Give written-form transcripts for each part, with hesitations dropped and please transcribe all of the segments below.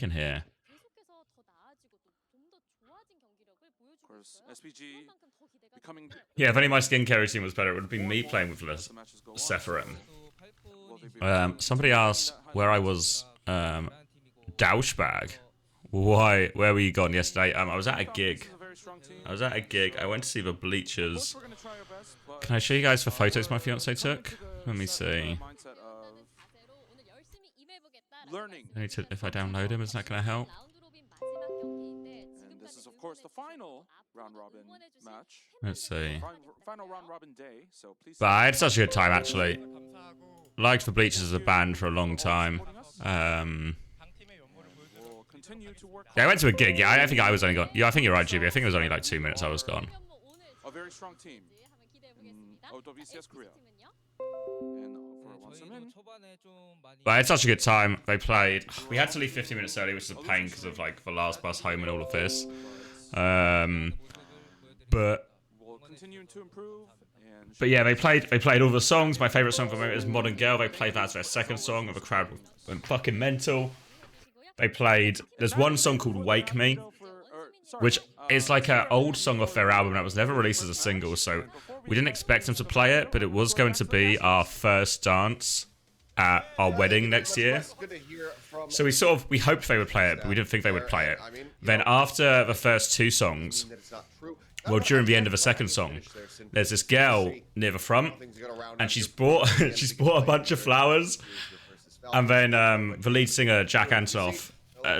in here. Yeah, if only my skincare routine was better, it would have been me playing with Sephiroth. Somebody asked where I was, douchebag. Why? Where were you gone yesterday? I was at a gig. I went to see the Bleachers. Can I show you guys the photos my fiance took? Let me see. If I download him, is that going to help? This is, of course, the final round robin match. Let's see. Final round robin day. So please. But I had such a good time, actually. Liked the Bleachers as a band for a long time. Yeah, I went to a gig. Yeah, I think I was only gone. Yeah, I think you're right, Juby. I think it was only like 2 minutes I was gone. A very strong team. OWCS Korea. But I had such a good time. They played. We had to leave 50 minutes early, which is a pain because of like the last bus home and all of this. But yeah, they played all the songs. My favorite song for the moment is Modern Girl. They played that as their second song, and the crowd went fucking mental. They played. There's one song called Wake Me, which is like an old song off their album that was never released as a single, so we didn't expect them to play it, but it was going to be our first dance at our wedding next year. So we hoped they would play it, but we didn't think they would play it. Then after the first 2 songs, well, during the end of the second song, there's this girl near the front, and she's brought a bunch of flowers, and then the lead singer, Jack Antonoff,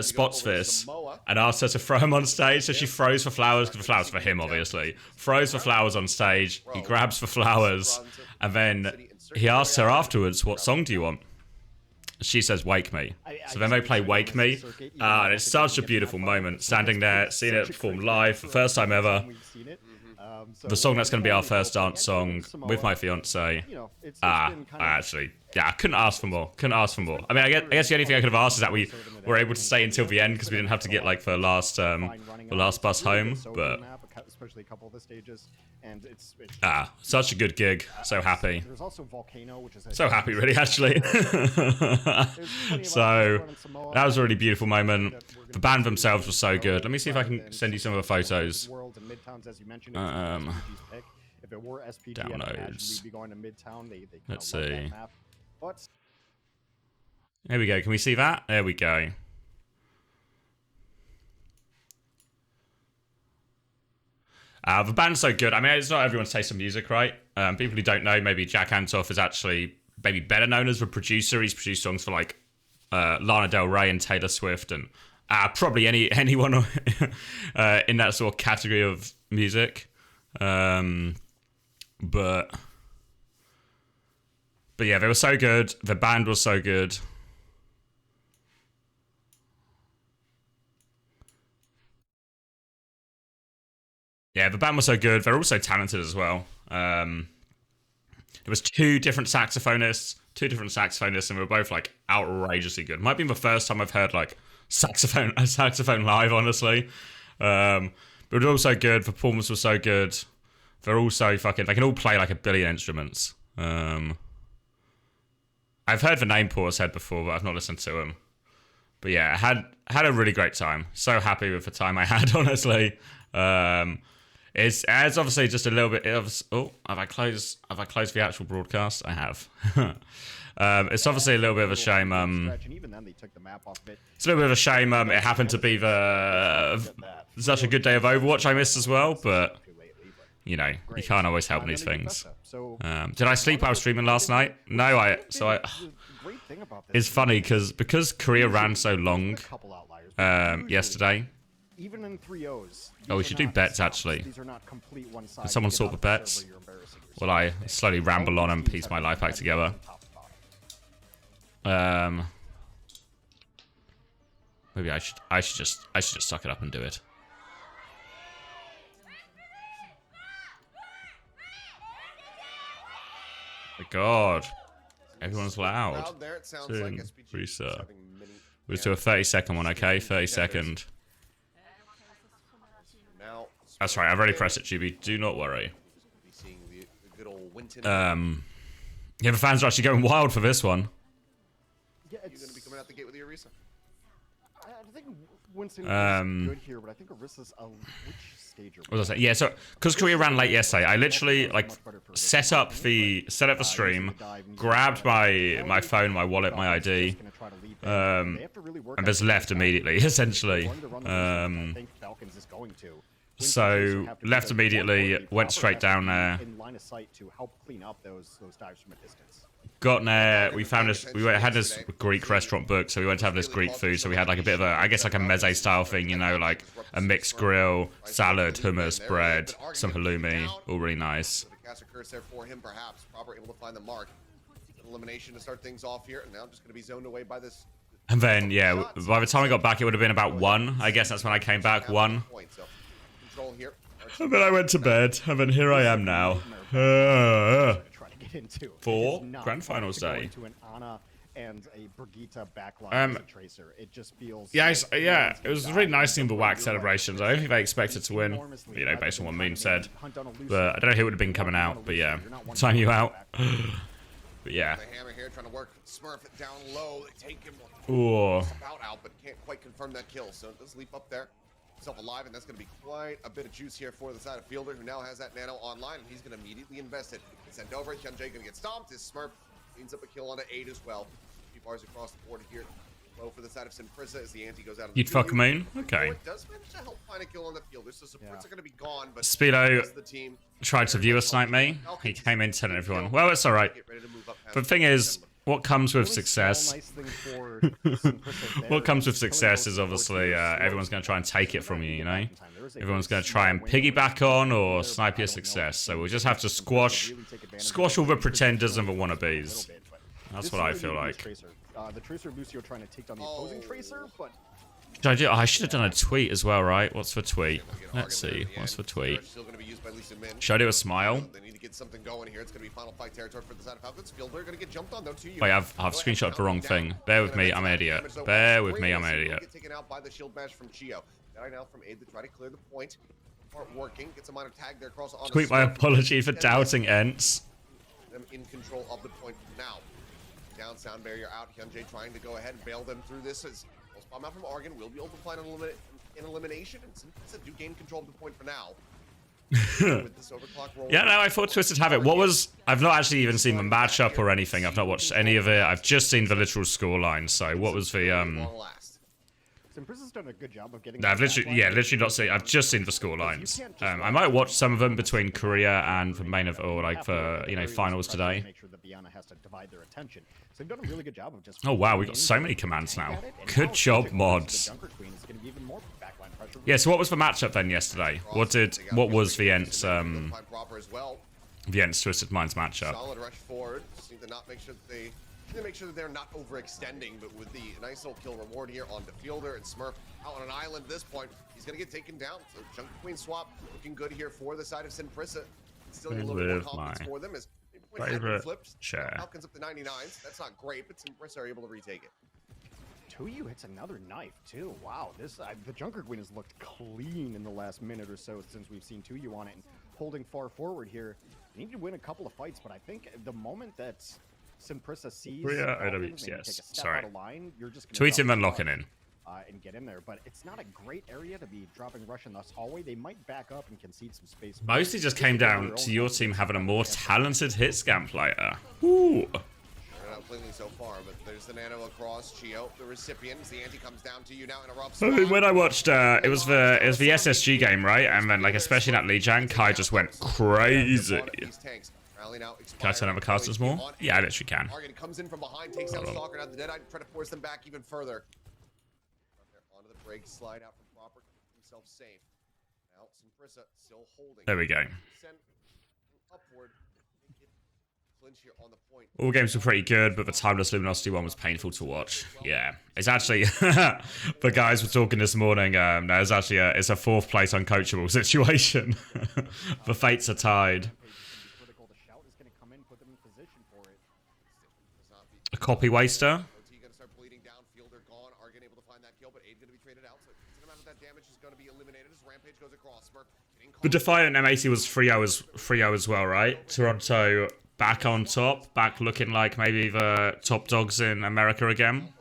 spots this and asks her to throw him on stage. So she throws the flowers, because the flowers for him, obviously. Throws the flowers on stage. He grabs the flowers, and then he asks her afterwards, "What song do you want?" She says, "Wake Me." So then they play "Wake Me," and it's such a beautiful moment. Standing there, seeing it performed live for the first time ever. The song that's going to be our first dance song with my fiance. I couldn't ask for more. I mean, I guess the only thing I could have asked is that we were able to stay until the end because we didn't have to get like the last bus home. But such a good gig. So happy. So happy, really, actually. So that was a really beautiful moment. The band themselves were so good. Let me see if I can send you some of the photos. Downloads. Let's see. There we go. Can we see that? There we go. The band's so good. I mean, it's not everyone's taste in music, right? People who don't know, maybe Jack Antonoff is actually maybe better known as a producer. He's produced songs for like Lana Del Rey and Taylor Swift, and probably anyone in that sort of category of music. But yeah, they were so good. The band was so good. Yeah, the band was so good. They're also talented as well. There was two different saxophonists, and they were both like outrageously good. Might be the first time I've heard like saxophone live, honestly. But it was also good. The performance was so good. They're also fucking. They can all play like a billion instruments. I've heard the name Portishead before, but I've not listened to them. But yeah, I had a really great time. So happy with the time I had, honestly. It's obviously just a little bit. Oh, have I closed the actual broadcast? I have. It's obviously a little bit of a shame. It's a little bit of a shame. It happened to be such a good day of Overwatch I missed as well, but you know, you can't always help these things. Did I sleep while I was streaming last night? No, it's funny because Korea ran so long yesterday. Even in 3-0s. Oh, we should do bets, actually. Can someone sort the bets? While I slowly ramble on and piece my life back together. Maybe I should just suck it up and do it. My God, everyone's loud. Prisa. We'll do a 30-second one, okay? 30-second. That's right, I've already pressed it, GB. Do not worry. Yeah, the fans are actually going wild for this one. Yeah, Winston Um, is good here, but I think Orissa's which stage are we What was I saying? Yeah, so because Korea ran late yesterday, I literally like set up the stream, grabbed my phone, my wallet, my ID, and just left immediately, essentially. So left immediately, went straight down there. In line of sight to help clean up those dives from a distance. Got there, we found this, had this Greek restaurant booked, so we went to have this Greek food, so we had like a bit of a, I guess like a meze style thing, you know, like a mixed grill, salad, hummus, bread, some halloumi, all really nice. Cast a curse there for him, perhaps. Proper able to find the mark. Elimination to start things off here, and now just going to be zoned away by this. And then, yeah, by the time I got back, it would have been about 1. I guess that's when I came back, 1. And then I went to bed, and then here I am now. 4 grand finals day. And a Brigitte backline tracer. It just feels yeah, yeah, it was really nice seeing the wax celebrations. I don't think they expected to win, you know, based on what Moon said. But I don't know who would have been coming out, but yeah, time you out. But yeah. The hammer here trying to work Smurf down low. They take him Ooh. about out, but can't quite confirm that kill. So it does leap up there. Himself alive, and that's going to be quite a bit of juice here for the side of Fielder, who now has that nano online, and he's going to immediately invest it. Send over. Hyunjae going to get stomped. His Smurf cleans up a kill onto 8 as well. 2 bars across the board here. Low for the side of Prisa as the ante goes out. You'd fuck Moon? Okay. Does manage to help find a kill on the Fielder, so supports are going to be gone. But Speedo the team tried to viewer snipe me. He came in telling everyone, well, it's alright. But the thing is, what comes with success? What comes with success is obviously everyone's going to try and take it from you, you know? Everyone's going to try and piggyback on or snipe your success. So we'll just have to squash all the pretenders and the wannabes. That's what I feel like. The Tracer Lucio trying to take down the opposing Tracer, but I should have done a tweet as well, right? What's the tweet? Let's see. What's the tweet? Should I do a smile? They need to get something going here. It's going to be final fight territory for the side of Falcons. Fielder going to get jumped on though too. Wait, I've screenshot the wrong thing. Bear with me, I'm an idiot. Bear with me, I'm an idiot. Get taken out by the shield bash from Chio. Now from Aid to try to clear the point. Part working. Gets a minor tag there across on. Tweet my apology for doubting Ents. Them in control of the point now. Down sound barrier out. Hyunjae trying to go ahead and bail them through this as bomb out from Argon will be able to find an elimination, and Since do gain control of the point for now. With this overclock roll. Yeah, no, I thought Twisted have it. What was... I've not actually even seen the matchup or anything. I've not watched any of it. I've just seen the literal scoreline. So what was the... Simprisa's done a good job of getting. No, I've literally not seen... I've just seen the scorelines. I might watch some of them between Korea and the main of... Or like the, you know, finals today. Make sure that Biana has to divide their attention. So they've done a really good job of just. Oh wow, we've got so many commands now. Good job, mods. Yeah, so what was the matchup then yesterday? What was the Ents Twisted Minds matchup? Solid rush forward. Just need to not make sure that they make sure that they're not overextending, but with the nice little kill reward here on the Fielder and Smurf out on an island at this point, he's gonna get taken down. So Junker Queen swap looking good here for the side of Prisa. Still need a little bit more confidence for them as favorite flips. chair. Falcons up to 99s. That's not great, but Prisa are able to retake it. Tuyu hits another knife too. Wow, the Junker Queen has looked clean in the last minute or so since we've seen Tuyu on it and holding far forward here. They need to win a couple of fights, but I think the moment that Prisa sees OWCS. Sorry. Line, you're just tweet him and locking in. And get in there, but it's not a great area to be dropping rush in this hallway. They might back up and concede some space. Mostly just came down to your team having a more talented hit scam player. Ooh. Not cleanly so far, but there's the nano across. Chio, the recipient. The ante comes down to you now in a rough spot. I mean, when I watched, it was the SSG game, right? And then, like, especially in that Lijiang, Kai just went crazy. Can I turn on the casters more? Yeah, I literally can. Argon comes in from behind, takes out Stalker, now the Deadeye, try to force them back even further. Onto the break, slide out from Proper, keep himself safe. Now, Prisa still holding. There we go. Send upward. Clinch here on the point. All games were pretty good, but the Timeless Luminosity one was painful to watch. Yeah, it's actually... the guys were talking this morning, no, it's actually it's a 4th place uncoachable situation. The fates are tied. A copy waster. The Defiant M80 was 3-0 as well, right? Toronto back on top, back looking like maybe the top dogs in America again.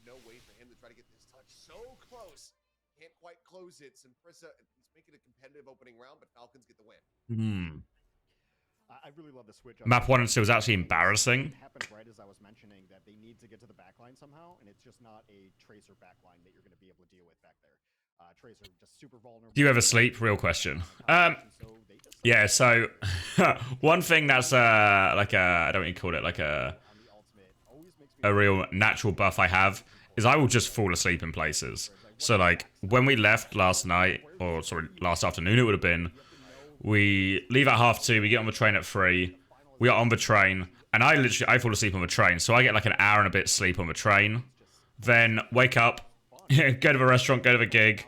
no way for him to try to get this touch so close. Can't quite close it. Prisa, he's making a competitive opening round, but Falcons get the win. I really love the switch. Map 1 and 2 was actually embarrassing. It happened right as I was mentioning that they need to get to the backline somehow, and it's just not a Tracer backline that you're going to be able to deal with back there. Tracer just super vulnerable. Do you ever sleep? Real question. Yeah, so one thing that's like a, I don't really call it like a real natural buff I have is I will just fall asleep in places. So like when we left last night, or sorry, last afternoon it would have been, we leave at 2:30, we get on the train at 3, we are on the train, and I fall asleep on the train, so I get like an hour and a bit sleep on the train, then wake up, go to the restaurant, go to the gig,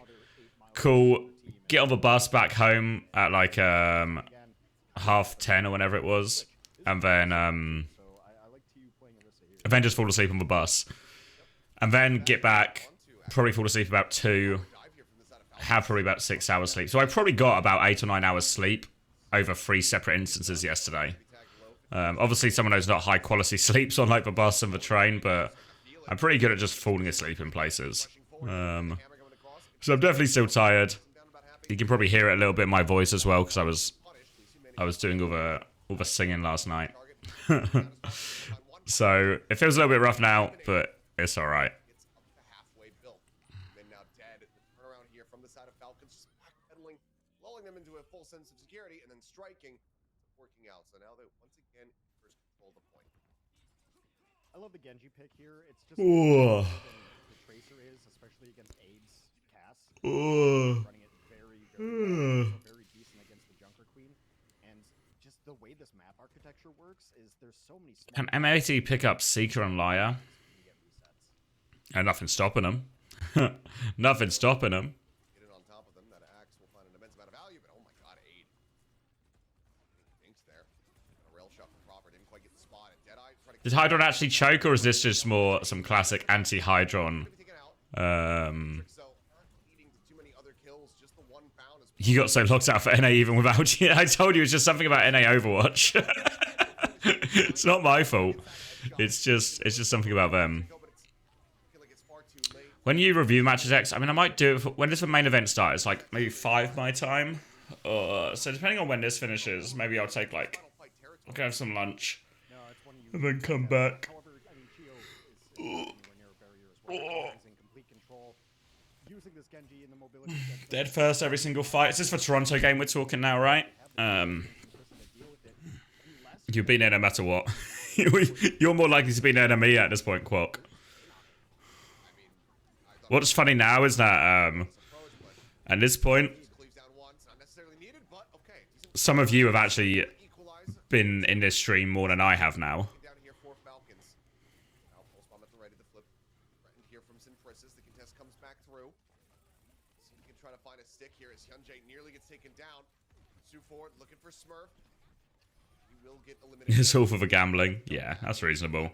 cool, get on the bus back home at like 10:30 or whenever it was, and then just fall asleep on the bus, and then get back, probably fall asleep about 2, have probably about 6 hours sleep. So I probably got about 8 or 9 hours sleep over 3 separate instances yesterday. Obviously some of those not high quality sleeps on like the bus and the train, but I'm pretty good at just falling asleep in places. So I'm definitely still tired. You can probably hear it a little bit in my voice as well, because I was doing all the singing last night. So it feels a little bit rough now, but it's alright. Them into a full sense of security and then striking, working out. So now they once again first control the point. I love the Genji pick here. It's just the Tracer is, especially against AIDS Cass. Running it very decent against the Junker Queen. And just the way this map architecture works is there's so many. Can M80 pick up Seeker and Liar? And nothing's stopping them. Nothing's stopping them. Did Hydron actually choke, or is this just more some classic anti-Hydron? You got so locked out for NA even without you. I told you it's just something about NA Overwatch. It's not my fault. It's just something about them. When you review matches X, I mean, I might do it when does the main event start? It's like maybe 5 my time. So depending on when this finishes, maybe I'll take like, I'll go have some lunch. And then come back. Dead first every single fight. Is this for Toronto game we're talking now, right? You've been there no matter what. You're more likely to be there than me at this point, Quok. What's funny now is that at this point, some of you have actually been in this stream more than I have now. It's all for the gambling. Yeah, that's reasonable.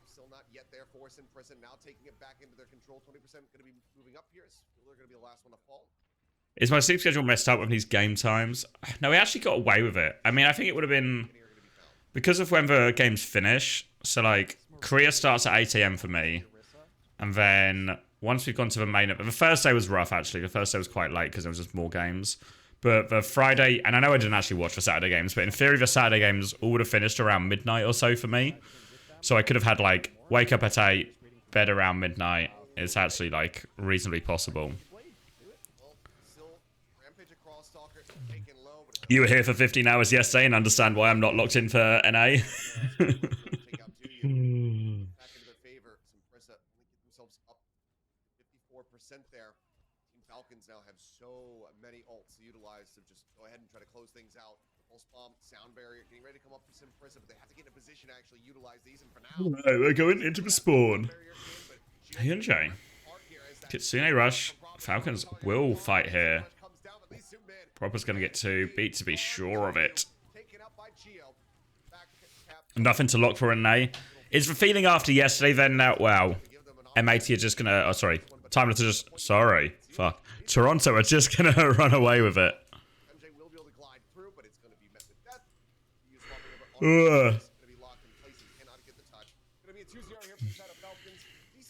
Still not yet there for Prisa, now taking it back into their control. 20% going to be moving up here. They're going to be the last one to fall. Is my sleep schedule messed up with these game times? No, we actually got away with it. I mean, I think it would have been because of when the games finish. So like Korea starts at 8 AM for me, and then once we've gone to the main event, the first day was rough actually. The first day was quite late because there was just more games. But the Friday, and I know I didn't actually watch the Saturday games, but in theory the Saturday games all would have finished around midnight or so for me. So I could have had like wake up at 8, bed around midnight. It's actually like reasonably possible. You were here for 15 hours yesterday and understand why I'm not locked in for NA. Falcons now have so many ults to utilize to just go ahead and try to close things out. Pulse bomb, sound barrier, getting ready to come up for Prisa, but they have to get in a position to actually utilize these. And for now, no, we're going into the spawn. Hyunjae, Kitsune rush. Falcons will fight here. Proper's gonna get 2 beat to be sure of it. Nothing to lock for an A. Is the feeling after yesterday then that wow, M80 are just gonna? Oh, sorry. Timeless are just sorry. Fuck. Toronto are just gonna run away with it.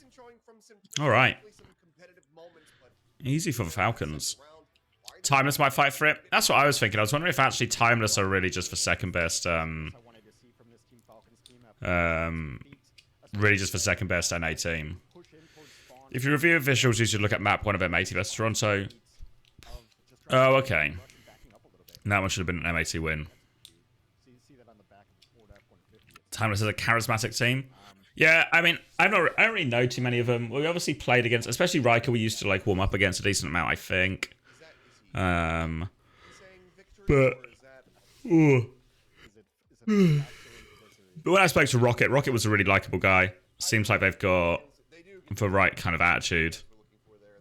decent showing from All right. some competitive moments, but Easy for the Falcons. second round, why did Timeless might fight for it. That's what I was thinking. I was wondering if actually Timeless are really just for second best. I wanted to see from this Team Falcons team Really just for second best NA team. push in towards spawn If you review officials, you should look at map 1 of M80 versus Toronto. of just Oh, okay. rush and backing up a little bit. That one should have been an M80 win. See that on the back of the Ford F-150. Timeless is a charismatic team. Yeah, I mean, I don't really know too many of them. We obviously played against, especially Riker. We used to like warm up against a decent amount, I think. saying victory, But or is that ooh. Is it But when I spoke to Rocket, Rocket was a really likable guy. Seems like they've got they do the right kind of attitude.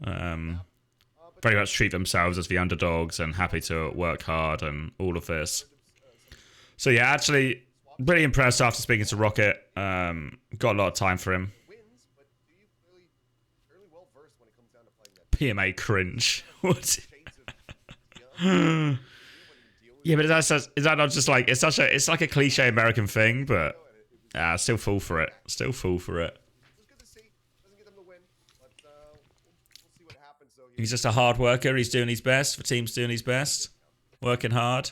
Very much treat themselves as the underdogs and happy to work hard and all of this. So yeah, actually, really impressed after speaking to Rocket. Got a lot of time for him. wins, but do you fairly well versed when it comes down to playing that PMA cringe. What? shades of Yeah, but is that not just like it's like a cliche American thing, but still fall for it. Still fall for it. It was good to see. Doesn't get them to win, but we'll see what happens. So He's just a hard worker. He's doing his best. The team's doing his best. Working hard.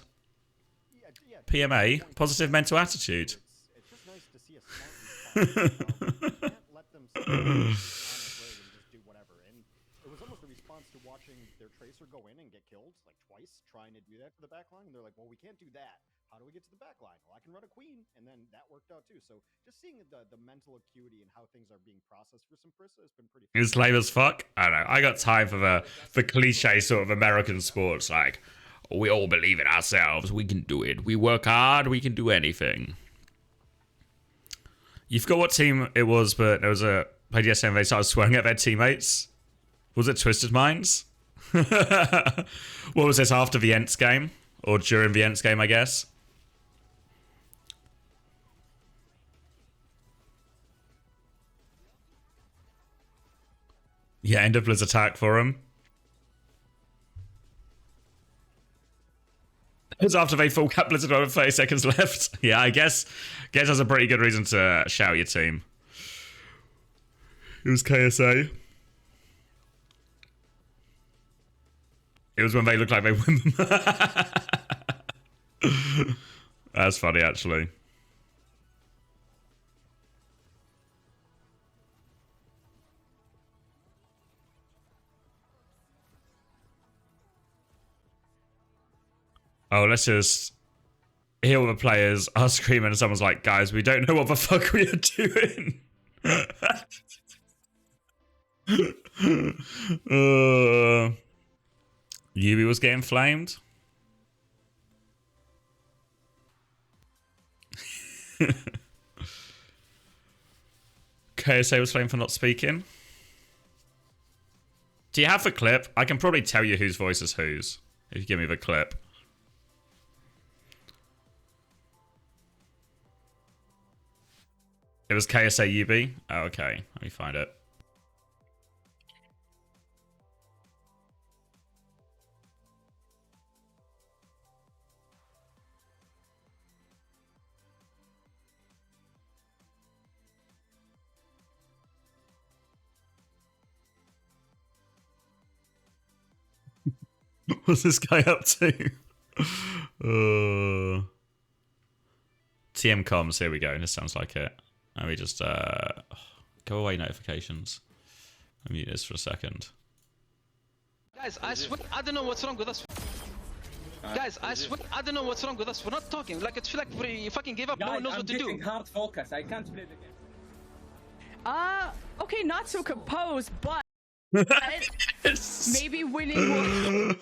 PMA, positive mental attitude. It's just nice to see a smart response. Can't let them sit on his leg and just do whatever. And it was almost a response to watching their tracer go in and get killed like twice, trying to do that for the back line. And they're like, well, we can't do that. How do we get to the back line? Well, I can run a queen, and then that worked out too. So just seeing the mental acuity and how things are being processed for some Prisa has been pretty. It's lame as fuck. I don't know. I got time for the cliche sort of American sports. Like, we all believe in ourselves. We can do it. We work hard. We can do anything. You forgot what team it was, but there was a played yesterday and they started swearing at their teammates. Was it Twisted Minds? What was this, after the Ents game? Or during the Ents game, I guess? Yeah, end of Blizz attack for him. It was after they full cap Blizzard with 30 seconds left. Yeah, I guess that's a pretty good reason to shout your team. It was KSA. It was when they looked like they won them. That's funny, actually. Oh, let's just hear all the players are screaming and someone's like, guys, we don't know what the fuck we are doing. Yubi was getting flamed. KSA was flamed for not speaking. Do you have the clip? I can probably tell you whose voice is whose if you give me the clip. It was KSA UB? Oh, okay. Let me find it. What's this guy up to? TM comms, here we go. This sounds like it. Let me just go away notifications. Let me mute this for a second. Guys, I swear, I don't know what's wrong with us. Guys, I swear, I don't know what's wrong with us. We're not talking. Like, it's like we fucking gave up. No one knows what to do. Hard focus. I can't play the game. Okay, not so composed, but maybe winning will...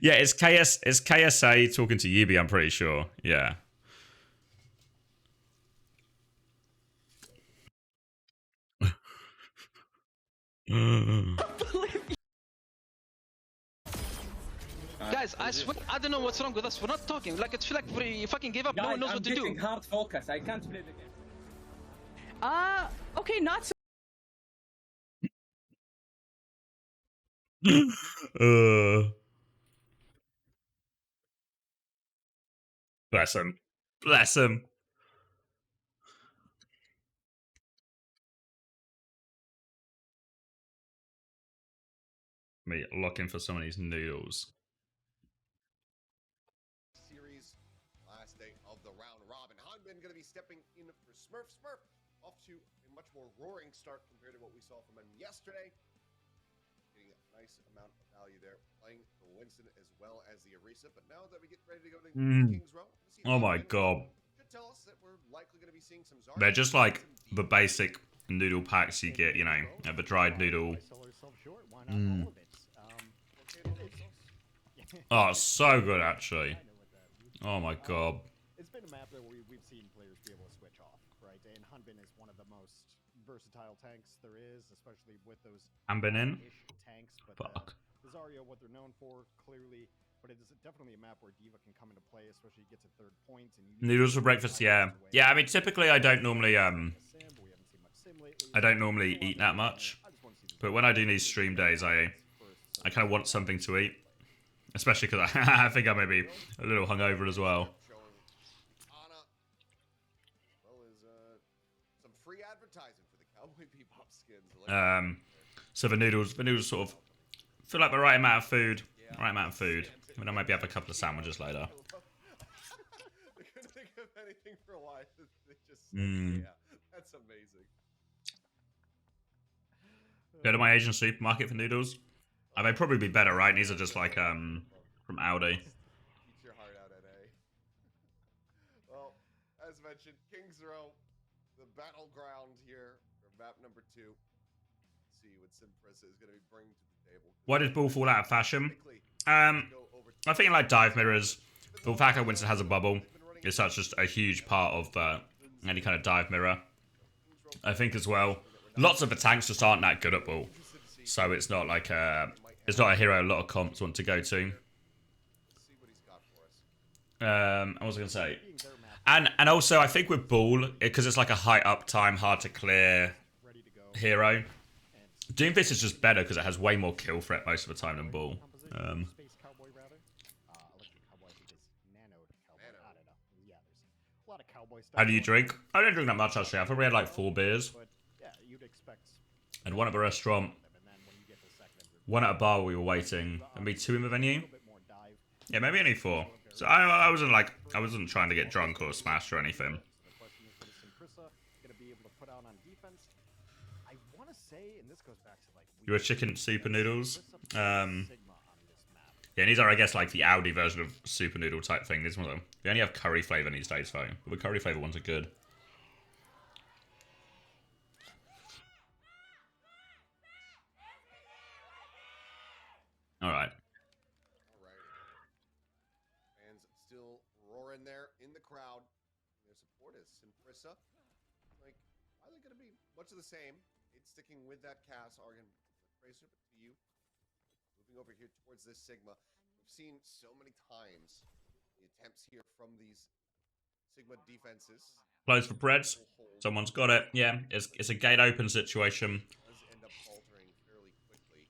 Yeah, it's KSA talking to Yubi, I'm pretty sure. Yeah. Guys, I swear, I don't know what's wrong with us. We're not talking. Like, it's like we fucking gave up. No one knows what to do. Hard focus. I can't play the game. Okay, not so... Bless him. Bless him. Me looking for some of these noodles. Series, last day of the round robin. Hanbin going to be stepping in for Smurf. Smurf off to a much more roaring start compared to what we saw from him yesterday. Getting a nice amount of value there, playing the Winston as well as the Arisa. But now that we get ready to go to King's Row, Oh my god. should tell us that we're likely going to be seeing some Zarya. They're just like the basic noodle packs you get, you know, the dried noodle. Oh, it's so good actually. Oh my god. It's been a map that we've seen players be able to switch off, right? And Hanbin is one of the most versatile tanks there is, especially with those Hanbin in? tanks. But Fuck. the Zarya, what they're known for, clearly, but it is definitely a map where Diva can come into play, especially get to third point. And Noodles for breakfast, yeah. Yeah, I mean typically I don't normally eat that much. But when I do these stream days, I kind of want something to eat. Especially because I think I may be a little hungover as well. Some free advertising for the Cowboy Bebop skins. So the noodles sort of feel like the right amount of food. Right amount of food. I mean, I might be have a couple of sandwiches later. I couldn't think of anything for why they just said, yeah, that's amazing. Go to my Asian supermarket for noodles. They'd probably be better, right? These are just like from Aldi. Eat your heart out, NA. Well, as mentioned, King's Row, the battleground here for map number 2. Let's see what Simpressa is going to be bringing to the table. Why did Ball fall out of fashion? I think like dive mirrors, the fact that Winston has a bubble is such just a huge part of any kind of dive mirror. I think as well, lots of the tanks just aren't that good at Ball, so it's not like it's not a hero a lot of comps want to go to. I was gonna say, and also I think with Ball, because it's like a high uptime, hard to clear hero, Doomfist is just better because it has way more kill threat most of the time than Ball. How do you drink? I don't drink that much actually. I've probably had like 4 beers. And one at the restaurant, one at a bar where we were waiting, and maybe 2 in the venue. Yeah, maybe only 4. So I wasn't trying to get drunk or smashed or anything. You were chicken super noodles. Yeah, these are, I guess, like the Audi version of super noodle type thing. These one of them. They only have curry flavor these days, though. But the curry flavor ones are good. All right. Fans still roaring there in the crowd. Their support is Simprissa. Like, are they going to be much of the same? It's sticking with that cast. Argan, Tracer, but to you. Moving over here towards this Sigma. We've seen so many times the attempts here from these Sigma defenses. Close for breads. Someone's got it. Yeah, it's a gate open situation. Does end up faltering fairly quickly.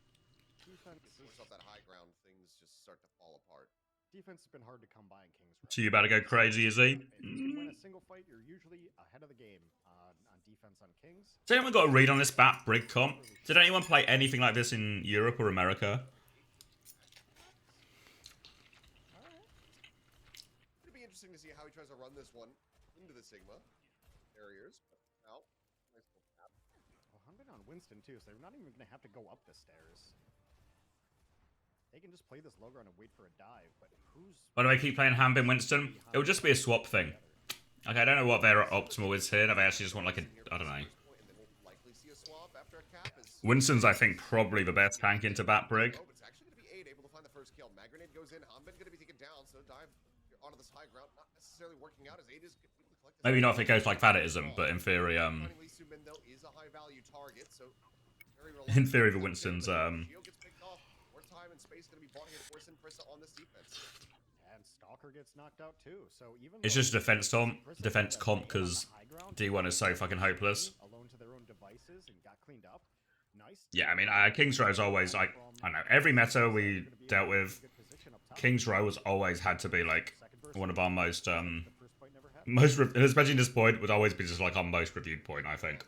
Defense off that high ground, things just start to fall apart. Defense has been hard to come by in King's Row. So you about to go crazy, is he? If you win a single fight, you're usually ahead of the game on defense on Kings. Has anyone got a read on this Bat Brig comp? Did anyone play anything like this in Europe or America? It'd be interesting to see how he tries to run this one into the Sigma barriers. But now, nice little tap. Well, Hanbin on Winston too, so they're not even going to have to go up the stairs. They can just play this low ground and wait for a dive, but who's... Why do I keep playing Hanbin Winston? It would just be a swap thing. Okay, I don't know what their optimal is here. They actually just want like a... I don't know. Winston's, I think, probably the best tank into Bat Brig. It's actually going to be 8 able to find the first kill. Mag grenade goes in. Hanbin going to be taken down, so dive onto this high ground. Not necessarily working out as 8 is... Maybe not if it goes like that it isn't, but in theory, Sumin, though, is a high value target, so in theory the Winston's, Time and space going to be bought here for Simprissa on this defense. And Stalker gets knocked out too. So even it's just a defense comp because D1 is so fucking hopeless. Alone to their own devices and got cleaned up. Nice. Yeah, I mean, King's Row is always like, I don't know, every meta we dealt with, King's Row has always had to be like one of our most especially this point would always be just like our most reviewed point, I think.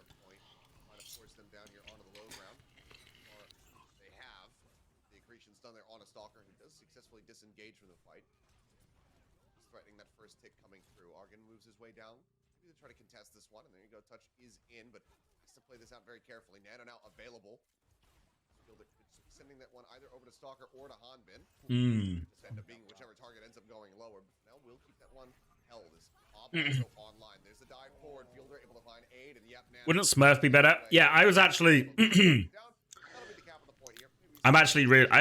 Stalker, who does successfully disengage from the fight. He's threatening that first tick coming through. Argon moves his way down. Maybe they try to contest this one, and there you go. Touch is in, but has to play this out very carefully. Nano now available. Fielder sending that one either over to Stalker or to Hanbin. This end up being whichever target ends up going lower. But now we'll keep that one held. This also online. There's the dive forward. Fielder able to find aid, and yep. Wouldn't Smurf be better? Yeah, I was actually. I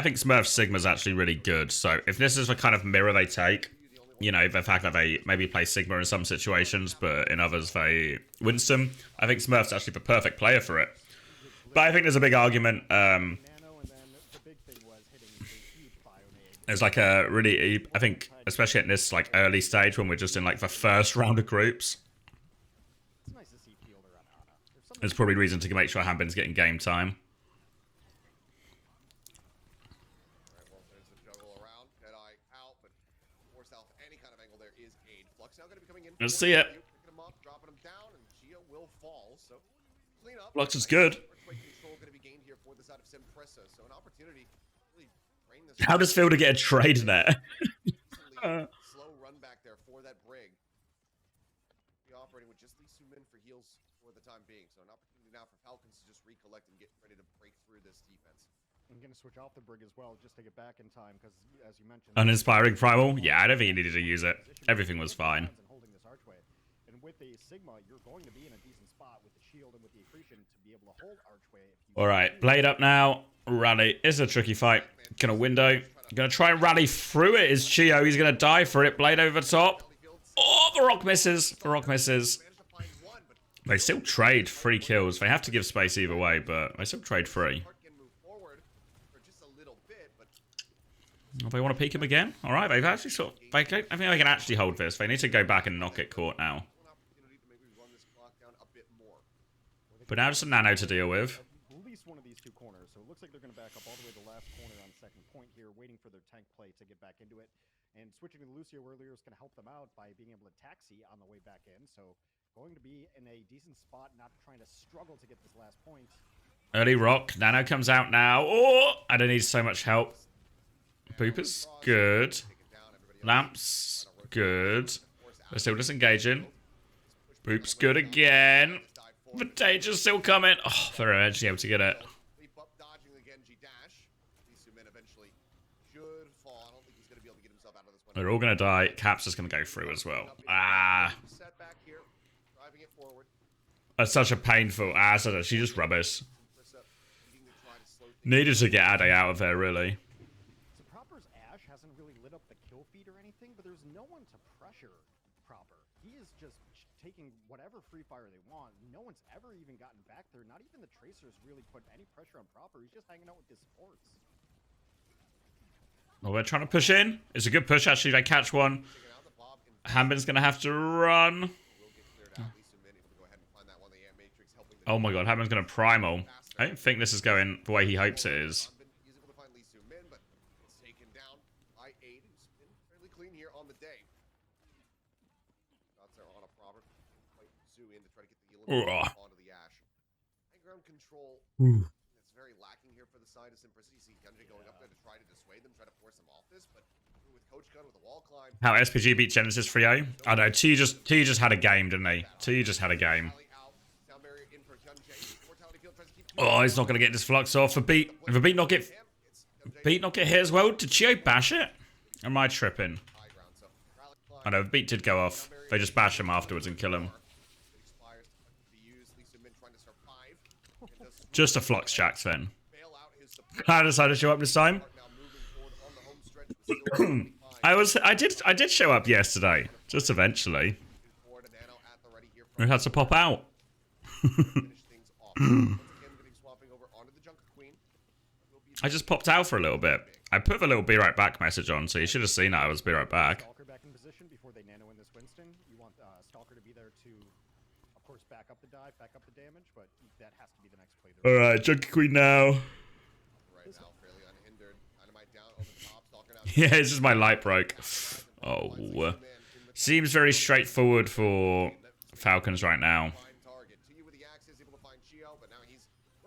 think Smurf Sigma's actually really good. So if this is the kind of mirror they take, you know, the fact that they maybe play Sigma in some situations, but in others they Winston, I think Smurf's actually the perfect player for it. But I think there's a big argument. There's like a really, I think, especially at this like early stage when we're just in like the first round of groups, there's probably reason to make sure Hanbin's getting game time. Let's see it. Flux is good. How does Fielder get a trade there? Slow run back there for that brig. Be operating with just Lee Sumin for heals for the time being. So an opportunity now for Falcons to just recollect and get ready to break through this defense. I'm going to switch off the brig as well, just to get back in time, because as you mentioned... Uninspiring Primal? Yeah, I don't think you needed to use it. Everything was fine. And with a Sigma, you're going to be in a decent spot with the shield and with the accretion to be able to hold Archway. Alright, Blade up now. Rally. It's a tricky fight. Gonna window. Gonna try and rally through it is Chio. He's gonna die for it. Blade over the top. Oh, the rock misses. The rock misses. They still trade 3 kills. They have to give space either way, but they still trade 3. Oh, they want to peek him again? Alright, they've actually sort of... I think they can actually hold this. They need to go back and not get caught now. But now just a Nano to deal with. At least one of these two corners, so it looks like they're going to back up all the way to the last corner on second point here, waiting for their tank play to get back into it. And switching to Lucio earlier is going to help them out by being able to taxi on the way back in, so going to be in a decent spot, not trying to struggle to get this last point. Early rock. Nano comes out now. Oh, I don't need so much help. Boopers, good. Lamps, good. They're still disengaging. Boop's good again. The danger's still coming. Oh, they're eventually able to get it. They're all going to die. Cap's just going to go through as well. Ah. That's such a painful... she just rubbish. Needed to get Ade out of there, really. Hasn't really lit up the kill feed or anything, but there's no one to pressure Proper. He is just taking whatever free fire they want. No one's ever even gotten back there. Not even the Tracers really put any pressure on Proper. He's just hanging out with his supports. Well, they're trying to push in. It's a good push, actually. They catch one. Hanbin's going to have to run. Oh my god, Hanbin's going to primal. I don't think this is going the way he hopes it is. Onto the Ash. High ground control. It's very lacking here for the side of Simplicity. You see Genji going up there to try to dissuade them, try to force them off this, but with Coach Gun with a wall climb. How SPG beat Genesis 3-0? I don't know. T just had a game, didn't he? T just had a game. Oh, he's not going to get this flux off. If the beat not get hit as well, did Chio bash it? Am I tripping? I know, the beat did go off. They just bash him afterwards and kill him. Just a flux jacks then. I decided to show up this time. I did show up yesterday. Just eventually. I had to pop out. I just popped out for a little bit. I put the little be right back message on, so you should have seen that I was be right back. Stalker back in position before they nano in this Winston. You want Stalker to be there to, of course, back up the dive, back up the damage, but that has to be the next play. Alright, Junkie Queen now. Yeah, it's just my light broke. Oh. Seems very straightforward for Falcons right now.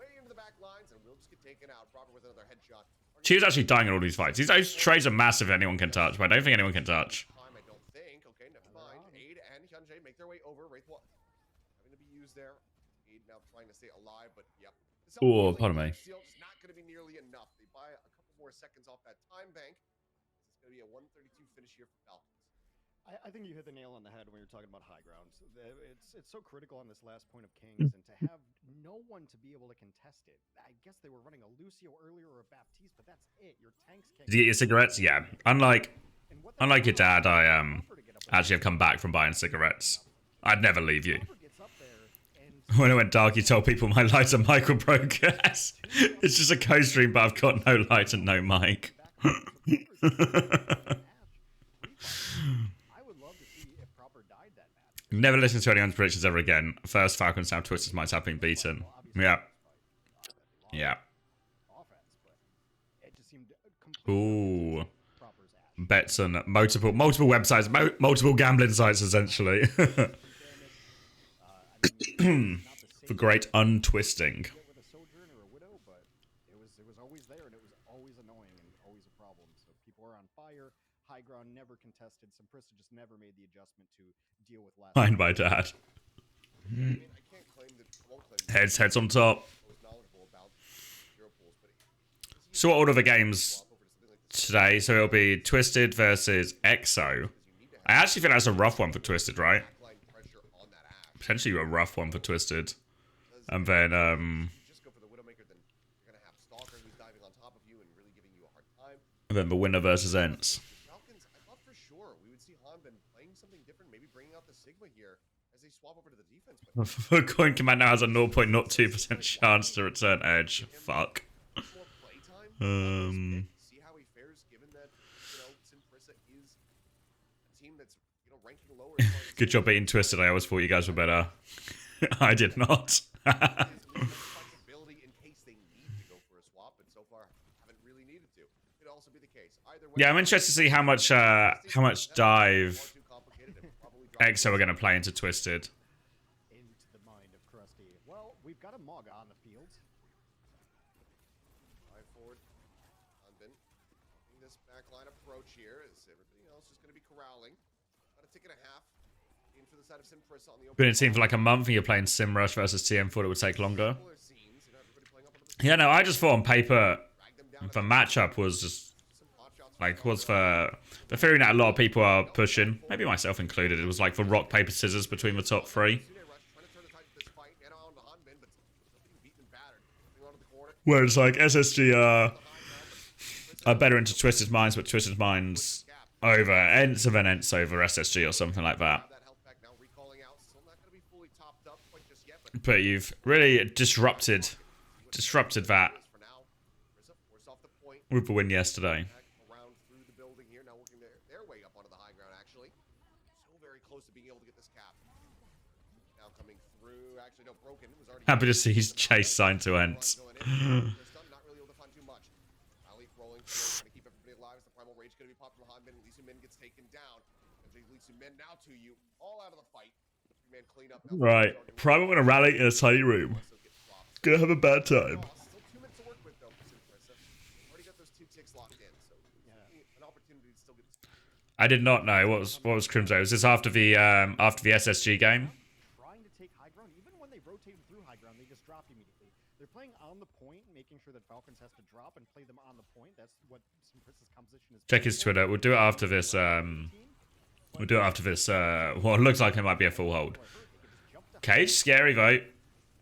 way into the back lines, and will just get taken out. Proper with another headshot. She was actually dying in all these fights. These trades are massive. Anyone can touch, but I don't think anyone can touch. Time, I don't think. Okay, never mind. Aid and Hyunjae make their way over. Wraithwall having to be used there. Aid now trying to stay alive, but yep. Oh, pardon me. Still just not going to be nearly enough. They buy a couple more seconds off that time bank. It's going to be a 132 finish here for Falcons. I think you hit the nail on the head when you're talking about high grounds. It's so critical on this last point of Kings, and to have no one to be able to contest it. I guess they were running a Lucio earlier or a Baptiste, but that's it. Your tanks can't. Did you get your cigarettes? Yeah. Unlike your dad, I actually have come back from buying cigarettes. I'd never leave you. When I went dark, you told people my lighter Michael broke. It's just a co-stream, but I've got no light and no mic. Never listen to anyone's predictions ever again. First, Falcons now Twisted's might have been beaten. Yeah. Yeah. Ooh. Bets on multiple websites, multiple gambling sites, essentially. For great untwisting. It was always there, and it was always annoying and always a problem. So people are on fire. High ground never contested. Some Prisa just never made the adjustment to deal with last. Fine by dad. Heads on top. So what order of the games today? So it'll be Twisted versus EXO. I actually think that's a rough one for Twisted, right? Potentially a rough one for Twisted. And then the winner versus Ents. Falcons, I thought for sure we would see Hanbin playing something different, maybe bringing out the Sigma here as they swap over to the defense. Coin Command now has a 0.02% chance to return Edge. Fuck. See how he fares, given that Prisa is a team that's ranking lower. Good job beating Twisted. I always thought you guys were better. I did not. Flexibility in case they need to go for a swap, but so far haven't really needed to. Could also be the case. Either way, Yeah, I'm interested to see how much dive EXO are going to play into Twisted. Into the mind of Krusty. Well, we've got a Mog on the field. Drive forward. Hanbin. This backline approach here is everything else is going to be corralling. About a tick and a half. In for the side of Simpress on the Been in a team for like a month and you're playing Simrush versus TM. Thought it would take longer. Yeah, no, I just thought on paper the matchup was just like was for the theory that a lot of people are pushing, maybe myself included. It was like for rock paper scissors between the top three. Whereas like SSG are better into Twisted Minds, but Twisted Minds over Ents and then Ents over SSG or something like that. But you've really disrupted that with the win yesterday. Around through the building here, now working their way up onto the high ground, actually. So very close to being able to get this cap. Now coming through, actually no, broken. It was already Happy to see he's chase signed to Ents. Not really able to find too much. Ali rolling through, trying to keep everybody alive as the primal rage going to be popped from Hanbin. Lisu Min gets taken down. And Lisu Min now to you, all out of the fight. Man clean up. Right, Primal gonna rally in a tiny room. Gonna have a bad time. Still 2 minutes to work with though. Already got those 2 ticks locked in, so an opportunity to still get this. I did not know what was Crimzo. Was this after the SSG game? Trying to take high ground, even when they rotated through high ground, they just dropped immediately. They're playing on the point, making sure that Falcons has to drop and play them on the point. That's what Simpress's composition is. Check his Twitter. We'll do it after this. We'll do it after this. Well, it looks like it might be a full hold. Cage, scary vote.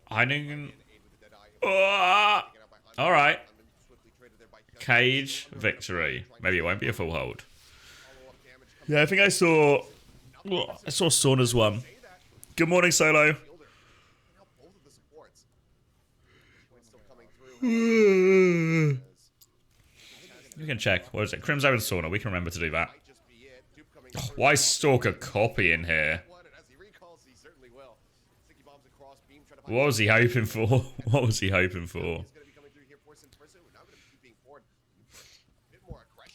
Hiding. Oh, all right. Cage, victory. Maybe it won't be a full hold. Yeah, I think I saw Sauna's one. Good morning, Solo. We can check. What is it? Crimzo and Sauna. We can remember to do that. Oh, why Stalker copy in here? What was he hoping for? What was he hoping for?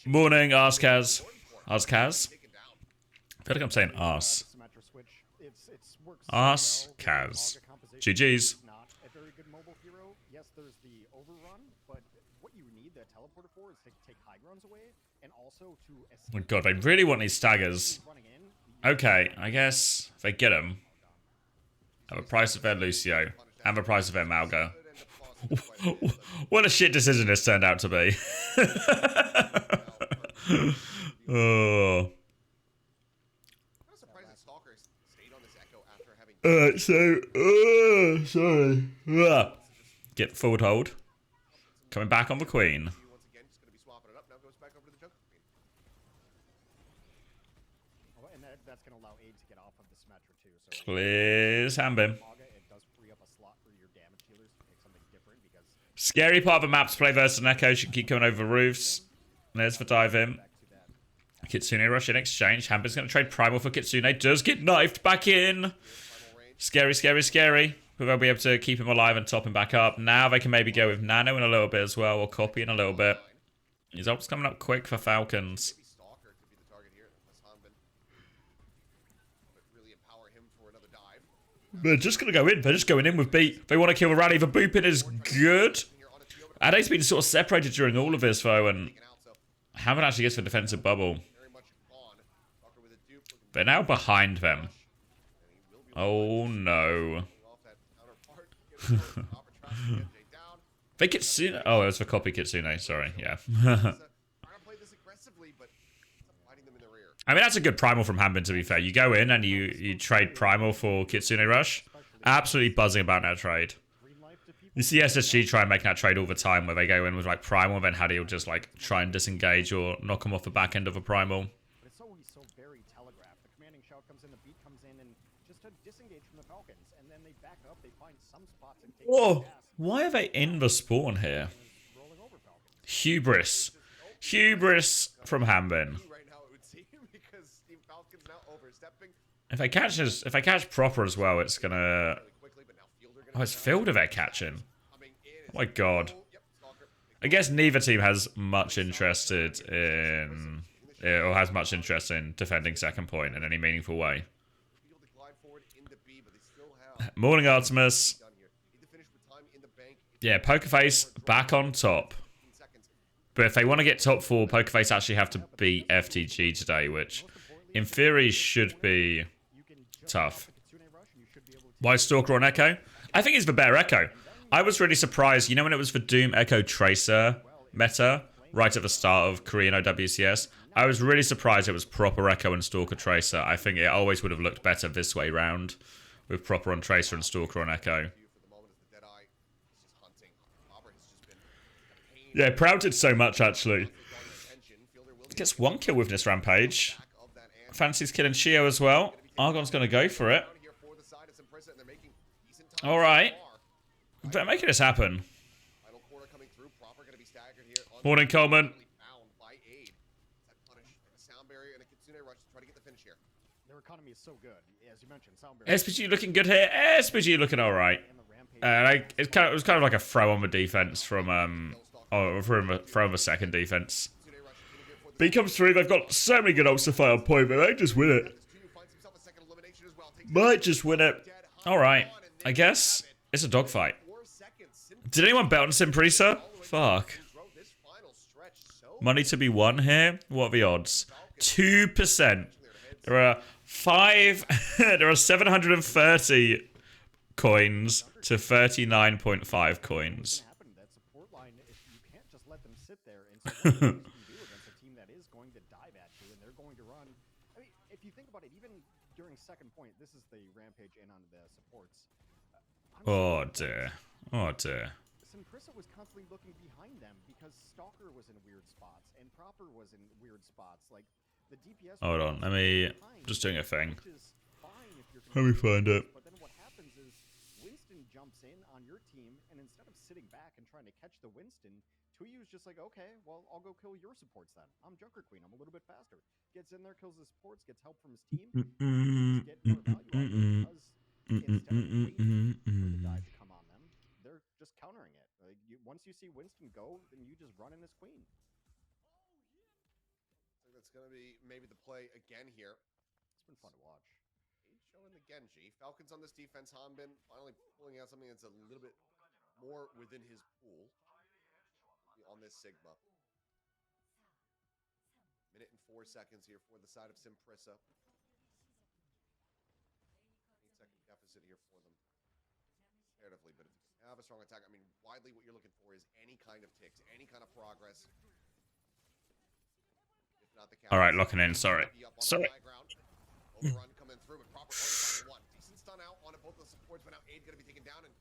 Morning, Arskaz. Arskaz? I feel like I'm saying arse. Arskaz. GG's. mobile hero. Yes, there's the overrun, but what you need that teleporter for is to take high grounds away and also to Oh god, they really want these staggers. running in. Okay, I guess if they get them, have a price of their Lucio, have a price of their Malga. What a shit decision this turned out to be. Oh. Sorry. Get forward hold. Coming back on the Queen. And that's going to allow aid to get off of the Symmetra too. So Clears Hambin. it does free up a slot for your damage dealers to pick something different because Scary part of the map to play versus an Echo. She can keep coming over roofs. There's the dive in. Kitsune rush in exchange. Hambin's going to trade Primal for Kitsune. Does get knifed back in. Scary, scary, scary. But they'll be able to keep him alive and top him back up. Now they can maybe go with Nano in a little bit as well, or Copy in a little bit. His ult's coming up quick for Falcons. They're just going to go in. They're just going in with Beat. They want to kill the rally. The booping is good. Ade's been sort of separated during all of this, though, and haven't actually gets the defensive bubble. They're now behind them. Oh, no. They Kitsune. Oh, it was for Copy Kitsune. Sorry, yeah. I mean, that's a good Primal from Hambin, to be fair. You go in and you trade Primal for Kitsune Rush. Absolutely buzzing about that trade. You see SSG try and make that trade all the time, where they go in with like Primal, then Hattie will just like try and disengage or knock him off the back end of a Primal. But it's so very telegraphed. The commanding shout comes in, the beat comes in, and just to disengage from the Falcons, and then they back up. They find some spots and take Whoa! Why are they in the spawn here? Hubris. Hubris from Hambin. If I catch proper as well, it's gonna. Oh, it's Fielder they're catching. Oh my god. I guess neither team has much interest in, or has much interest in defending second point in any meaningful way. Morning, Artemis. Yeah, Pokerface back on top. But if they want to get top 4, Pokerface actually have to beat FTG today, which in theory should be tough. Why Stalker on Echo? I think he's the better Echo. I was really surprised, you know, when it was the Doom Echo Tracer meta right at the start of Korean OWCS, I was really surprised it was proper Echo and Stalker Tracer. I think it always would have looked better this way round with proper on Tracer and Stalker on Echo. Yeah, Proud did so much, actually. Gets 1 kill with this Rampage. Fancy's killing Shio as well. Argon's going to go for it. Alright. They're making this happen. Morning, Coleman. Their economy is so good, as you mentioned. SPG looking good here. SPG looking alright. It was kind of like a throw on the defense from from the second defense. But he comes through. They've got so many good ults to fight on point, but they just win it. Might just win it. Alright. I guess it's a dogfight. Did anyone bet on Prisa? Fuck. Money to be won here? What are the odds? 2%. There are 730 coins to 39.5 coins. Oh dear. Oh dear. Prisa was constantly looking behind them because Stalker was in weird spots and Proper was in weird spots. Like the DPS. Hold on, let me just doing a thing. Let me find it. But then what happens is Winston jumps in on your team, and instead of sitting back and trying to catch the Winston, Tuyu's just like, okay, well, I'll go kill your supports then. I'm Junker Queen. I'm a little bit faster. Gets in there, kills the supports, gets help from his team. Get more value out of it because instead of waiting for the dive to come on them, they're just countering it. Like once you see Winston go, then you just run in as Queen. So that's going to be maybe the play again here. It's been fun to watch. Showing the Genji. Falcons on this defense. Hanbin finally pulling out something that's a little bit more within his pool on this Sigma. Minute and 4 seconds here for the side of Simprissa. 8-second deficit here for them. Comparatively, but if you have a strong attack, I mean, widely what you're looking for is any kind of ticks, any kind of progress. If not the All right, locking in. Sorry. Sorry. Overrun coming through, but proper one. Decent stun out on both the supports, but now Aid gonna be taken down and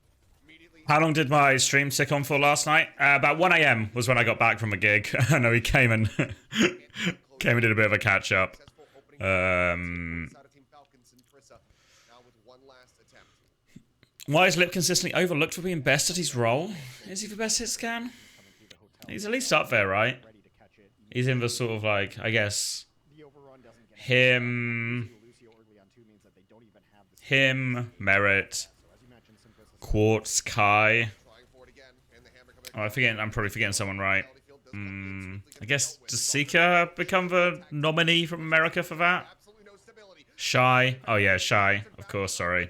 immediately. How long did my stream tick on for last night? About 1 a.m. was when I got back from a gig. I know he came and came and did a bit of a catch up. Why is Lip consistently overlooked for being best at his role? Is he for best hit scan? He's at least up there, right? He's in the sort of like, I guess, him, Merit, Quartz, Kai. Oh, I'm probably forgetting someone, right? I guess, does Seeker become the nominee from America for that? Shy. Oh yeah, Shy. Of course, sorry.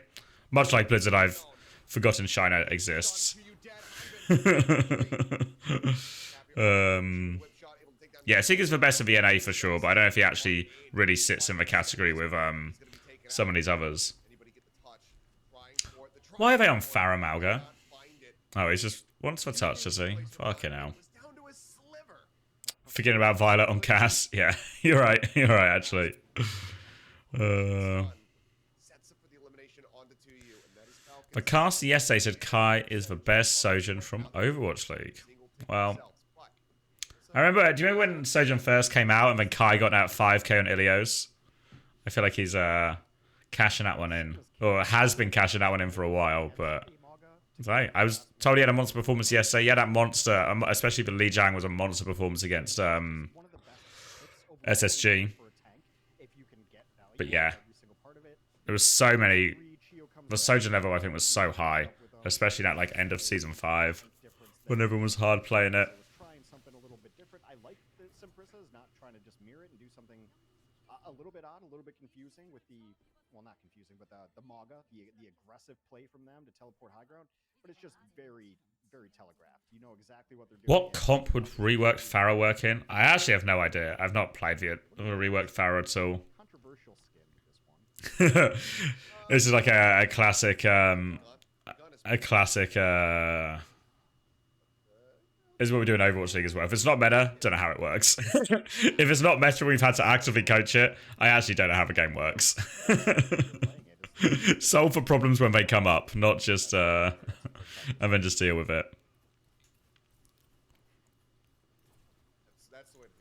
Much like Blizzard, I've forgotten Shy exists. Yeah, Seeker's the best of the NA for sure, but I don't know if he actually really sits in the category with some of these others. Why are they on Faramalga? Oh, he's just wants for touch, does he? Fucking hell. Forgetting about Violet on Cass. Yeah, you're right. You're right, actually. The cast yesterday said Kai is the best Sojourn from Overwatch League. Well, I remember. Do you remember when Sojourn first came out and then Kai got out 5k on Ilios? I feel like he's cashing that one in, or has been cashing that one in for a while. But I was told he had a monster performance yesterday. Yeah, that monster, especially the Li Jiang, was a monster performance against SSG. But yeah, there was so many. The Sojourn level, I think, was so high, especially at like end of season 5, when everyone was hard playing it. Trying something a little bit different. I like that Simprissa is not trying to just mirror it and do something a little bit odd, a little bit confusing with the, well, not confusing, but the Maga, the aggressive play from them to teleport high ground. But it's just very, very telegraphed. You know exactly what they're doing. What comp would reworked Pharaoh work in? I actually have no idea. I've not played the reworked Pharaoh at all. Controversial skin, this one. This is like a classic, This is what we do in Overwatch League as well. If it's not meta, don't know how it works. If it's not meta, we've had to actively coach it. I actually don't know how the game works. Solve for problems when they come up, not just, and then just deal with it. That's the way to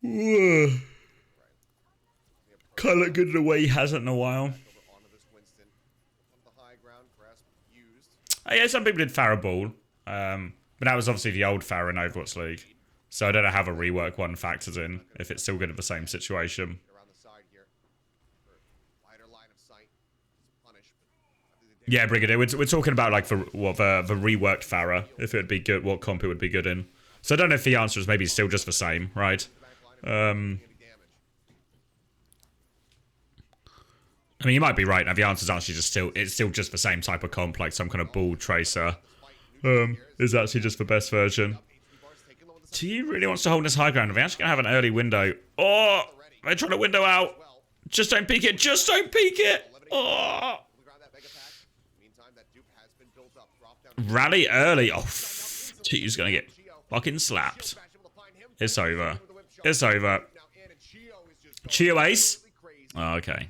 think about it. Can't look good in a way he hasn't in a while. Oh, yeah, some people did Pharaoh Ball. But that was obviously the old Pharaoh in Overwatch League. So I don't know how the rework one factors in, if it's still good at the same situation. Yeah, Brigadier, we're talking about like the reworked Pharaoh, if it would be good, what comp it would be good in. So I don't know if the answer is maybe still just the same, right? I mean, you might be right. Now the answer's actually just it's still just the same type of comp, like some kind of ball tracer. Is actually just the best version. Do you really wants to hold this high ground? Are they actually gonna have an early window? Oh, they're trying to window out. Just don't peek it. Just don't peek it. Oh. Rally early. Oh, he's gonna get fucking slapped. It's over. It's over. Chio ace. Oh, okay.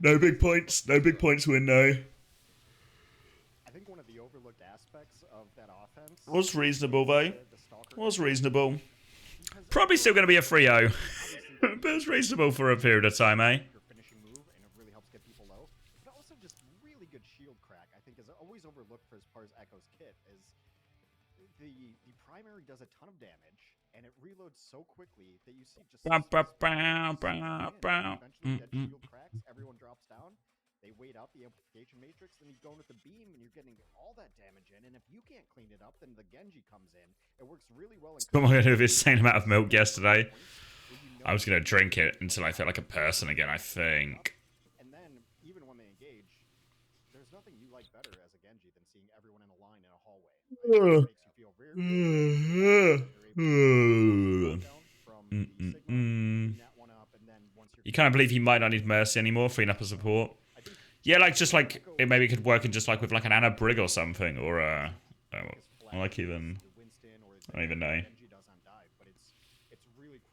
No big points. No big points win, no. I think one of the overlooked aspects of that offense was reasonable, though. Was reasonable. Probably still going to be a 3-0. But it's reasonable for a period of time, eh? Finishing move, and it really helps get people low. But also just really good shield crack, I think, is always overlooked for as far as Echo's kit. Is the primary does a ton of damage, and it reloads so quickly that you see just eventually that shield cracks, everyone drops down, they wait out the amplification matrix, then you go in with the beam and you're getting all that damage in, and if you can't clean it up, then the Genji comes in. It works really well in someone who had the same amount of milk yesterday. I was gonna drink it until I felt like a person again, I think. And then, even when they engage, there's nothing you like better as a Genji than seeing everyone in a line in a hallway. Right? It makes you feel very You kind of believe he might not need Mercy anymore, freeing up a support. Yeah, like, just like, it maybe could work in just like with like an Anna Brig or something, or like even, I don't even know.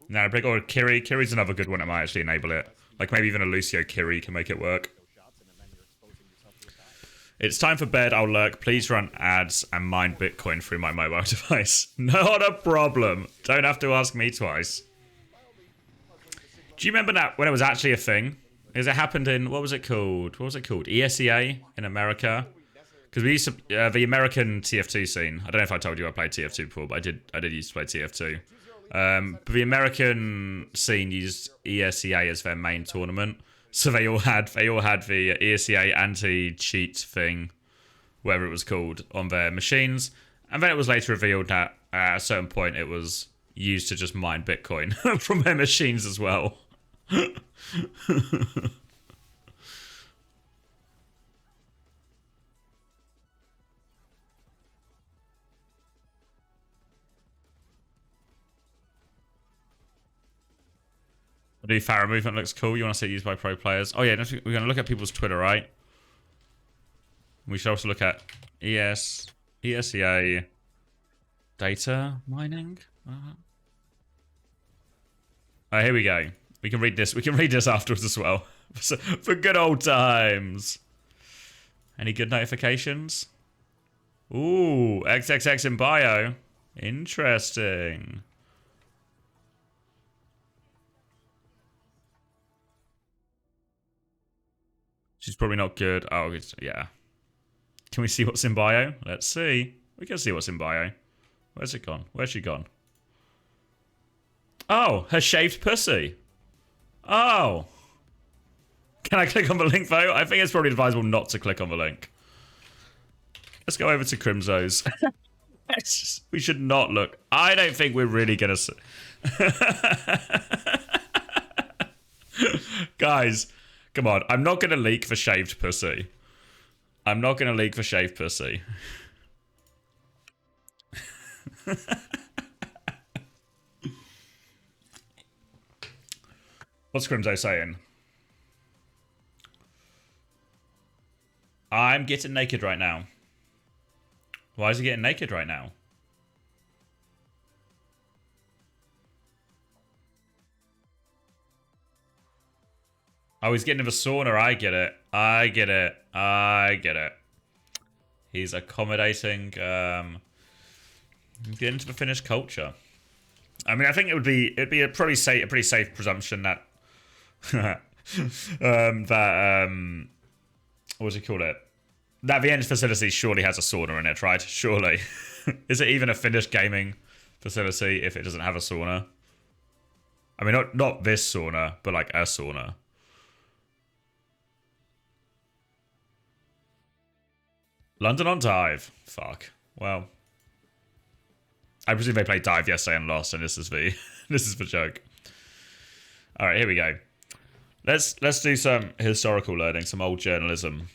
An Anna Brig or Kiri. Kiri's another good one that might actually enable it. Like maybe even a Lucio Kiri can make it work. It's time for bed, I'll lurk. Please run ads and mine Bitcoin through my mobile device. Not a problem. Don't have to ask me twice. Do you remember that when it was actually a thing? Because it happened in, what was it called? What was it called? ESEA in America? Because we used to, the American TF2 scene. I don't know if I told you I played TF2 before, but I did used to play TF2. But the American scene used ESEA as their main tournament. So they all had the ESEA anti-cheat thing, whatever it was called, on their machines. And then it was later revealed that at a certain point it was used to just mine Bitcoin from their machines as well. The Pharaoh movement looks cool. You want to see it used by pro players? Oh yeah, we're going to look at people's Twitter, right? We should also look at ESEA data mining. Alright, here we go. We can read this. We can read this afterwards as well. For good old times. Any good notifications? Ooh, XXX in bio. Interesting. She's probably not good. Oh, yeah. Can we see what's in bio? Let's see. We can see what's in bio. Where's it gone? Where's she gone? Oh, her shaved pussy. Oh. Can I click on the link, though? I think it's probably advisable not to click on the link. Let's go over to Crimzo's. We should not look. I don't think we're really going to... Guys... Come on, I'm not going to leak the shaved pussy. I'm not going to leak the shaved pussy. What's Crimzo saying? I'm getting naked right now. Why is he getting naked right now? Oh, he's getting in the sauna. I get it. I get it. I get it. He's accommodating. Get into the Finnish culture. I mean, I think it'd be a pretty safe presumption that what do you call it? That the Finnish facility surely has a sauna in it, right? Surely. Is it even a Finnish gaming facility if it doesn't have a sauna? I mean, not this sauna, but like a sauna. London on Dive. Fuck. Well, I presume they played Dive yesterday and lost, and this is the joke. All right, here we go. Let's do some historical learning, some old journalism.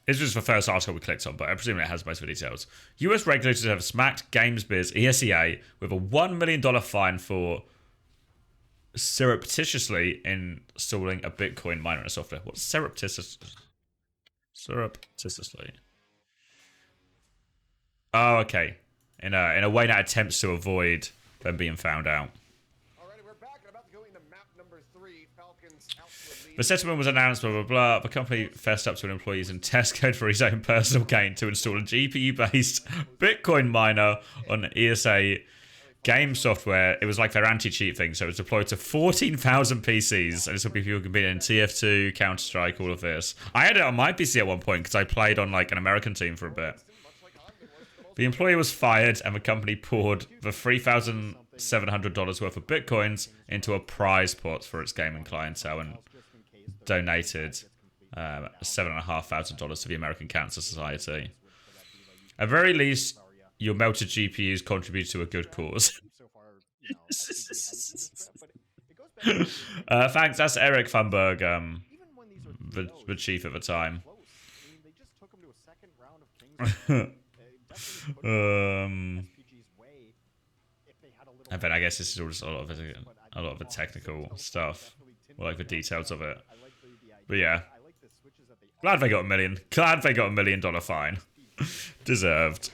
This was the first article we clicked on, but I presume it has most of the details. US regulators have smacked GamesBiz ESEA with a $1 million fine for surreptitiously installing a Bitcoin miner in software. What's surreptitiously? Oh, okay. In a way that attempts to avoid them being found out. Alrighty, we're back and about to go into map number 3. Falcons out to a lead. The settlement was announced, blah, blah, blah. The company fessed up to an employee using test code for his own personal gain to install a GPU-based Bitcoin miner on ESA game software. It was like their anti-cheat thing, so it was deployed to 14,000 PCs, and this will be people competing in TF2, Counter-Strike, all of this. I had it on my PC at one point because I played on like an American team for a bit. The employee was fired, and the company poured the $3,700 worth of Bitcoins into a prize pot for its gaming clientele and donated $7,500 to the American Cancer Society. At very least, your melted GPUs contribute to a good cause. you know, SPG heading through this trip, but it goes back to what we were Thanks, that's Eric Thunberg, even when these are the chief at the time. close. I mean, they just took him to a second round of Kings. Definitely put SPG's way if they had a little. And then I guess this is all just a lot of the technical stuff, or like the details of it. But yeah, glad they got $1 million. Glad they got $1 million fine. Deserved.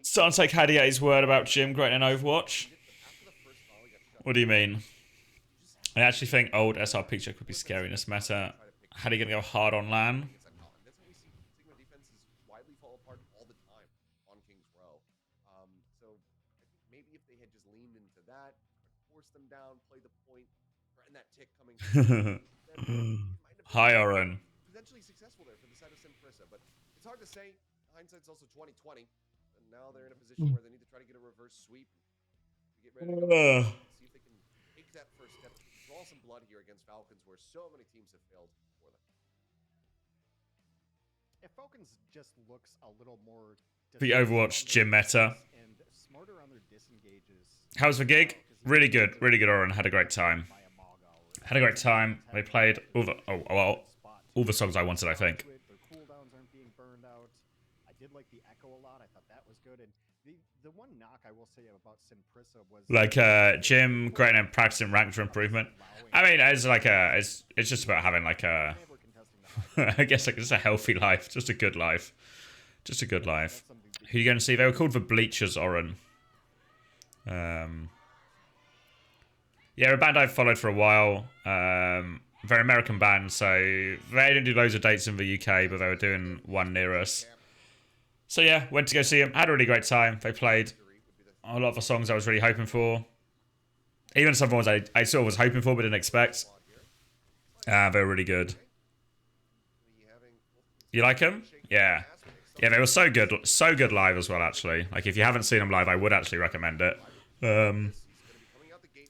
Starting to take Hadi at his word about Jim great in Overwatch. What do you mean? I actually think old SRP check would be scary in this meta. Hadi gonna go hard on LAN? Hi, Oren. Potentially successful there for the side of Prisa, but it's hard to say. Hindsight's also 2020, and now they're in a position where they need to try to get a reverse sweep to get ready to go. See if they can take that first step, draw some blood here against Falcons, where so many teams have failed for them. If Falcons just looks a little more The Overwatch gym meta. and smarter on their disengages. How's the gig? Really good, Oren. Had a great time. Had a great time. They played all the songs I wanted, I think. Their cooldowns aren't being burned out. I did like the echo a lot. I thought that was good. And the one knock I will say about Prisa was Like Jim, great and practicing rank for improvement. I mean, it's like it's just about having like a, I guess like just a healthy life, just a good life, just a good life. Who are you going to see? They were called the Bleachers, Oren. Yeah, a band I've followed for a while. They're an American band, so they didn't do loads of dates in the UK, but they were doing one near us. So yeah, went to go see them. Had a really great time. They played a lot of the songs I was really hoping for. Even some ones I sort of was hoping for but didn't expect. They were really good. You like them? Yeah. Yeah, they were so good live as well, actually. Like, if you haven't seen them live, I would actually recommend it.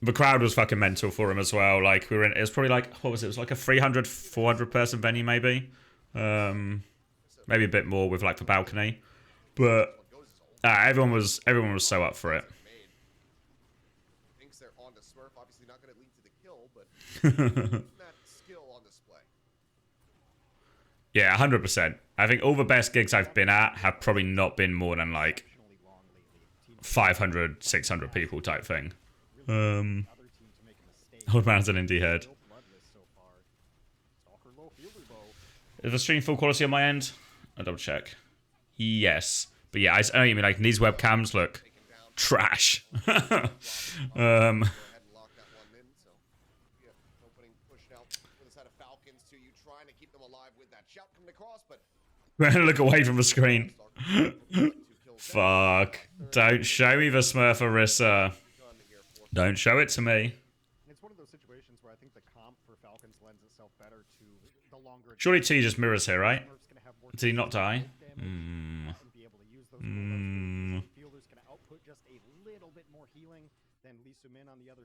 The crowd was fucking mental for him as well. Like, we were in, it was probably like, what was it? It was like a 300, 400 person venue, maybe. Maybe a bit more with like the balcony. But everyone was so up for it. Thinks they're on to Smurf, obviously not going to lead to the kill, but that skill on display. Yeah, 100%. I think all the best gigs I've been at have probably not been more than like 500, 600 people type thing. Old man's an indie head. Is the stream full quality on my end? I'll double check. Yes. But yeah, I know you mean, like, these webcams look trash. Look away from the screen. Fuck. Don't show me the Smurf Arissa. Don't show it to me. It's one of those situations where I think the comp for Falcons lends itself better to the longer. Surely T just mirrors here, right? Did he not die?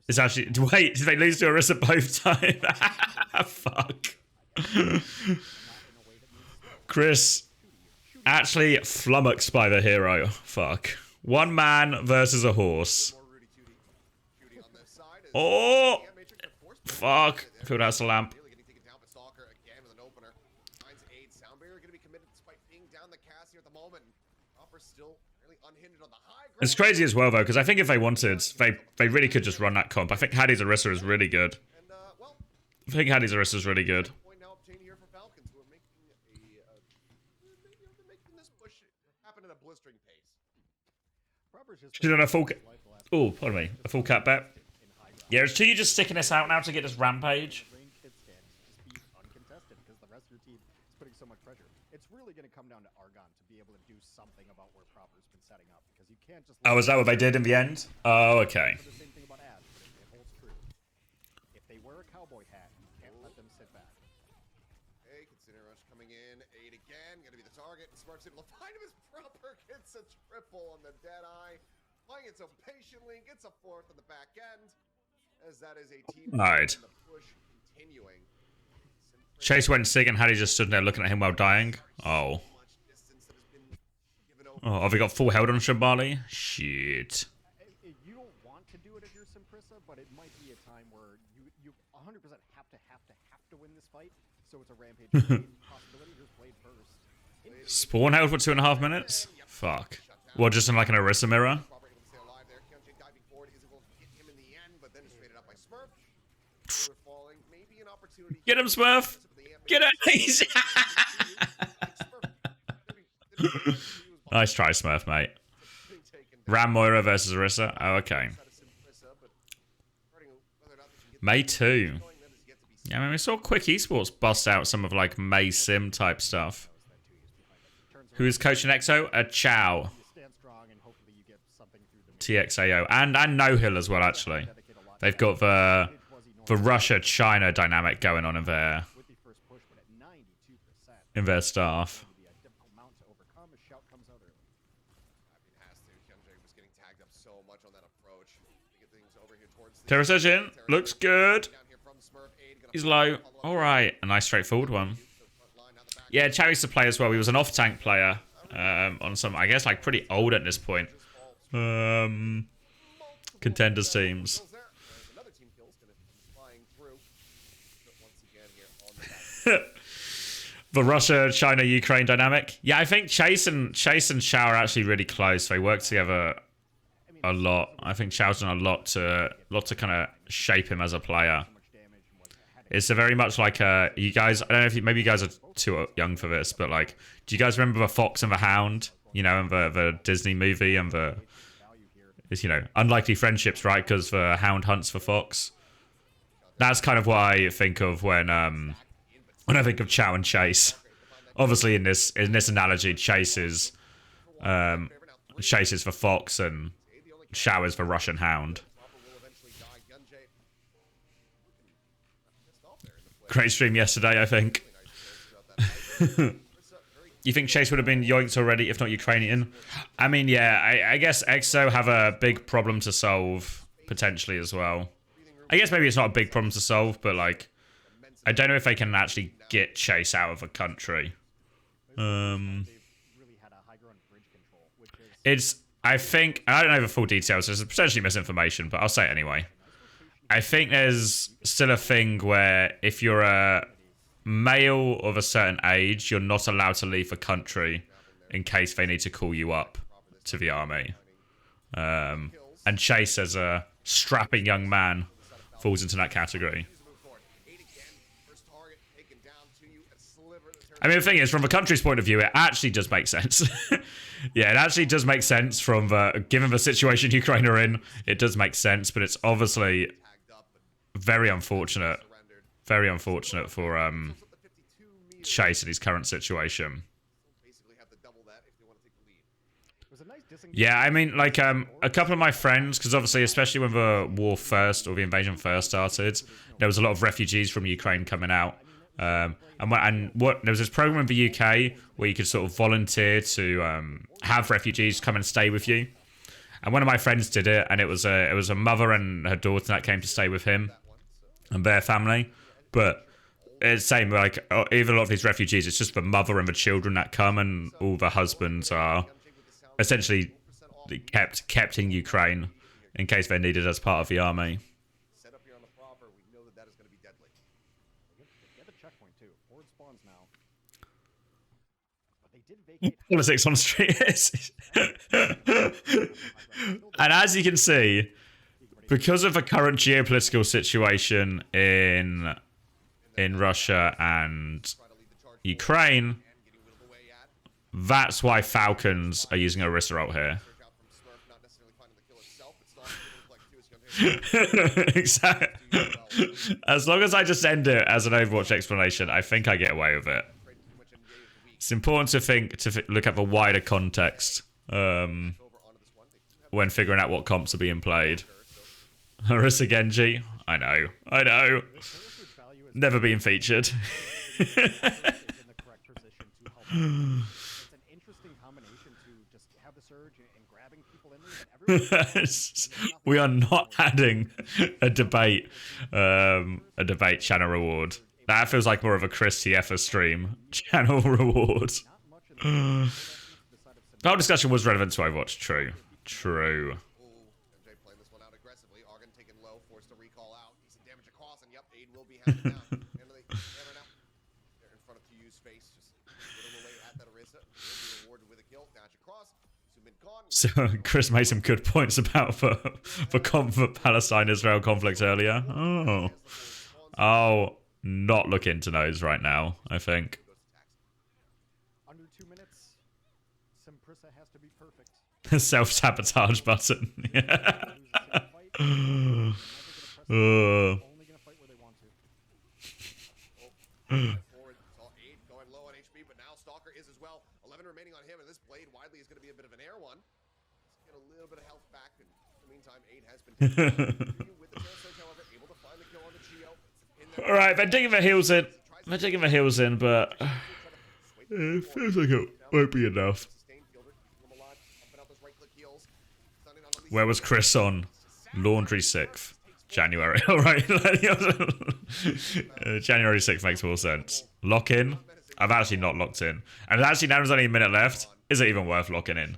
It's actually... Wait, did they lose to Arissa both times? Fuck. Chris, actually flummoxed by the hero. Fuck. One man versus a horse. Oh! Fuck. Field House a lamp. It's crazy as well, though, because I think if they wanted, they really could just run that comp. I think Hadi's Arissa is really good. I think Hadi's Arissa is really good. She's on a full... Oh, pardon me. A full cap bet. Yeah, is Chi just sticking this out now to get this rampage? Oh, is that what they did in the end? Oh, okay. If they wear a cowboy hat, you can't let them sit back. Hey, consider Rush coming in. 8 again. Gonna be the target. Smart's able to find him as proper. Gets a triple on the dead eye. Playing it so patiently. Gets a fourth on the back end. As that is a team. Alright. Push continuing. Chase went sig and Hadi just stood there looking at him while dying. Oh. Oh, have we got full held on Shambali? Shit. You don't want to do it if you're Simprissa, but it might be a time where you 100% have to win this fight. So it's a rampage possibility. Just played first. Spawn held for 2.5 minutes? Fuck. Well, just in like an Orisa mirror? Get him, Smurf! Get him! Nice try, Smurf, mate. Ram Moira versus Orisa. Oh, okay. May 2. Yeah, I mean, we saw Quick Esports bust out some of like May Sim type stuff. Who is coaching EXO? A Chow. TXAO. And No Hill as well, actually. They've got the Russia-China dynamic going on in their staff. Terrasation looks good. He's low. All right, a nice straightforward one. Yeah, Chow used to play as well. He was an off-tank player on some, I guess, like pretty old at this point. Contenders teams. The Russia-China-Ukraine dynamic. Yeah, I think Chase and Chow are actually really close. They work together a lot. I think Chow's done a lot to kind of shape him as a player. It's a very much like you guys. I don't know if maybe you guys are too young for this, but like, do you guys remember the Fox and the Hound? You know, and the Disney movie and it's, you know, unlikely friendships, right? Because the Hound hunts for Fox. That's kind of what I think of when I think of Chow and Chase. Obviously, in this analogy, Chase is for Fox and Chow is for Russian Hound. Great stream yesterday, I think. You think Chase would have been yoinked already, if not Ukrainian? I mean, yeah, I guess EXO have a big problem to solve, potentially, as well. I guess maybe it's not a big problem to solve, but, like, I don't know if they can actually get Chase out of the country. It's, I think, I don't know the full details, so it's potentially misinformation, but I'll say it anyway. I think there's still a thing where if you're a male of a certain age, you're not allowed to leave the country in case they need to call you up to the army. And Chase, as a strapping young man, falls into that category. I mean, the thing is, from the country's point of view, it actually does make sense. Yeah, it actually does make sense from given the situation Ukraine are in, it does make sense, but it's obviously very unfortunate for Chase in his current situation. Yeah, I mean, like, a couple of my friends, because obviously, especially when the war first, or the invasion first started, there was a lot of refugees from Ukraine coming out. There was this program in the UK where you could sort of volunteer to have refugees come and stay with you. And one of my friends did it, and it was a mother and her daughter that came to stay with him and their family. But it's the same, like, even a lot of these refugees, it's just the mother and the children that come, and all the husbands are essentially kept in Ukraine in case they're needed as part of the army. Politics on the street. And as you can see, because of the current geopolitical situation in Russia and Ukraine, that's why Falcons are using Orisa ult here. Exactly. As long as I just end it as an Overwatch explanation, I think I get away with it. It's important to look at the wider context when figuring out what comps are being played. Orisa Genji, I know. Never being featured. We are not adding a debate channel reward. That feels like more of a Chris TF stream channel reward. The whole discussion was relevant to Overwatch. True. True. MJ playing this one out aggressively. Argon taken low, forced to recall out. Decent damage across, and yep, Aid will be having down. Hammer now. They're in front of TU's face, just whittle away at that Orisa. Will be rewarded with a kill. Dash across. Sumin gone. So Chris made some good points about for Palestine-Israel conflict earlier. Oh, not look into those right now, I think. Under 2 minutes, Prisa has to be perfect. Self-sabotage button. Yeah. Only gonna fight where they want to. Forward, saw 8 going low on HP, but now Stalker is as well. 11 remaining on him, and this blade widely is going to be a bit of an air one. Let's get a little bit of health back, and in the meantime, 8 has been taken with the tail surge, however, able to find the kill on the Geo. All right, they're digging their heels in. They're digging their heels in, but it feels like it won't be enough. Where was Chris on Laundry 6th? January. All right. January 6th makes more sense. Lock in. I've actually not locked in. And actually now there's only a minute left. Is it even worth locking in?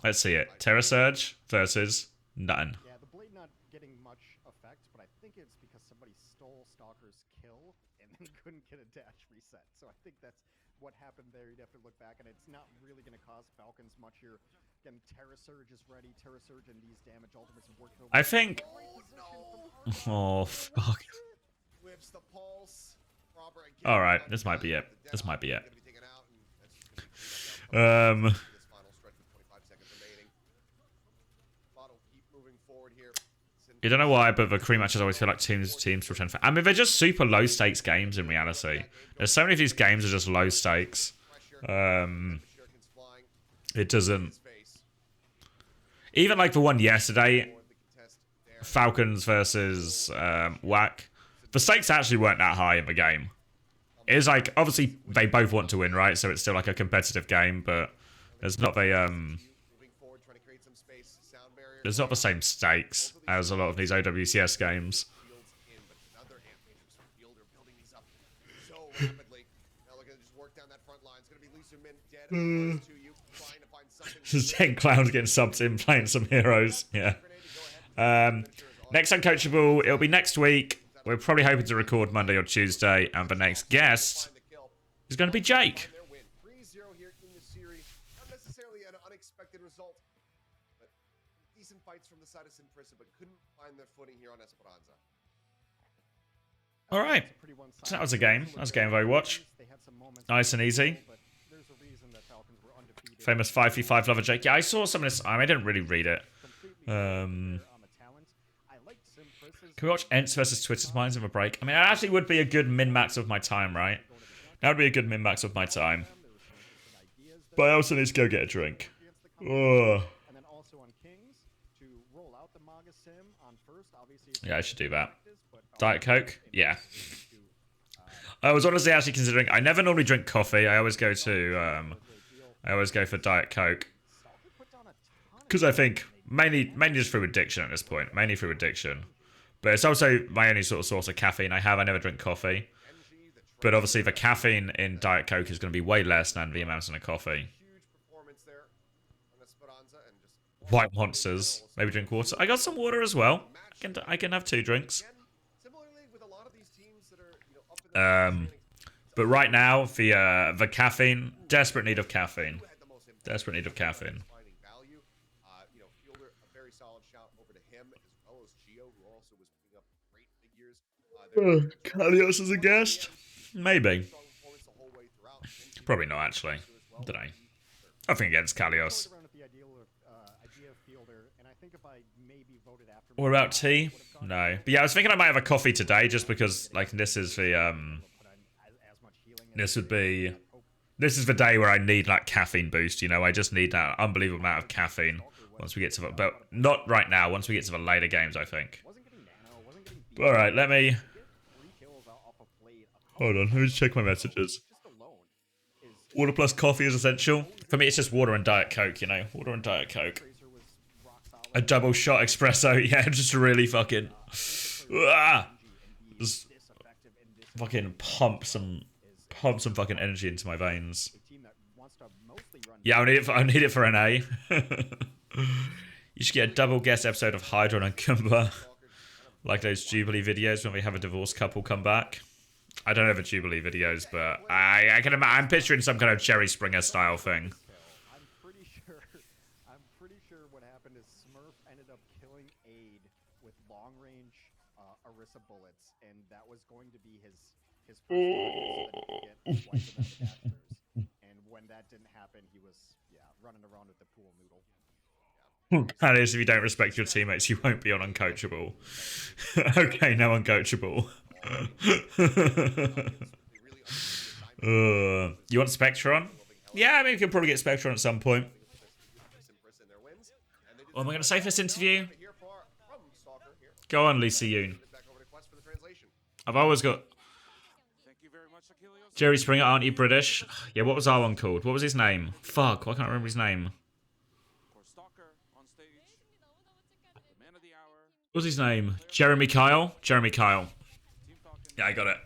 Let's see it. Terra Surge versus nothing. Yeah, the blade not getting much effect, but I think it's because somebody stole Stalker's kill and then couldn't get a dash reset. So I think that's what happened there. You'd have to look back, and it's not really going to cost Falcons much here. Again, Terra Surge is ready. Terra Surge and these damage ultimates have worked over. I think. Oh fuck. All right, this might be it. This might be it. You don't know why, but the cream matches always feel like teams return for. I mean, they're just super low stakes games in reality. There's so many of these games are just low stakes. It doesn't. Even like the one yesterday, Falcons versus WAC, the stakes actually weren't that high in the game. It was like, obviously they both want to win, right? So it's still like a competitive game, but there's not the there's not the same stakes as a lot of these OWCS games. Just 10 clowns getting subbed in, playing some heroes. Yeah. Next Uncoachable, it'll be next week. We're probably hoping to record Monday or Tuesday, and the next guest is going to be Jake. 3-0 here in the series. Not necessarily an unexpected result, but decent fights from the side of Prisa, but couldn't find their footing here on Esperanza. All right. So that was a game. That was a game of Overwatch. Nice and easy. Famous 5v5 lover Jake. Yeah, I saw some of this. I didn't really read it. Can we watch Ents versus Twitter's Minds in a break? I mean, it actually would be a good min-max of my time, right? That would be a good min-max of my time. But I also need to go get a drink. Ugh. Yeah, I should do that. Diet Coke? Yeah. I was honestly actually considering... I never normally drink coffee. I always go to... I always go for Diet Coke. Because I think... Mainly just through addiction at this point. Mainly through addiction. But it's also my only sort of source of caffeine I have. I never drink coffee. But obviously the caffeine in Diet Coke is going to be way less than the amount in a coffee. White monsters. Maybe drink water. I got some water as well. I can have 2 drinks. But right now, the caffeine, desperate need of caffeine. Desperate need of caffeine. Kalios as a guest? Maybe. Probably not, actually. I don't know. Nothing against Kalios. What about tea? No. But yeah, I was thinking I might have a coffee today just because, like, this is the, This is the day where I need, like, caffeine boost, you know? I just need that unbelievable amount of caffeine once we get to the... But not right now, once we get to the later games, I think. Alright, let me... Hold on, let me just check my messages. Water plus coffee is essential. For me, it's just water and Diet Coke, you know? Water and Diet Coke. A double shot espresso, yeah, just really fucking... Just fucking pump some fucking energy into my veins. Yeah, I need it for an A. You should get a double guest episode of Hydron and Kumba. Like those Jubilee videos when we have a divorced couple come back. I don't have a Jubilee videos, but I'm picturing some kind of Jerry Springer style thing. I'm pretty sure what happened is Smurf ended up killing Aid with long range Orisa bullets, and that was going to be his first target so that he could get wiped him out of the Dashers. And when that didn't happen, he was running around with the pool noodle. That is, if you don't respect your teammates, you won't be on Uncoachable. Okay, no Uncoachable. You want Spectron? Yeah, I mean, we can probably get Spectron at some point. What am I going to say for this interview? Go on, Lisa Yoon. I've always got... Jerry Springer, aren't you British? Yeah, what was our one called? What was his name? Fuck, I can't remember his name. What was his name? Jeremy Kyle? Jeremy Kyle. Yeah, I got it.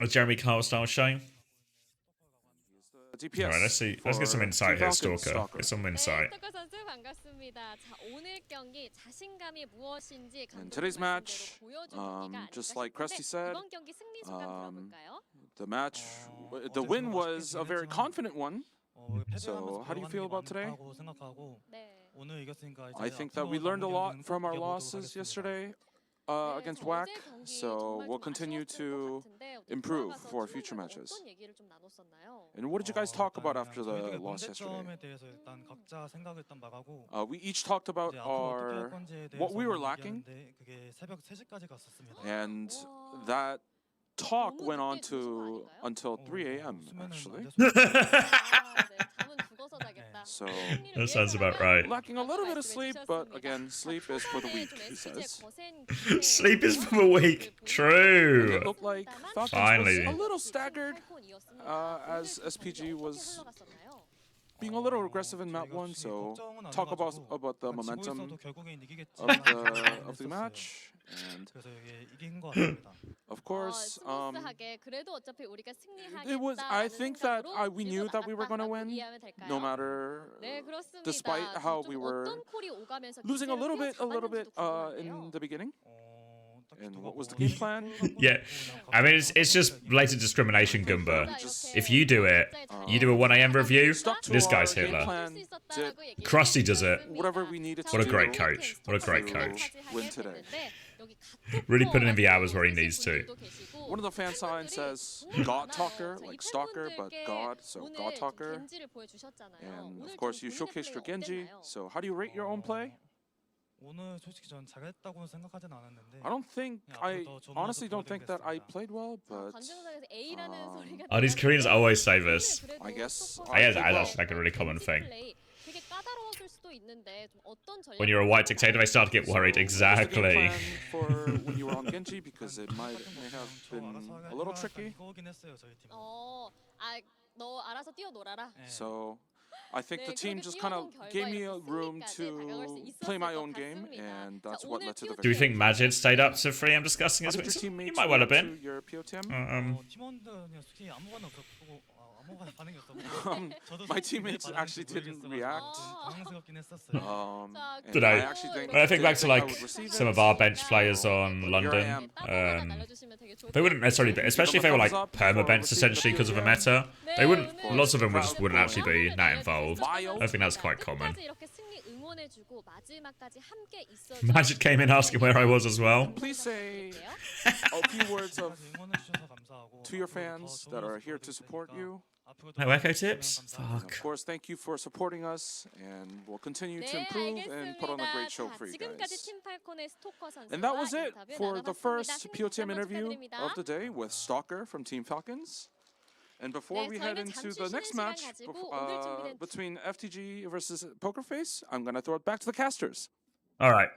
A Jeremy Kyle style show. Alright, let's see. Let's get some insight here, Stalker. Get some insight. In today's match, just like Krusty said, the win was a very confident one. So, how do you feel about today? I think that we learned a lot from our losses yesterday against WAC, so we'll continue to improve for future matches. And what did you guys talk about after the loss yesterday? We each talked about what we were lacking, and that talk went on until 3 a.m. actually. So That sounds about right. lacking a little bit of sleep, but again, sleep is for the weak, he says. Sleep is for the weak. True. It looked like Falcons Finally. was a little staggered as SPG was being a little aggressive in map 1, so talk about the momentum of the match. And of course, it was. I think that we knew that we were going to win, no matter, despite how we were losing a little bit in the beginning. And what was the game plan? Yeah, I mean, it's just blatant discrimination, Goomba. If you do it, you do a 1 a.m. review, this guy's Hitler. Krusty does it. Whatever we needed to What a do great coach. What a great coach. Win today. Really putting in the hours where he needs to. One of the fan signs says God Talker, like Stalker, but God, so God Talker. And of course, you showcased your Genji. So how do you rate your own play? I honestly don't think that I played well, but Oh, these Koreans always say this. I guess I guess that's like a really common thing. When you're a white dictator, they start to get worried. Exactly. For when you were on Genji, because it may have been a little tricky. So I think the team just kind of gave me a room to play my own game, and that's what led to the victory. Do we think Majid stayed up to 3 a.m. discussing his wins? He might well have been. Your POTM? My teammates actually didn't react. Don't know. When I think back to like some of our bench players on London, they wouldn't necessarily be, especially if they were like perma bench essentially because of a meta. They wouldn't. Lots of them just wouldn't actually be that involved. I think that's quite common. Magic came in asking where I was as well. Please say a few words to your fans that are here to support you. No echo tips? Fuck. Of course, thank you for supporting us, and we'll continue to improve and put on a great show for you guys. And that was it for the first POTM interview of the day with Stalker from Team Falcons. And before we head into the next match between FTG versus Pokerface, I'm going to throw it back to the casters. All right.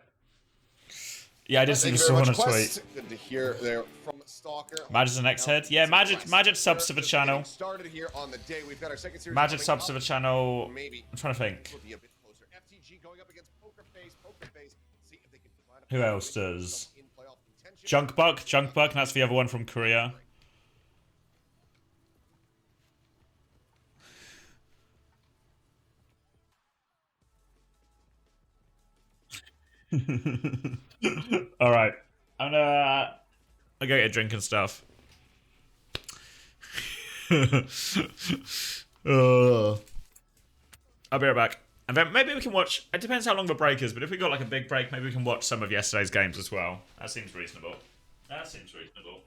Yeah, I just saw on a tweet. Good to hear there from Stalker. Magic's the next head. Yeah, Magic subs to the channel. Started here on the day. We've got our second series. Magic subs to the channel. I'm trying to think. FTG going up against Pokerface. See if they can find Who else does? Junkbuck, and that's the other one from Korea. All right, I'm gonna go get a drink and stuff. I'll be right back. And then maybe we can watch. It depends how long the break is, but if we got like a big break, maybe we can watch some of yesterday's games as well. That seems reasonable. That seems reasonable.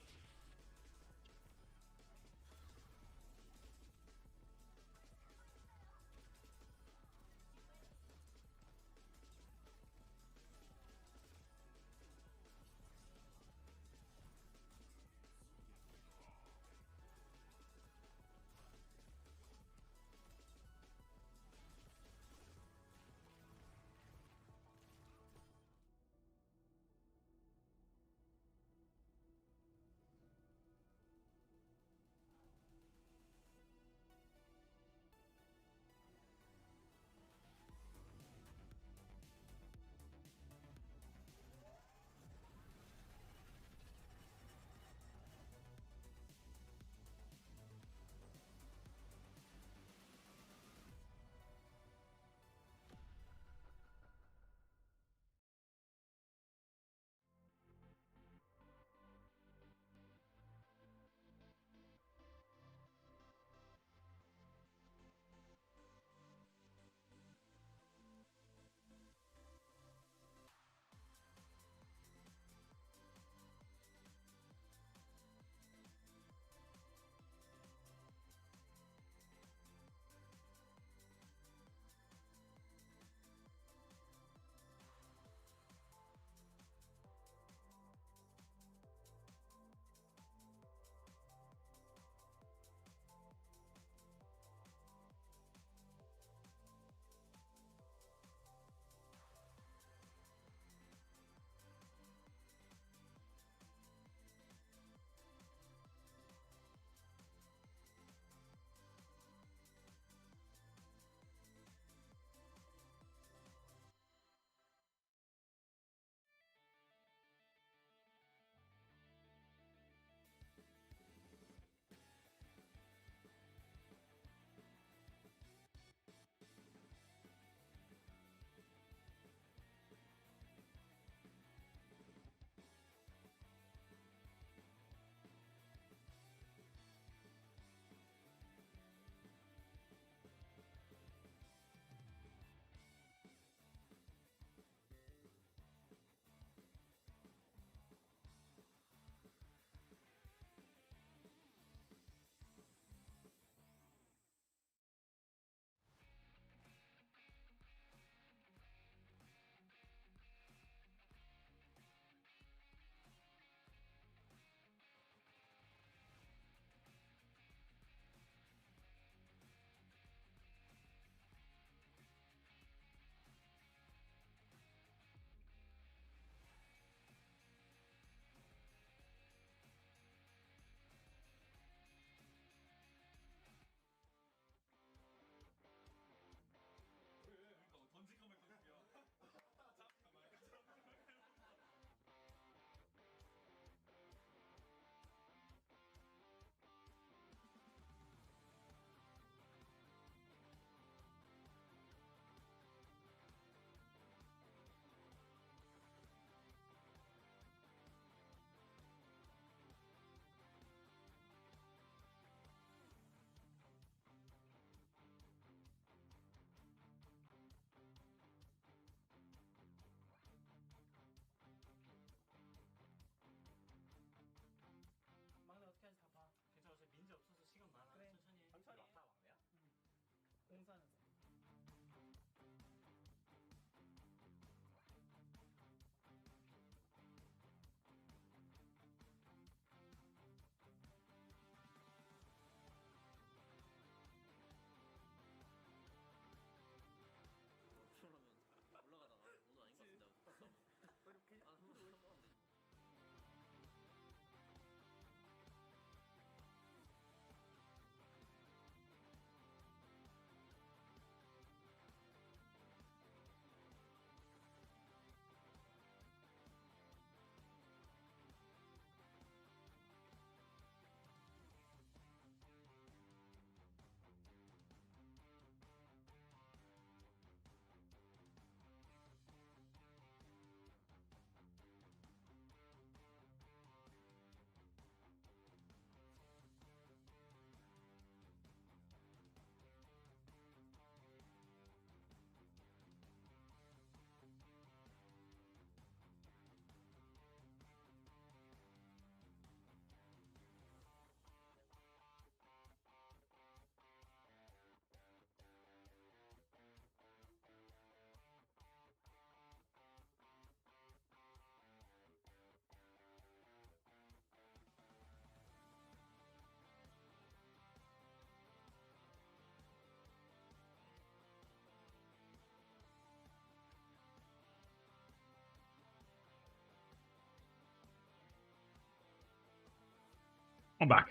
I'm back,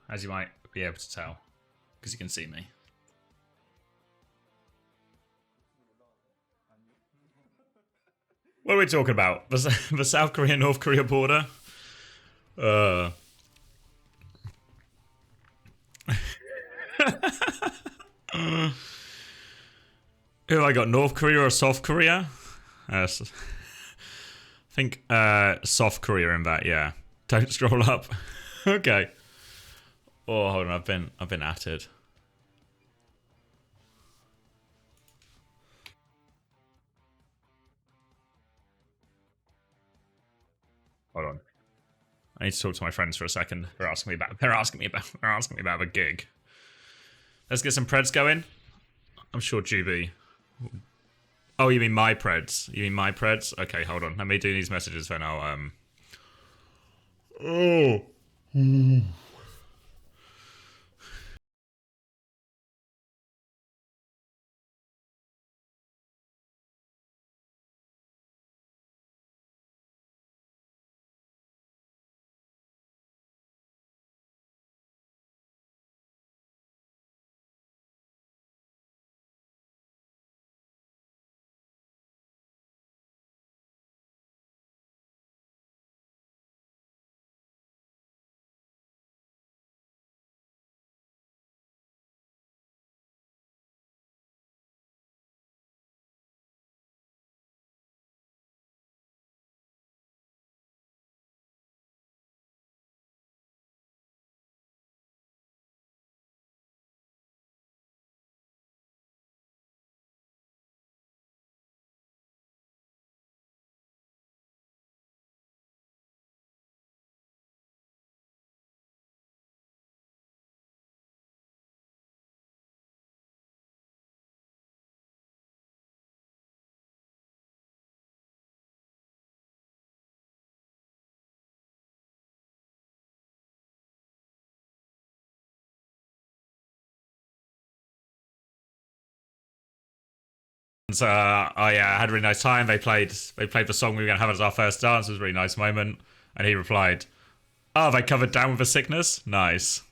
as you might be able to tell, because you can see me. What are we talking about? The South Korea-North Korea border? Who have I got? North Korea or South Korea? I think South Korea in that, yeah. Don't scroll up. Okay. Oh, hold on, I've been atted. Hold on. I need to talk to my friends for a second. They're asking me about the gig. Let's get some preds going. I'm sure Juby. Oh, you mean my preds? You mean my preds? Okay, hold on. Let me do these messages then I'll Oh. So I had a really nice time. They played the song we were gonna have as our first dance. It was a really nice moment. And he replied, "Oh, they covered down with a sickness? Nice."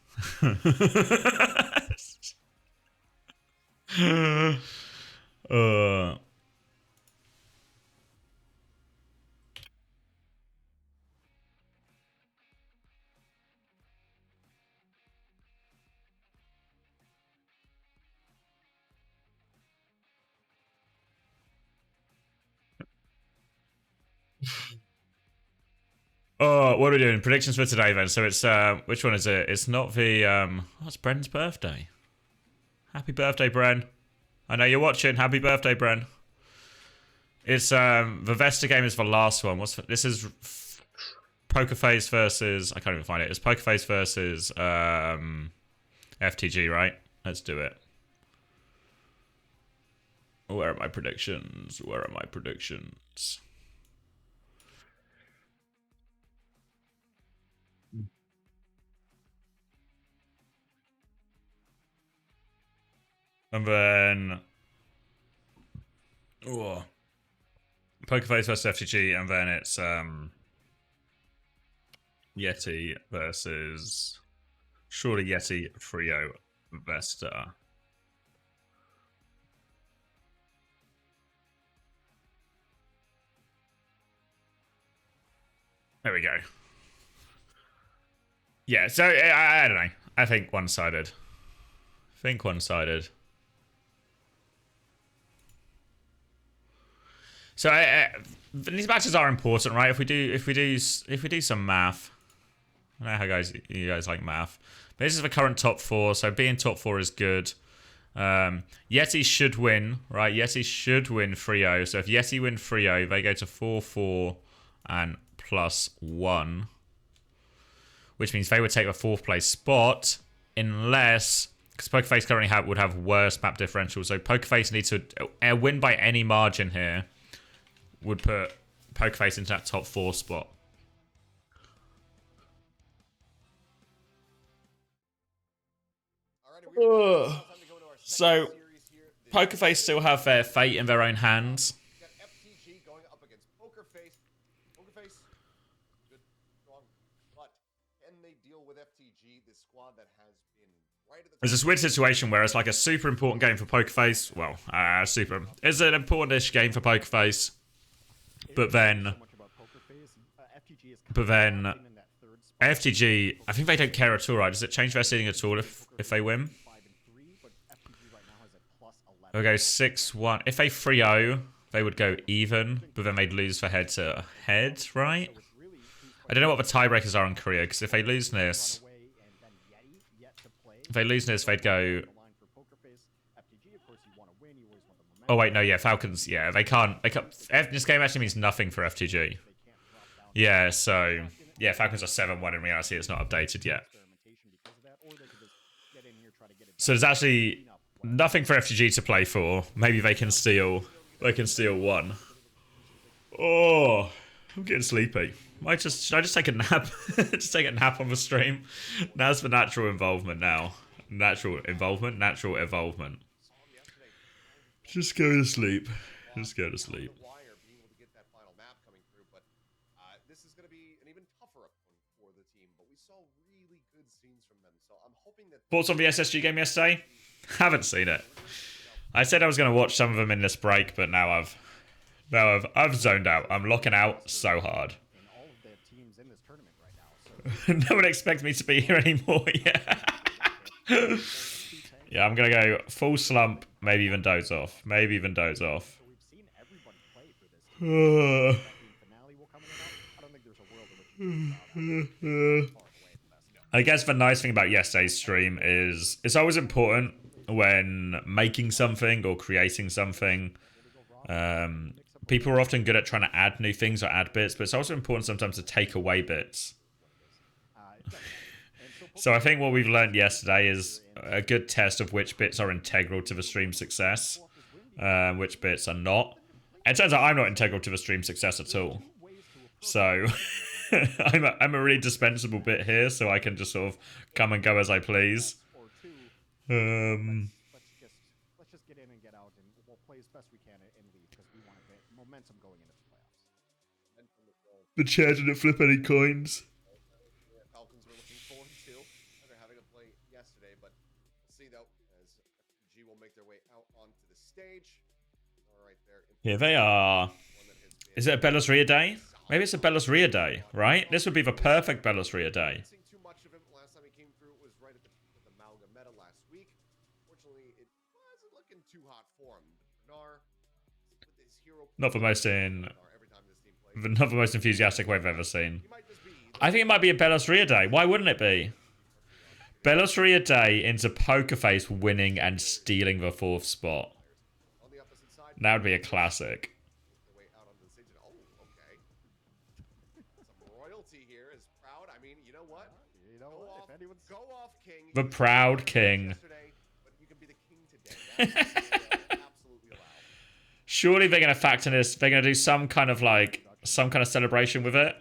Oh, what are we doing? Predictions for today then. So it's which one is it? It's not the oh, it's Bren's birthday. Happy birthday, Bren. I know you're watching. Happy birthday, Bren. It's the Vesta game is the last one. This is Poker Face versus I can't even find it. It's Poker Face versus FTG, right? Let's do it. Where are my predictions? Where are my predictions? And then Poker Face versus FTG, and then it's YETI versus surely YETI Frio Vesta. There we go. Yeah, so I don't know. I think one-sided. So these matches are important, right? If we do some math, I know how you guys like math. But this is the current top 4, so being top 4 is good. YETI should win, right? YETI should win 3-0. So if YETI win 3-0, they go to 4-4 and +1. Which means they would take the 4th place spot unless... Because Pokerface currently would have worse map differential. So Pokerface needs to win by any margin here. Would put Pokerface into that top 4 spot. So Pokerface still have their fate in their own hands. FTG going up against Pokerface. Pokerface, good, strong, but can they deal with FTG? There's this weird situation where it's like a super important game for Pokerface. Well, it's an important-ish game for Pokerface. But then FTG, I think they don't care at all, right? Does it change their seeding at all if they win? They'll go 6-1. If they 3-0, they would go even, but then they'd lose for head-to-head, right? I don't know what the tiebreakers are in Korea, because if they lose this, they'd go... Oh wait, no, yeah, Falcons, yeah, they can't... This game actually means nothing for FTG. Yeah, so... Yeah, Falcons are 7-1 in reality, it's not updated yet. So there's actually nothing for FTG to play for. Maybe they can steal one. Oh, I'm getting sleepy. Should I just take a nap? Just take a nap on the stream? That's the natural involvement now. Natural involvement? Natural involvement. Just go to sleep. Just go to sleep. This is going to be an even tougher one for the team, but we saw really good scenes from them, so I'm hoping that... Thoughts on the SSG game yesterday? Haven't seen it. I said I was going to watch some of them in this break, but now I've zoned out. I'm locking out so hard. No one expects me to be here anymore. Yeah. Yeah, I'm going to go full slump, maybe even doze off. I guess the nice thing about yesterday's stream is it's always important when making something or creating something. People are often good at trying to add new things or add bits, but it's also important sometimes to take away bits. So I think what we've learned yesterday is a good test of which bits are integral to the stream's success, which bits are not. And it turns out I'm not integral to the stream's success at all. So I'm a really dispensable bit here, so I can just sort of come and go as I please. Let's just get in and get out, and we'll play as best we can and leave because we want to get momentum going into the playoffs. The chair didn't flip any coins. Falcons were looking forward to after having a play yesterday, but we'll see though as FG will make their way out onto the stage. All right, there. Here they are. Is it a Belos Ria day? Maybe it's a Belos Ria day, right? This would be the perfect Belos Ria day. Too much of him last time he came through was right at the peak of the Malga meta last week. Fortunately, it wasn't looking too hot for him. Bernard, with his hero, Not the most enthusiastic way I've ever seen. I think it might be a Belos Ria day. Why wouldn't it be? Belos Ria day into Pokerface winning and stealing the 4th spot. That would be a classic. The Proud King. Surely they're going to factor this. They're going to do some kind of celebration with it.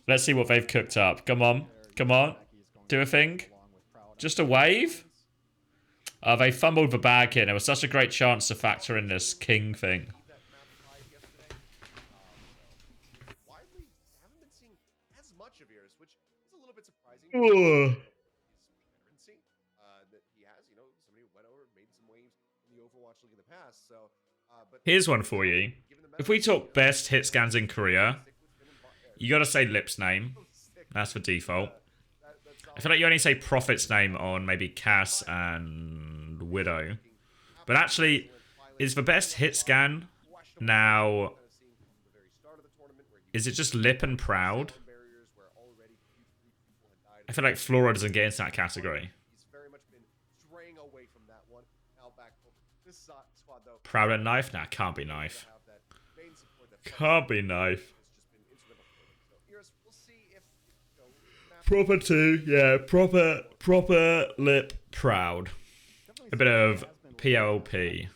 Let's see what they've cooked up. Come on. Come on. Do a thing. Just a wave. Oh, they fumbled the bag here. There was such a great chance to factor in this king thing. Oh. Here's one for you. If we talk best hit scans in Korea, you gotta say Lip's name. That's the default. I feel like you only say Prophet's name on maybe Cass and Widow. But actually, is the best hit scan now... Is it just Lip and Proud? I feel like Flora doesn't get into that category. Proud and Knife? Nah, can't be Knife. Can't be Knife. Proper 2, yeah, proper Lip Proud. A bit of PLP.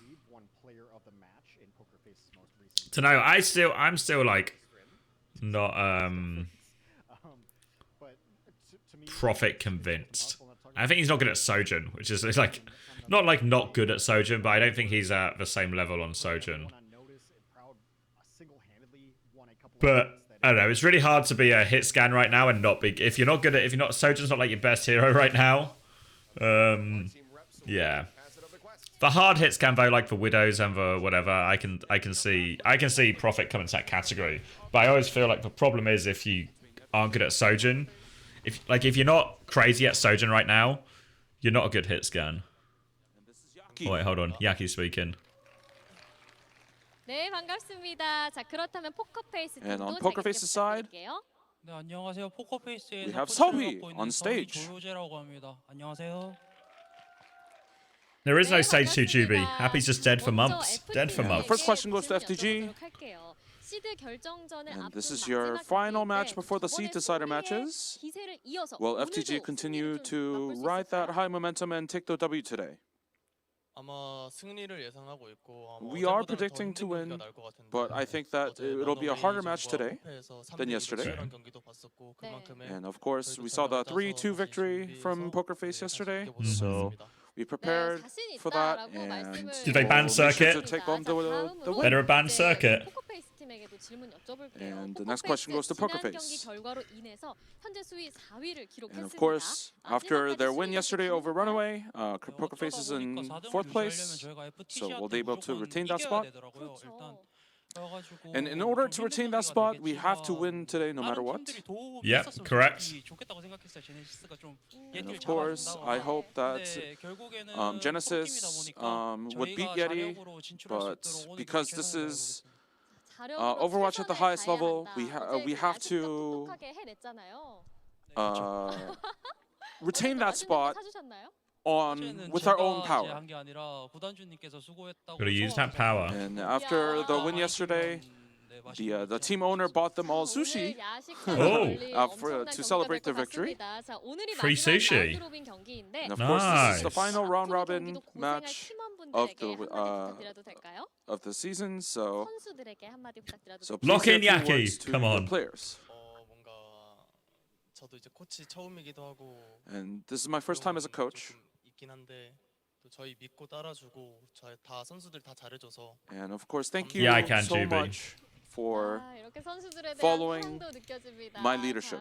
To know, I'm still like not Prophet convinced. I think he's not good at Sojourn, which is like not good at Sojourn, but I don't think he's at the same level on Sojourn. But I don't know, it's really hard to be a hit scan right now and not be. If you're not Sojourn's not like your best hero right now. Yeah. The hard hits can vote like for Widows and for whatever. I can see Profit come into that category. But I always feel like the problem is if you aren't good at Sojin, if you're not crazy at Sojin right now, you're not a good hit scan. Oh, wait, hold on. Yaki speaking. 네, 반갑습니다. 자, 그렇다면 포커페이스 And on 팀도 Pokerface's side, 네, 안녕하세요. 포커페이스에서 we have 코치를 Sohi 맡고 있는 on stage. 조효재라고 합니다. 안녕하세요. There is no stage 2 Juby. Happy's just dead for months. Dead for And the months. first question goes to FTG. And this is your final match before the seed decider matches. Will FTG continue to ride that high momentum and take the W today? We are predicting to win, but I think that it'll be a harder match today than yesterday. And of course, we saw the 3-2 victory from Pokerface yesterday, so we prepared for that. And Did they ban Circuit? to take on the win. Better a ban Circuit. And the next question goes to Pokerface. And of course, after their win yesterday over RunAway, Pokerface is in 4th place, so will they be able to retain that spot? And in order to retain that spot, we have to win today no matter what. Yep, correct. And of course, I hope that Genesis would beat YETI, but because this is Overwatch at the highest level, we have to retain that spot with our own power. Gotta use that power. And after the win yesterday, the team owner bought them all sushi to celebrate their victory. Free sushi. And of course, this is the Nice. final round robin match of the season. So please Lock in say a few Yaki. words to Come the on. players. And this is my first time as a coach. And of course, thank you Yeah, I can, so Juby. much for following my leadership.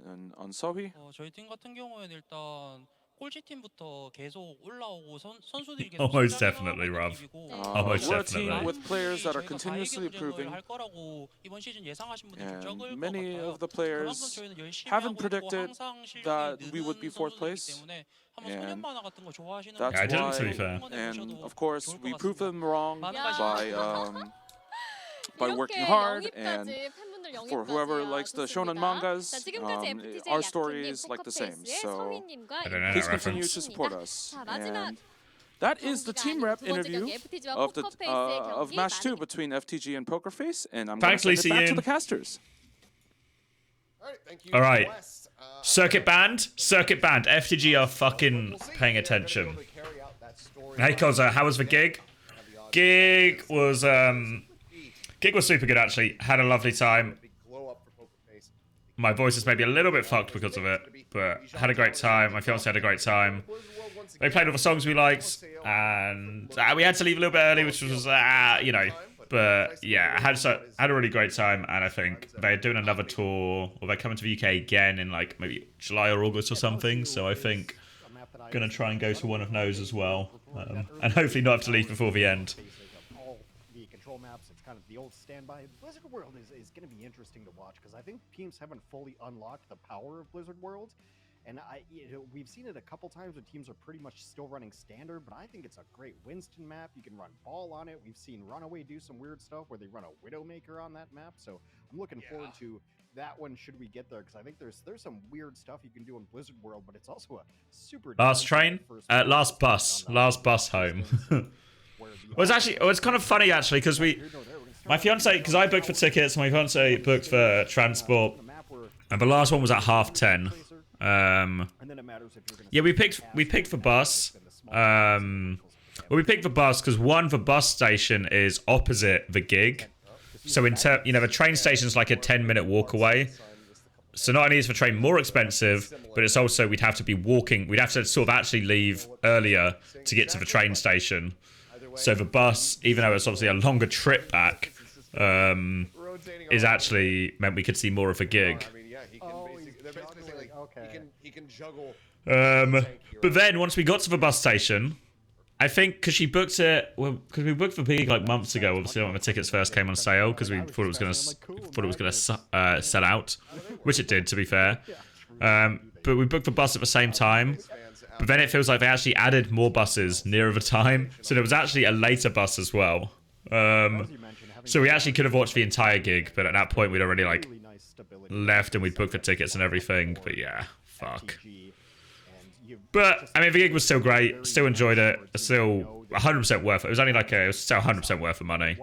And on Sohi, 저희 팀 같은 경우에는 일단 꼴찌 팀부터 계속 올라오고 선수들이 계속 Almost definitely, Rob. Almost we're a team definitely. with players that are continuously improving. 할 거라고 이번 시즌 예상하신 분들 좀 And 적을 것 many 같아요. of the players 그만큼 저희는 열심히 haven't 하고 있고 predicted 항상 실력이 that we would be 느는 4th 선수들이기 place. 때문에 한번 And 소년 만화 같은 거 좋아하시는 that's Yeah, I didn't, why, to be fair. and of course, 좋을 것 we proved 같습니다. them wrong 많은 by working hard. And for whoever likes the shonen mangas, our story is like the same. So I don't know please that continue reference. to support us. And that is the team rep interview of match 2 between FTG and Pokerface. And I'm going Thanks, to send it back Lisa to Yin. the casters. Thank you. All right. West. Circuit banned. Circuit banned. FTG are fucking paying attention. Hey, Koza, how was the gig? Gig was super good actually. Had a lovely time. My voice is maybe a little bit fucked because of it, but had a great time. My fiance had a great time. They played all the songs we liked, and we had to leave a little bit early, which was, you know. But yeah, I had a really great time, and I think they're doing another tour, or they're coming to the UK again in like maybe July or August or something. So I think gonna try and go to one of those as well, and hopefully not have to leave before the end. All the control maps, it's kind of the old standby. Blizzard World is going to be interesting to watch because I think teams haven't fully unlocked the power of Blizzard World. And we've seen it a couple times when teams are pretty much still running standard, but I think it's a great Winston map. You can run ball on it. We've seen RunAway do some weird stuff where they run a Widowmaker on that map. So I'm looking forward to that one should we get there, because I think there's some weird stuff you can do in Blizzard World, but it's also a super Last train, last bus home. Well, it's kind of funny actually because my fiance, because I booked for tickets, my fiance booked for transport, and the last one was at 10:30. Yeah, we picked for bus. Well, we picked the bus because the bus station is opposite the gig, so the train station is like a 10-minute walk away. So not only is the train more expensive, but it's also we'd have to be walking. We'd have to sort of actually leave earlier to get to the train station. So the bus, even though it's obviously a longer trip back, is actually meant we could see more of a gig. I mean, yeah, he can basically, they're basically saying like he can juggle But then once we got to the bus station, I think because she booked it, because we booked the gig like months ago, obviously when the tickets first came on sale, because we thought it was gonna sell out, which it did, to be fair. But we booked the bus at the same time. But then it feels like they actually added more buses nearer the time, so there was actually a later bus as well. So we actually could have watched the entire gig, but at that point we'd already like left and we'd booked the tickets and everything. But yeah, fuck. But I mean, the gig was still great. Still enjoyed it. Still 100% worth it. It was only like it was still 100% worth the money,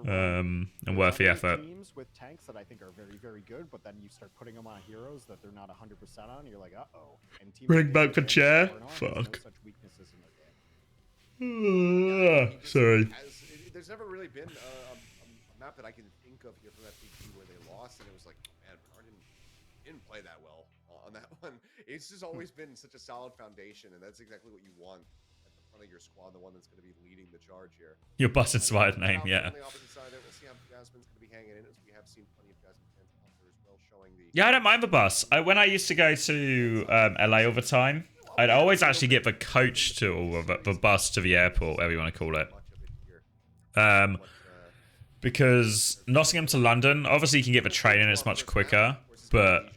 and worth the effort. With tanks that I think are very, very good, but then you start putting them on heroes that they're not 100% on. You're like, uh-oh. Bring back the chair. Fuck. Sorry. There's never really been a map that I can think of here from that PG where they lost, and it was like, man, Bernard didn't play that well on that one. It's just always been such a solid foundation, and that's exactly what you want at the front of your squad, the one that's going to be leading the charge here. Your bus inspired name, yeah. On the opposite side there, we'll see how Jasmine's going to be hanging in, as we have seen plenty of Jasmine fans out there as well, showing the... Yeah, I don't mind the bus. When I used to go to LA all the time, I'd always actually get the coach to, or the bus to the airport, whatever you want to call it. Because Nottingham to London, obviously you can get the train and it's much quicker, but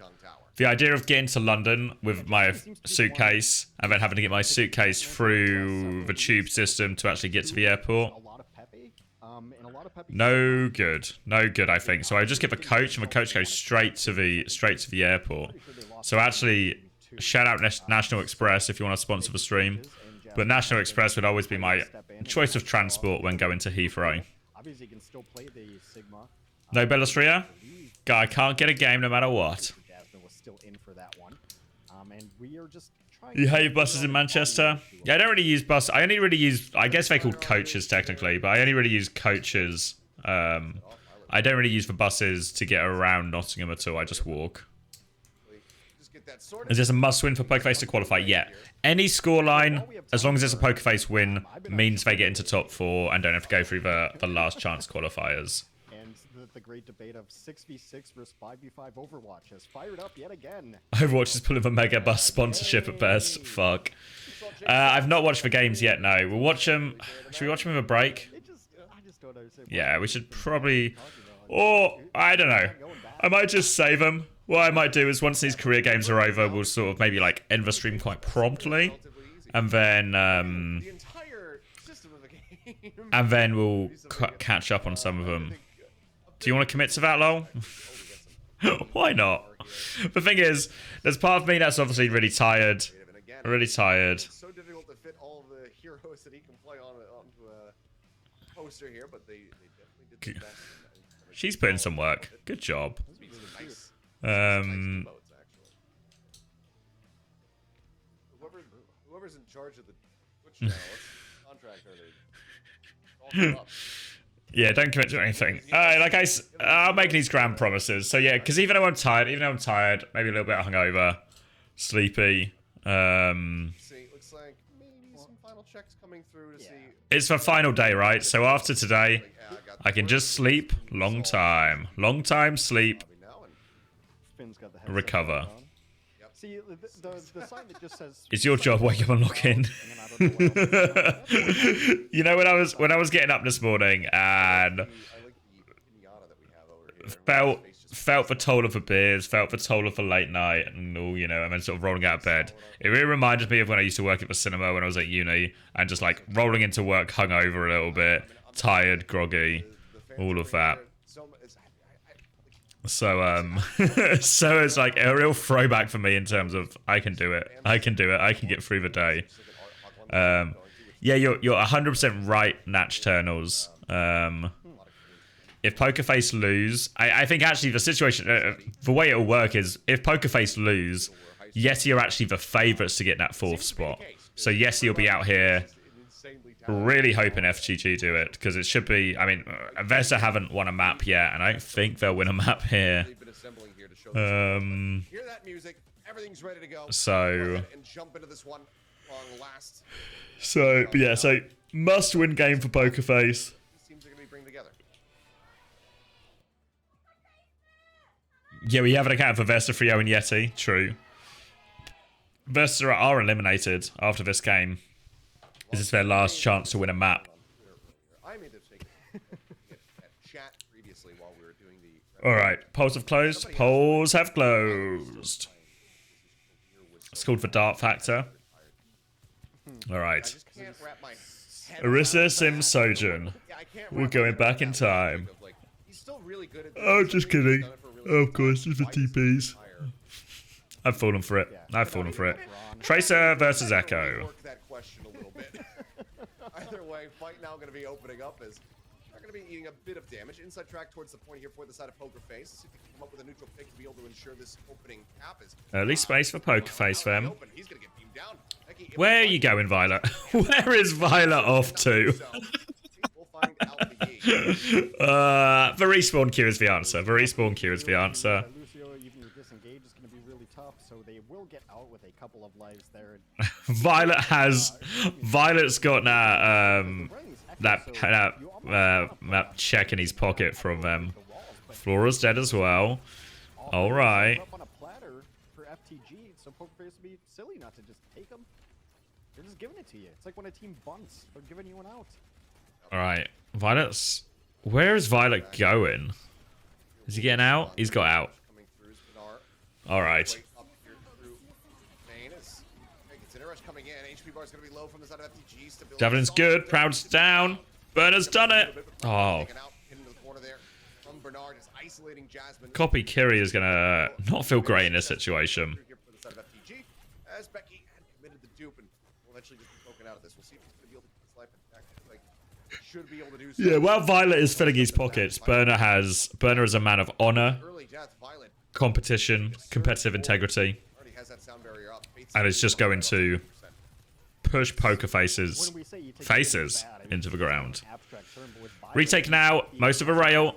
the idea of getting to London with my suitcase and then having to get my suitcase through the tube system to actually get to the airport, no good, I think. So I just get the coach, and the coach goes straight to the airport. So actually, shout out National Express if you want to sponsor the stream, but National Express would always be my choice of transport when going to Heathrow. No Bellastria? Guy can't get a game no matter what. You hate buses in Manchester? Yeah, I don't really use bus. I only really use, I guess they're called coaches technically, but I only really use coaches. I don't really use the buses to get around Nottingham at all. I just walk. Is this a must-win for Pokerface to qualify? Yeah. Any scoreline, as long as it's a Pokerface win, means they get into top 4 and don't have to go through the last chance qualifiers. And the great debate of 6v6 versus 5v5 Overwatch has fired up yet again. Overwatch is pulling a Mega Bus sponsorship at best. Fuck. I've not watched the games yet, no. We'll watch them. Should we watch them with a break? Yeah, we should probably... Or, I don't know. I might just save them. What I might do is once these career games are over, we'll sort of maybe like end the stream quite promptly, and then we'll catch up on some of them. Do you want to commit to that, lol? Why not? The thing is, there's part of me that's obviously really tired. Really tired. It's so difficult to fit all the heroes that he can play onto a poster here, but they definitely did the best. She's putting some work. Good job. Whoever's in charge of the Twitch channel, what contract are they? Yeah, don't commit to anything. I'll make these grand promises. So yeah, because even though I'm tired, maybe a little bit hungover, sleepy. See, looks like maybe some final checks coming through to see. It's the final day, right? So after today, I can just sleep long time sleep. Recover. See, the sign that just says it's your job. Wake up and lock in. You know, when I was getting up this morning and felt the toll of the beers, felt the toll of the late night, and all, you know, and then sort of rolling out of bed. It really reminded me of when I used to work at the cinema when I was at uni, and just like rolling into work hungover a little bit, tired, groggy, all of that. So so it's like a real throwback for me in terms of I can do it. I can get through the day. Yeah, you're 100% right, Natch Turnals. If Pokerface lose, I think actually the situation, the way it'll work is if Pokerface lose, YETI are actually the favourites to get that 4th spot. So YETI will be out here really hoping FGG do it, because it should be, I mean, Vesta haven't won a map yet, and I don't think they'll win a map here. So, but yeah, so must-win game for Pokerface. Yeah, we have an account for Vesta, Frio, and YETI. True. Vesta are eliminated after this game. This is their last chance to win a map. I made the mistake at chat previously while we were doing the. All right, polls have closed. Polls have closed. It's called for Dart Factor. All right. Orisa Sim Sojin. We're going back in time. Oh, just kidding. Oh, of course, it's the TPs. I've fallen for it. I've fallen for it. Tracer versus Echo. Either way, fight now going to be opening up as they're going to be eating a bit of damage. Inside track towards the point here for the side of Poker Face. See if they can come up with a neutral pick to be able to ensure this opening cap is. Early space for Poker Face, fam. He's going to get beamed down. Where are you going, Violet? Where is Violet off to? The respawn queue is the answer. The respawn queue is the answer. Violet's got that check in his pocket from Flora's dead as well. All right. They're just giving it to you. It's like when a team bunts, they're giving you an out. All right, Violet's. Where is Violet going? Is he getting out? He's got out. All right. Javelin's good. Proud's down. Burner's done it. Oh. Copy Kiri is gonna not feel great in this situation. Yeah, while Violet is filling his pockets, Burner is a man of honor, competition, competitive integrity, and is just going to push Poker Face's faces into the ground. Retake now, most of a rail,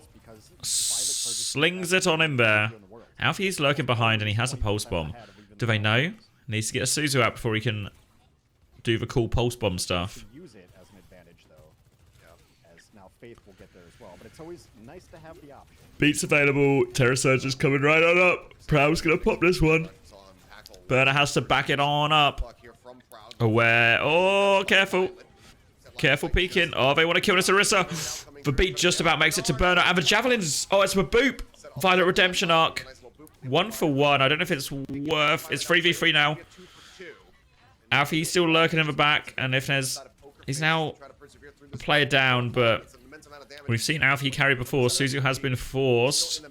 slings it on him there. Alfie's lurking behind and he has a pulse bomb. Do they know? Needs to get a Suzu out before he can do the cool pulse bomb stuff. Beats available. Terror Surge is coming right on up. Proud's gonna pop this one. Burner has to back it on up. Aware. Oh, careful. Careful peeking. Oh, they want to kill this Orisa. The beat just about makes it to Burner. And the javelins. Oh, it's a boop. Violet Redemption arc. 1 for 1. I don't know if it's worth. It's 3v3 now. Alfie's still lurking in the back. And if there's. He's now a player down, but. We've seen Alfie carry before. Suzu has been forced.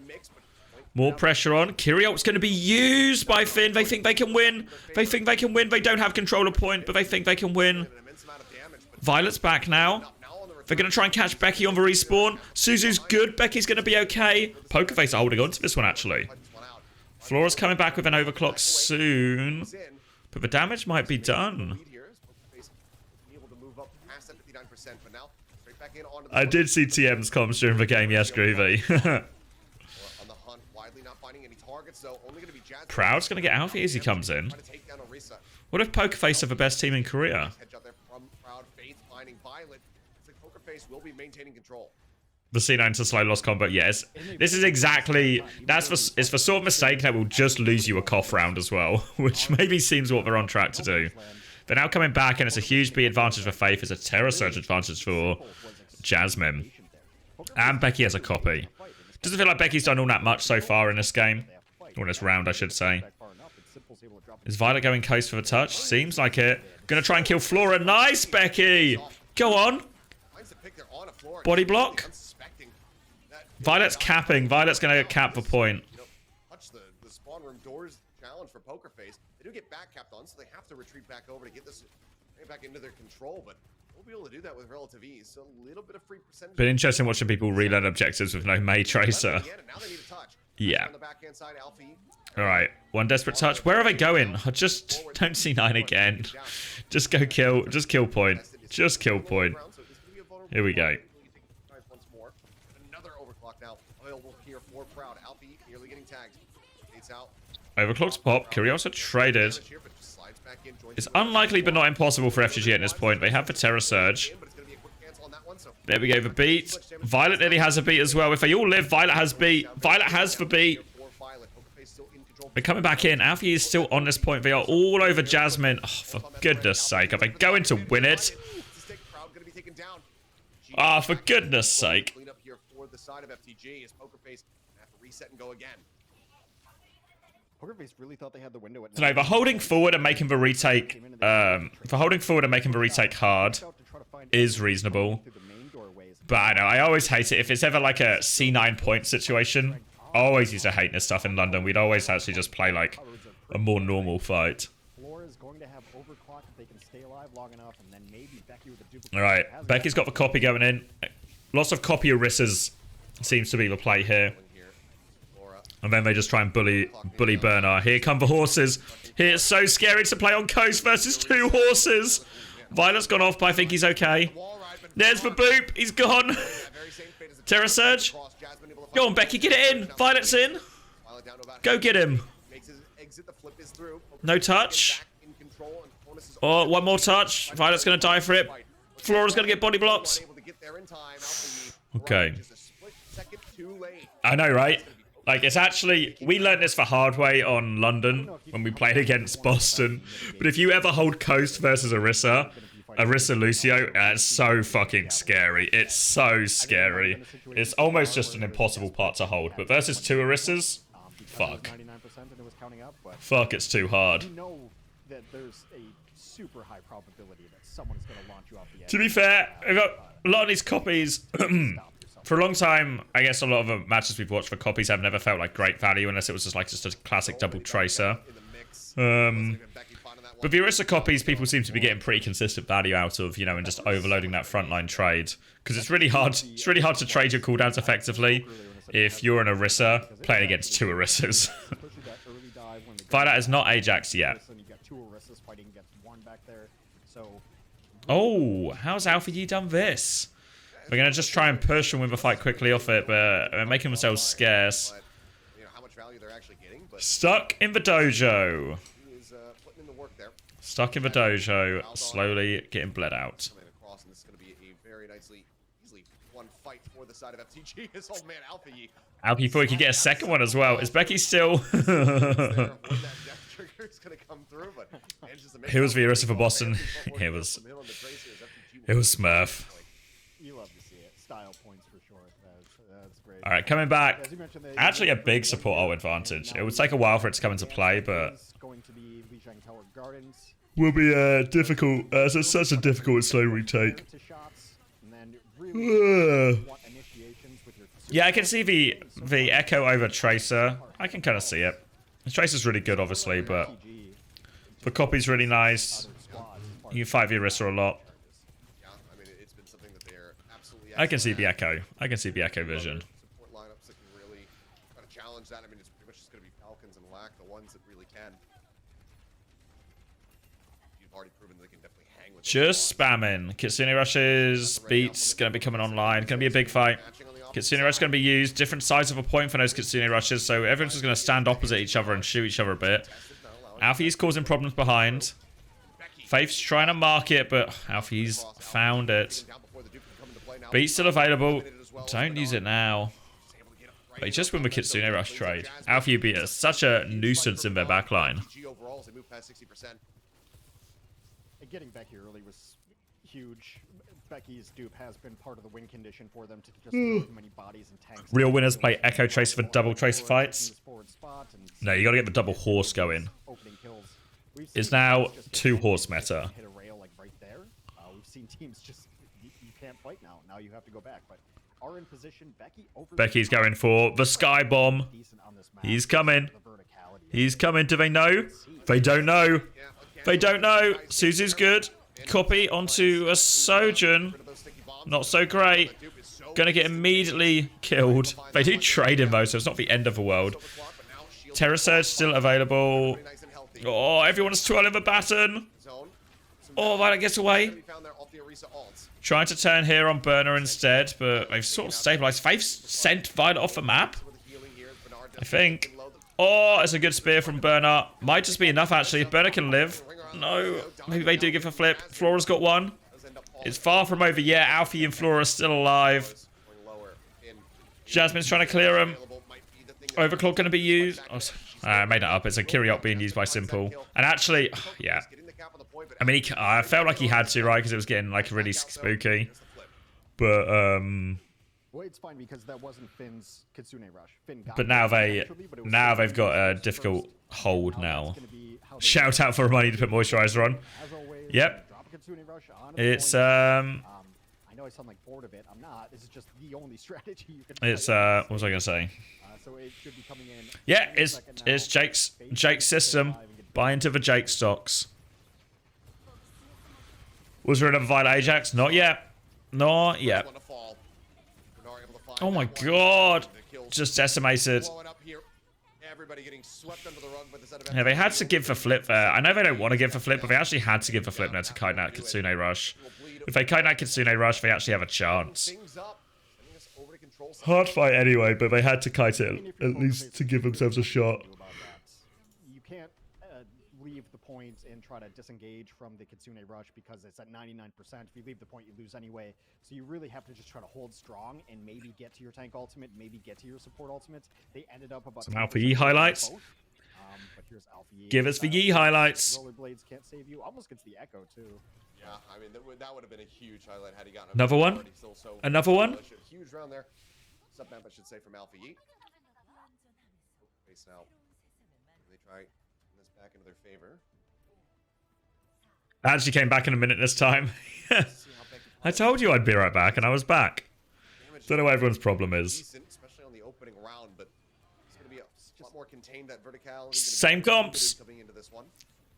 More pressure on. Kiriot's going to be used by Finn. They think they can win. They think they can win. They don't have control of point, but they think they can win. Violet's back now. They're going to try and catch Becky on the respawn. Suzu's good. Becky's going to be okay. Pokerface are holding on to this one, actually. Flora's coming back with an overclock soon. But the damage might be done. I did see TM's comms during the game, yes, Groovy. Proud's going to get Alfie as he comes in. What if Pokerface are the best team in Korea? The C9 to slow loss combo, yes. This is exactly... It's the sort of mistake that will just lose you a cough round as well, which maybe seems what they're on track to do. They're now coming back, and it's a huge B advantage for Faith. It's a Terror Surge advantage for Jasmine. And Becky has a copy. Doesn't feel like Becky's done all that much so far in this game. Or in this round, I should say. Is Violet going coast for the touch? Seems like it. Gonna try and kill Flora. Nice, Becky! Go on. Body block. Violet's capping. Violet's gonna cap the point. The spawn room doors challenge for Pokerface. They do get back capped on, so they have to retreat back over to get this back into their control, but we'll be able to do that with relative ease. So a little bit of free percentage. Been interesting watching people relearn objectives with no May Tracer. Yeah. Alright, one desperate touch. Where are they going? I just don't see 9 again. Just go kill. Just kill point. Just kill point. Here we go. Another overclock now available here for Proud. Alfie nearly getting tagged. Overclock's pop. Curiosa traded. It's unlikely but not impossible for FGG at this point. They have the Terror Surge. There we go, the beat. Violet nearly has a beat as well. If they all live, Violet has beat. Violet has the beat. They're coming back in. Alfie is still on this point. They are all over Jasmine. Oh, for goodness sake. Are they going to win it? Ah, for goodness sake. Clean up here for the side of FTG as Pokerface have to reset and go again. Pokerface really thought they had the window at No, but holding forward and making the retake, hard is reasonable. But I know, I always hate it. If it's ever like a C9 point situation, I always used to hate this stuff in London. We'd always actually just play like a more normal fight. Alright, Becky's got the copy going in. Lots of copy Orissas seems to be the play here. And then they just try and bully Bernard. Here come the horses. Here, it's so scary to play on Coast versus 2 horses. Violet's gone off, but I think he's okay. There's the boop. He's gone. Terra Surge. Go on, Becky, get it in. Violet's in. Go get him. No touch. Oh, one more touch. Violet's going to die for it. Flora's going to get body blocked. Okay. I know, right? Like, it's actually... We learned this the hard way on London when we played against Boston. But if you ever hold Coast versus Orisa Lucio, it's so fucking scary. It's so scary. It's almost just an impossible part to hold. But versus 2 Orissas, fuck. Fuck, it's too hard. To be fair, I've got a lot of these copies. For a long time, I guess a lot of the matches we've watched for copies have never felt like great value unless it was just a classic double tracer. But the Orisa copies, people seem to be getting pretty consistent value out of, you know, and just overloading that frontline trade. Because it's really hard to trade your cooldowns effectively if you're an Orisa playing against 2 Orissas. Violet is not Ajax yet. Oh, how's Alpha Yi done this? We're going to just try and push and win the fight quickly off it, but they're making themselves scarce. Stuck in the dojo. Stuck in the dojo, slowly getting bled out. Alfie thought he could get a second one as well. Is Becky still... He was the Orisa for Boston. It was Smurf. Alright, coming back. Actually a big support ult advantage. It would take a while for it to come into play, but... Will be difficult. It's such a difficult and slow retake. Yeah, I can see the Echo over Tracer. I can kind of see it. The Tracer's really good, obviously, but... The copy's really nice. You can fight the Orisa a lot. I can see the Echo. I can see the Echo vision. Just spamming. Kitsune rushes. Beats. Going to be coming online. Going to be a big fight. Kitsune rush is going to be used. Different sides of a point for those Kitsune rushes. So everyone's just going to stand opposite each other and shoot each other a bit. Alfie's causing problems behind. Faith's trying to mark it, but Alfie's found it. Beat's still available. Don't use it now. They just win the Kitsune rush trade. Alfie beat us. Such a nuisance in their backline. Getting Becky early was huge. Becky's dupe has been part of the win condition for them to just throw many bodies and tanks. Real winners play Echo Tracer for double Tracer fights. No, you got to get the double horse going. It's now 2 horse meta. We've seen teams just you can't fight now. Now you have to go back, but are in position. Becky's going for the sky bomb. He's coming. He's coming. Do they know? They don't know. They don't know. Suzu's good. Copy onto a Sojourn. Not so great. Gonna get immediately killed. They do trade him though, so it's not the end of the world. Terra Surge still available. Oh, everyone's twirling the baton. Oh, Violet gets away. Trying to turn here on Burner instead, but they've sort of stabilized. They've sent Violet off the map, I think. Oh, it's a good spear from Burner. Might just be enough, actually. If Burner can live. No. Maybe they do give a flip. Flora's got one. It's far from over yet. Alfie and Flora are still alive. Jasmine's trying to clear him. Overclock going to be used? Oh, I made that up. It's a Kyriot being used by Simple. And actually, yeah. I mean, I felt like he had to, right? Because it was getting like really spooky. But well, it's fine because that wasn't Finn's Kitsune Rush. Finn got but now they've got a difficult hold now. Shout out for reminding to put moisturizer on. Yep. It's I know I sound like bored of it. I'm not. This is just the only strategy you can. It's what was I gonna say? So it should be coming in. Yeah, it's Jake's system. Buy into the Jake stocks. Was there another Violet Ajax? Not yet. Not yet. Oh my god! Just decimated. Yeah, they had to give the flip there. I know they don't want to give the flip, but they actually had to give the flip there to kite that Kitsune Rush. If they kite that Kitsune Rush, they actually have a chance. Hard fight anyway, but they had to kite it at least to give themselves a shot. You can't leave the point and try to disengage from the Kitsune Rush because it's at 99%. If you leave the point, you lose anyway. So you really have to just try to hold strong and maybe get to your tank ultimate, maybe get to your support ultimates. They ended up about some Alpha Yi highlights. But here's Alpha Yi. Give us the Yi highlights. Rollerblades can't save you. Almost gets the Echo too. Yeah, I mean that would have been a huge highlight had he gotten another one. Another one. Huge round there. Sub map, I should say, from Alpha Yi. Face now. They try this back into their favor. I actually came back in a minute this time. I told you I'd be right back, and I was back. Don't know what everyone's problem is. Especially on the opening round, but it's going to be a lot more contained, that verticality. Same comps. Coming into this one.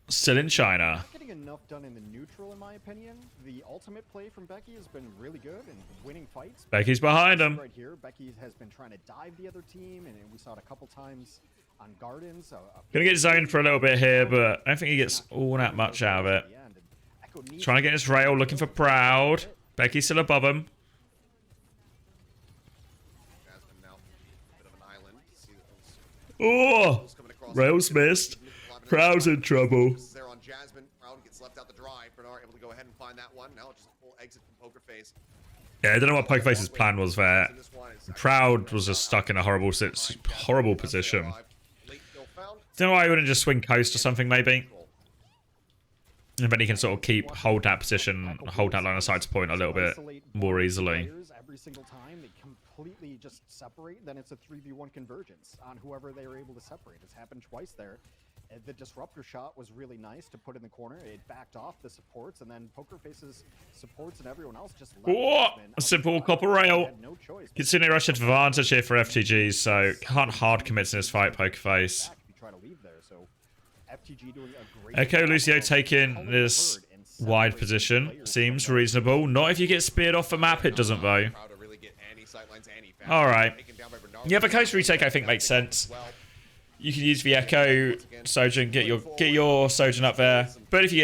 Still in China. Not getting enough done in the neutral, in my opinion. The ultimate play from Becky has been really good and winning fights. Becky's behind him. Right here, Becky has been trying to dive the other team, and we saw it a couple times on Gardens. Gonna get zoned for a little bit here, but I don't think he gets all that much out of it. Trying to get his rail, looking for Proud. Becky's still above him. Oh, rail's missed. Proud's in trouble. There on Jasmine. Proud gets left out the drive. Bernard able to go ahead and find that one. Now just a full exit from Poker Face. Yeah, I don't know what Poker Face's plan was there. Proud was just stuck in a horrible position. Don't know why he wouldn't just swing coast or something, maybe. And then he can sort of hold that position, hold that line of sight point a little bit more easily. Every single time they completely just separate, then it's a 3v1 convergence on whoever they were able to separate. It's happened twice there. The disruptor shot was really nice to put in the corner. It backed off the supports, and then Poker Face's supports and everyone else just left. Oh, a simple copper rail. Kitsune Rush advantage here for FTG, so can't hard commit in this fight, Poker Face. Echo Lucio taking this wide position. Seems reasonable. Not if you get speared off the map, it doesn't though. Alright. Yeah, the coast retake I think makes sense. You can use the Echo Sojourn, get your Sojourn up there. But if you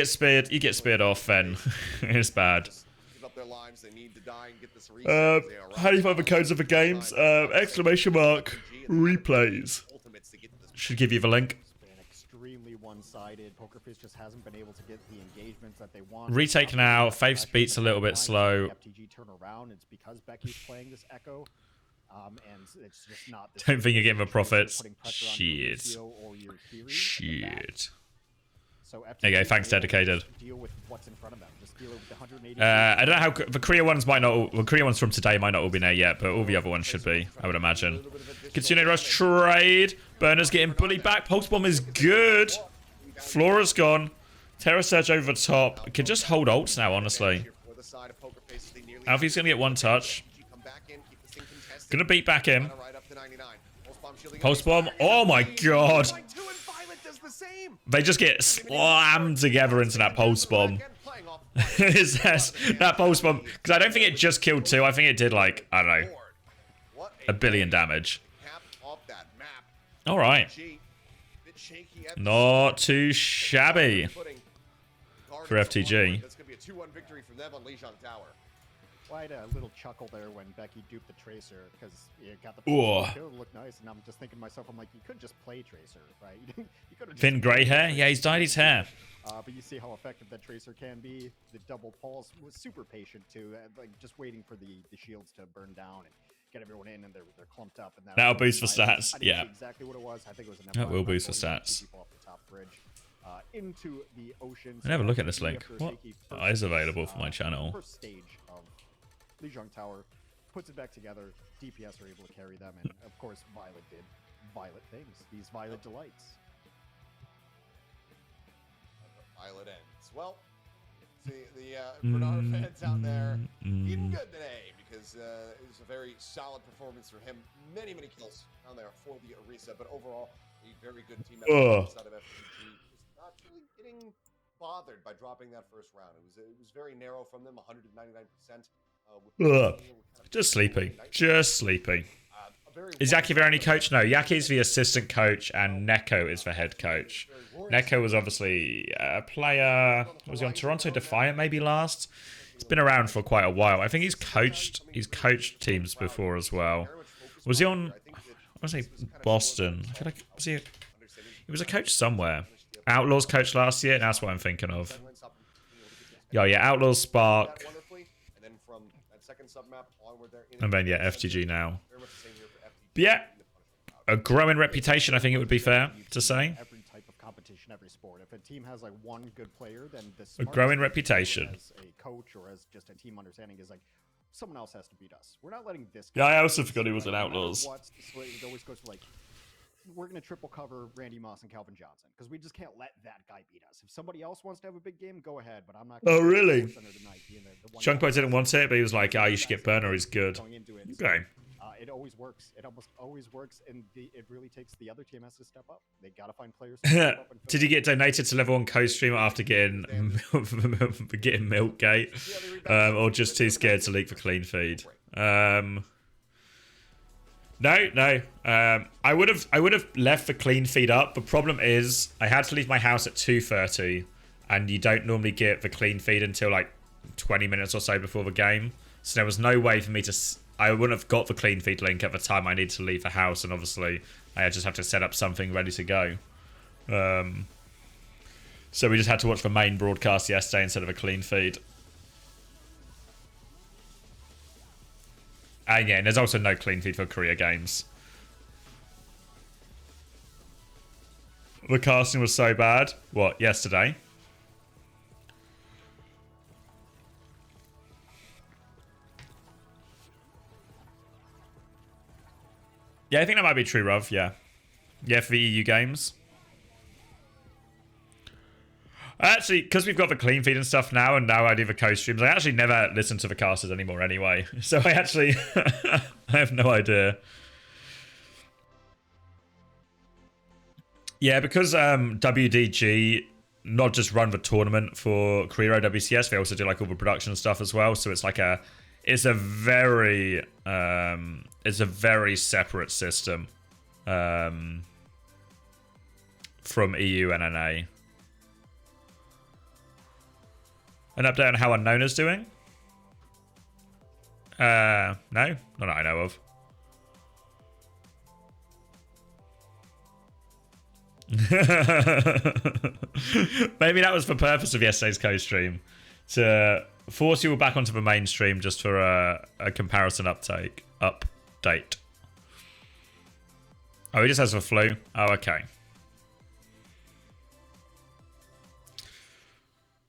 get speared off, then it's bad. How do you find the codes of the games? Exclamation mark replays. Should give you the link. Extremely one-sided. Poker Face just hasn't been able to get the engagements that they want. Retake now. Faith's beat's a little bit slow. FTG turn around. It's because Becky's playing this Echo. And it's just not. Don't think you're getting the profits. Shit. Shit. There you go. Thanks, dedicated. I don't know how the Korea ones might not. The Korea ones from today might not all be there yet, but all the other ones should be. I would imagine. Kitsune Rush trade. Burner's getting bullied back. Pulse Bomb is good. Flora's gone. Terra Surge over the top. Can just hold ults now, honestly. Alfie's gonna get one touch. Gonna beat back in. Pulse Bomb. Oh my god. They just get slammed together into that Pulse Bomb. That Pulse Bomb. Because I don't think it just killed two. I think it did like, I don't know, 1 billion damage. Alright. Not too shabby for FTG. That's going to be a 2-1 victory from them on Lijiang Tower. Well, I had a little chuckle there when Becky duped the Tracer because you got the kill to look nice, and I'm just thinking to myself, I'm like, you could just play Tracer, right? You Thin grey hair? Yeah, he's dyed his hair. But you see how effective that Tracer can be. The double pulse was super patient too, like just waiting for the shields to burn down and get everyone in, and they're clumped up. And That'll boost for stats. I didn't Yeah. see exactly what it was. I think it was an That will F5 boost for rifle. stats. People off the top bridge, into the ocean. I never look at this link. What is available for my channel? First stage of Lijiang Tower, puts it back together. DPS are able to carry them, and of course, Violet did Violet things. These Violet delights. Violet ends. Well, see the Bernard fans out there eating good today because it was a very solid performance for him. Many kills down there for the Orisa, but overall a very good team effort outside of FPG. Just not really getting bothered by dropping that first round. It was very narrow from them, 199%. Just sleepy. Just sleepy. Is Yaki their only coach? No, Yaki's the assistant coach and Neko is the head coach. Neko was obviously a player. Was he on Toronto Defiant maybe last? He's been around for quite a while. I think he's coached teams before as well. Was he on, I want to say Boston. I feel like he was a coach somewhere. Outlaws coach last year, and that's what I'm thinking of. Yeah, Outlaws, Spark. And then, yeah, FTG now. But yeah, a growing reputation, I think it would be fair to say. Every type of competition, every sport. If a team has like one good player, then a growing reputation. As a coach or as just a team understanding is like, someone else has to beat us. We're not letting this. Yeah, I also forgot he was an Outlaws. It always goes to like, we're going to triple cover Randy Moss and Calvin Johnson because we just can't let that guy beat us. If somebody else wants to have a big game, go ahead, but I'm not. Oh, really? Chunkboy didn't want it, but he was like, "Oh, you should get Burner. He's good." Okay. It always works. It almost always works, and it really takes the other team has to step up. They got to find players. Did you get donated to level 1 co-streamer after getting Milkgate, or just too scared to leak for clean feed? No. I would have left the clean feed up. The problem is I had to leave my house at 2:30, and you don't normally get the clean feed until like 20 minutes or so before the game. So there was no way for me to. I wouldn't have got the clean feed link at the time I needed to leave the house, and obviously I just have to set up something ready to go. So we just had to watch the main broadcast yesterday instead of a clean feed. And yeah, and there's also no clean feed for Korea games. The casting was so bad. What, yesterday? Yeah, I think that might be true, Ruv. Yeah. Yeah, for the EU games. Actually, because we've got the clean feed and stuff now, and now I do the co-streams, I actually never listen to the casters anymore anyway. So I actually... I have no idea. Yeah, because WDG not just run the tournament for Korea OWCS, they also do like all the production stuff as well. So it's like a... It's a very separate system from EU and NA. An update on how Unknown is doing? No, not that I know of. Maybe that was the purpose of yesterday's co-stream, to force you all back onto the mainstream just for a comparison update. Oh, he just has the flu. Oh, okay.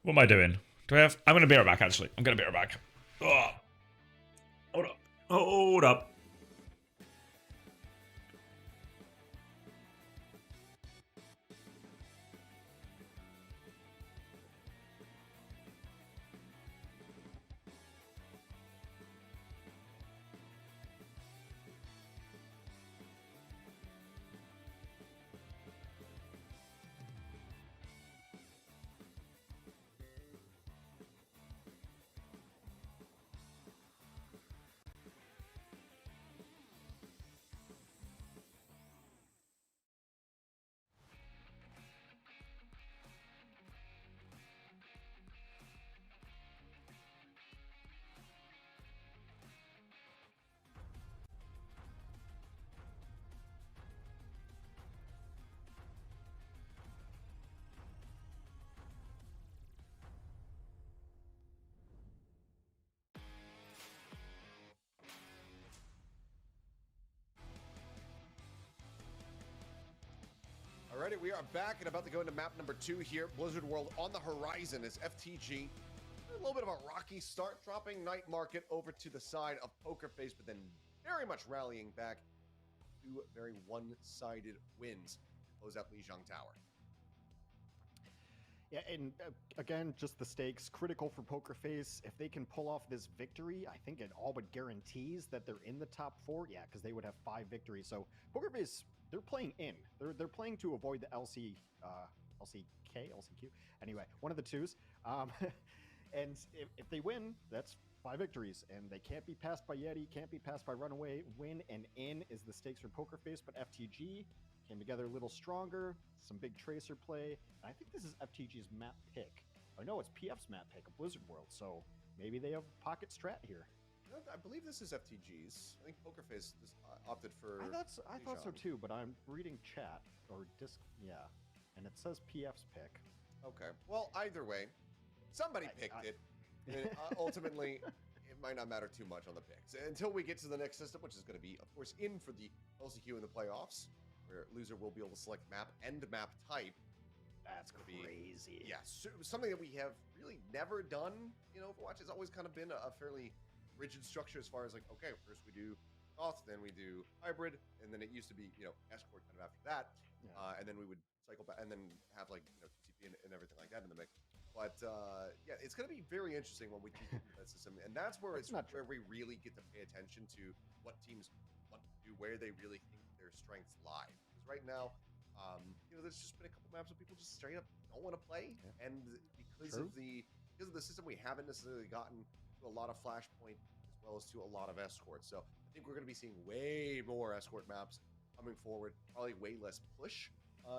What am I doing? Do I have... I'm going to be right back, actually. I'm going to be right back. Oh. Hold up. Hold up. Alrighty, we are back and about to go into map number 2 here. Blizzard World on the horizon is FTG. A little bit of a rocky start, dropping Night Market over to the side of Poker Face, but then very much rallying back. 2 very one-sided wins to close out Lijiang Tower. Yeah, and again, just the stakes critical for Poker Face. If they can pull off this victory, I think it all but guarantees that they're in the top 4. Yeah, because they would have 5 victories. So Poker Face, they're playing in. They're playing to avoid the LCQ. Anyway, one of the twos. And if they win, that's 5 victories, and they can't be passed by YETI, can't be passed by RunAway. Win and in is the stakes for Poker Face, but FTG came together a little stronger, some big tracer play, and I think this is FTG's map pick. Or no, it's PF's map pick of Blizzard World, so maybe they have pocket strat here. I believe this is FTG's. I think Poker Face just opted for. I thought so too, but I'm reading chat or disc, yeah, and it says PF's pick. Okay, well, either way, somebody picked it. And ultimately, it might not matter too much on the picks until we get to the next system, which is going to be, of course, in for the LCQ in the playoffs, where loser will be able to select map and map type. That's crazy. Yeah, so something that we have really never done in Overwatch. Has always kind of been a fairly rigid structure as far as like, okay, first we do Goth, then we do hybrid, and then it used to be, Escort kind of after that, and then we would cycle back and then have like, TCP and everything like that in the mix. But yeah, it's going to be very interesting when we keep that system, and that's where where we really get to pay attention to what teams want to do, where they really think their strengths lie. Because right now, there's just been a couple maps where people just straight up don't want to play, and because of the system, we haven't necessarily gotten to a lot of Flashpoint as well as to a lot of Escort. So I think we're going to be seeing way more Escort maps coming forward, probably way less push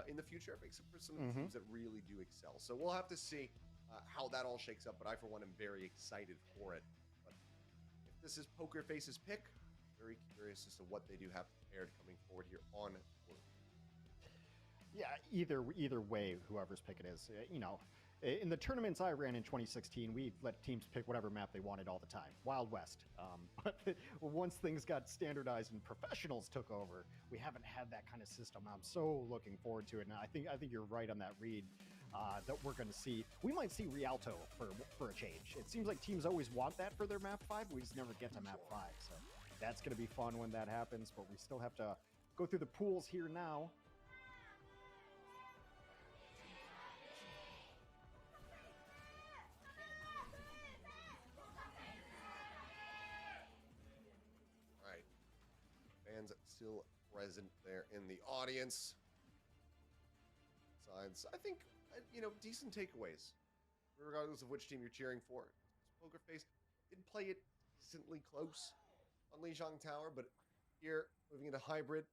in the future, except for some teams that really do excel. So we'll have to see how that all shakes up, but I, for one, am very excited for it. But if this is Poker Face's pick, very curious as to what they do have prepared coming forward here on board. Yeah, either way, whoever's pick it is, in the tournaments I ran in 2016, we let teams pick whatever map they wanted all the time. Wild West. But once things got standardized and professionals took over, we haven't had that kind of system. I'm so looking forward to it. And I think you're right on that read. That we're going to see. We might see Rialto for a change. It seems like teams always want that for their map 5. We just never get to map 5. So that's going to be fun when that happens. But we still have to go through the pools here now. All right. Fans still present there in the audience. Sides, I think, decent takeaways, regardless of which team you're cheering for. Poker Face did play it decently close on Lijiang Tower, but here, moving into hybrid,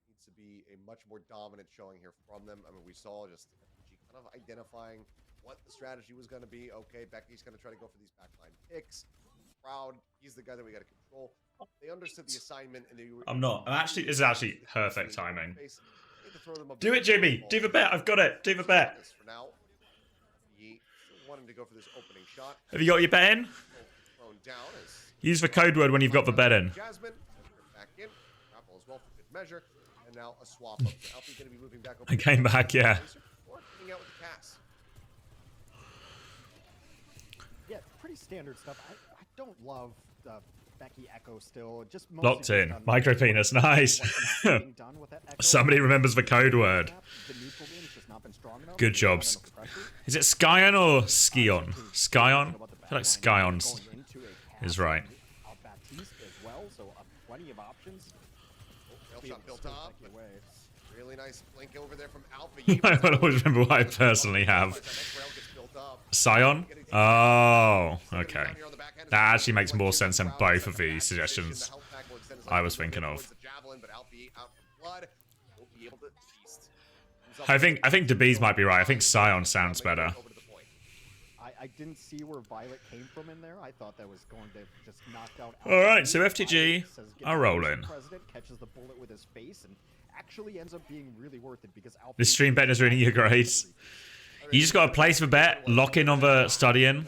needs to be a much more dominant showing here from them. I mean, we saw just FPG kind of identifying what the strategy was going to be. Okay, Becky's going to try to go for these backline picks. Proud, he's the guy that we got to control. They understood the assignment, and they were. This is actually perfect timing. Do it, Jimmy. Do the bet. I've got it. Do the bet. For now, he wanted to go for this opening shot. Have you got your bet in? Use the code word when you've got the bet in. Jasmine, back in. Grapple as well for good measure. And now a swap up. Alfie's going to be moving back over. I came back, yeah. Yeah, pretty standard stuff. I don't love the Becky Echo still. Just locked in. Micro penis. Nice. Somebody remembers the code word. Good jobs. Is it Skyon or Skion? Skyon? I feel like Skyon's is right. Really nice blink over there from Alpha. I don't always remember what I personally have. Scion? Oh, okay. That actually makes more sense than both of the suggestions I was thinking of. I think DeBees might be right. I think Scion sounds better. I didn't see where Violet came from in there. I thought that was going to just knock out. All right, so FTG are rolling. President catches the bullet with his face and actually ends up being really worth it because this stream bet is ruining your grades. You just got to place the bet, lock in on the studying.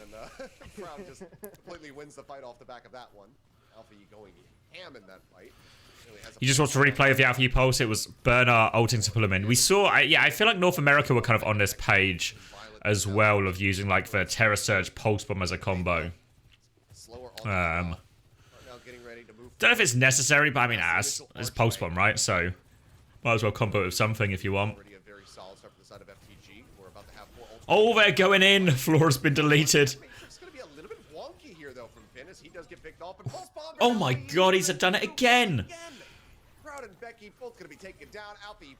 Crowd just completely wins the fight off the back of that one. Alfie going ham in that fight. Really has a You just watched a replay of the Alpha U Pulse. It was Bernard ulting to pull him in. We saw, yeah, I feel like North America were kind of on this page as well of using like the Terra Surge Pulse Bomb as a combo. Don't know if it's necessary, but I mean, it's Pulse Bomb, right? So might as well combo it with something if you want. Oh, they're going in. Floor's been deleted. Oh my god, he's done it again.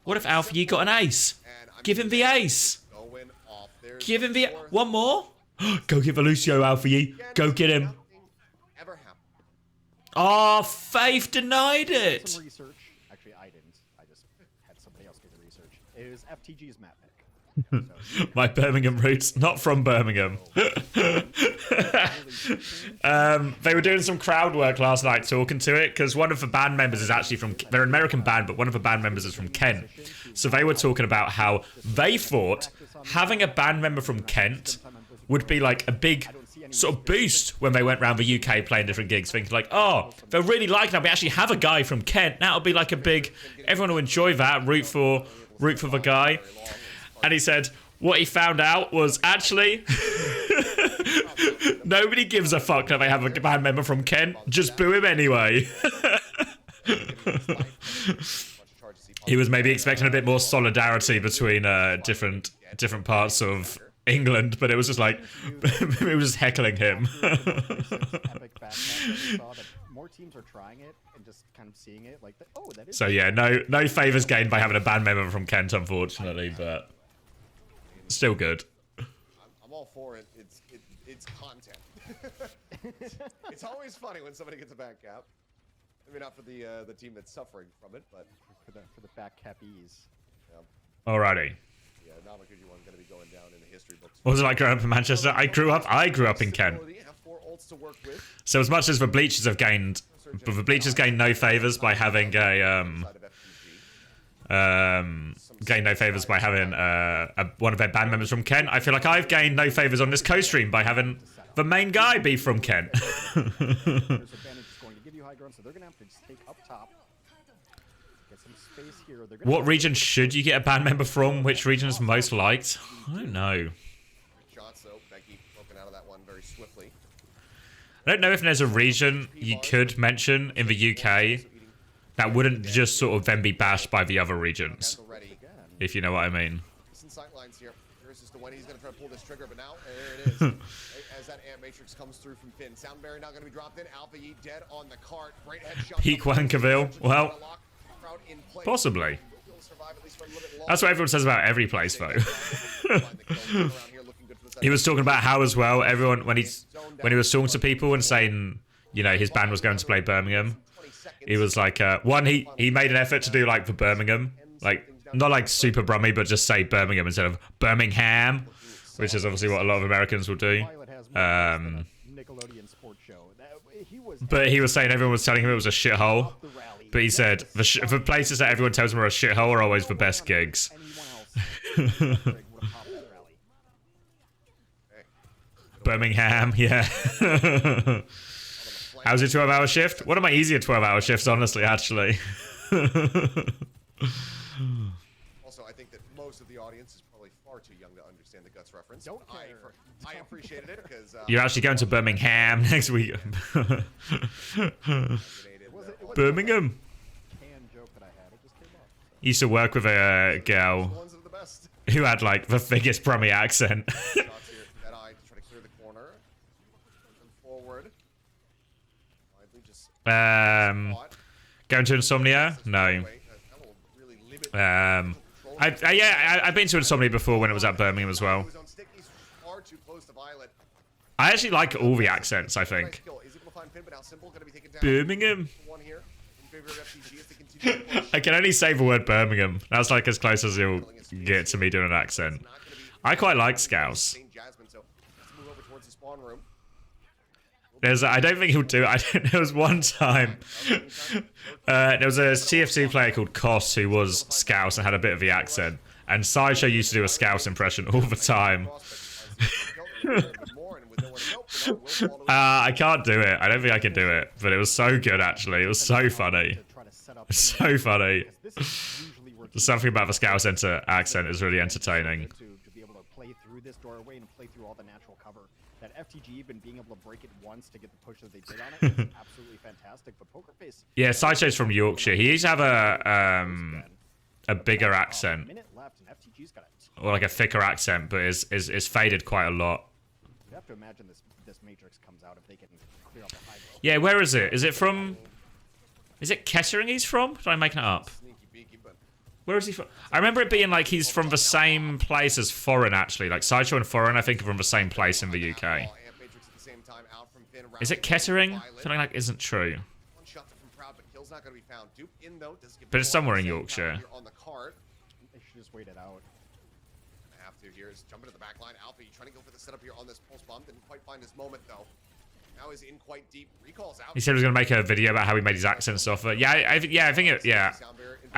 What if Alpha Yi got an ace? Give him the ace. Give him the... One more? Go get the Lucio, Alpha Yi. Go get him. Oh, Faith denied it. Some research. Actually, I didn't. I just had somebody else do the research. It was FTG's map pick. My Birmingham roots, not from Birmingham. They were doing some crowd work last night talking to it because one of the band members is actually from... They're an American band, but one of the band members is from Kent. So they were talking about how they thought having a band member from Kent would be like a big sort of boost when they went around the UK playing different gigs, thinking like, oh, they'll really like that. We actually have a guy from Kent. That'll be like a big... Everyone will enjoy that, root for the guy. And he said what he found out was actually nobody gives a fuck that they have a band member from Kent. Just boo him anyway. He was maybe expecting a bit more solidarity between different parts of England, but it was just like it was just heckling him. More teams are trying it and just kind of seeing it like that. Oh, that is. So yeah, no favors gained by having a band member from Kent, unfortunately, but still good. I'm all for it. It's content. It's always funny when somebody gets a back cap. Maybe not for the team that's suffering from it, but for the back cappies. Yeah. Alrighty. Yeah, Namakuji one's gonna be going down in the history books. What was it like growing up in Manchester? I grew up in Kent. So as much as the Bleachers have gained, but the Bleachers gained no favors by having a gained no favors by having one of their band members from Kent. I feel like I've gained no favors on this co-stream by having the main guy be from Kent. What region should you get a band member from? Which region is most liked? I don't know. I don't know if there's a region you could mention in the UK that wouldn't just sort of then be bashed by the other regions, if you know what I mean. Peak Wankerville? Well, possibly. That's what everyone says about every place, though. He was talking about how, as well, everyone, when he was talking to people and saying, you know, his band was going to play Birmingham, he was like, one, he made an effort to do, like, for Birmingham. Like, not like super Brummy, but just say Birmingham instead of Birmingham, which is obviously what a lot of Americans will do. But he was saying everyone was telling him it was a shithole. But he said, the places that everyone tells him are a shithole are always the best gigs. Birmingham, yeah. How's your 12-hour shift? One of my easier 12-hour shifts, honestly, actually. Also, I think that most of the audience is probably far too young to understand the Guts reference. I appreciated it because... You're actually going to Birmingham next week. Birmingham. Used to work with a girl who had, like, the biggest Brummy accent. Going to Insomnia? No. I've been to Insomnia before when it was at Birmingham as well. I actually like all the accents, I think. Birmingham. I can only say the word Birmingham. That's like as close as you'll get to me doing an accent. I quite like Scouse. I don't think he'll do it. There was one time, there was a TF2 player called Koss who was Scouse and had a bit of the accent. And Sideshow used to do a Scouse impression all the time. I can't do it. I don't think I can do it. But it was so good, actually. It was so funny. setup. So funny. This is usually where teams Something about the Scout Center accent is really entertaining. to be able to play through this doorway and play through all the natural cover. That FTG even being able to break it once to get the push that they did on it is absolutely fantastic. But Pokerface, Yeah, Sideshow's from Yorkshire. He used to have a bigger accent, minute left, and FTG's got a or like a thicker accent, but is faded quite a lot. You have to imagine this Matrix comes out if they can clear up the high road. Yeah, where is it? Is it from? Is it Kettering he's from? Did I make it up? Sneaky beaky, but Where is he from? I remember it being like he's from the same place as Foreign, actually. Like Sideshow and Foreign, I think, are from the same place in the UK. Amp Matrix at the same time out from Finn. Is it Kettering? Something like isn't true. One shot from Proud, but kill's not going to be found. Dupe in though. Does get But it's one somewhere in at the same Yorkshire. time here on the card. They should just wait it out. Have to here is jumping to the back line. Alpha, trying to go for the setup here on this pulse bomb. Didn't quite find his moment though. Now he's in quite deep. Recalls out. He said he was going to make a video about how he made his accent softer. Yeah, I think I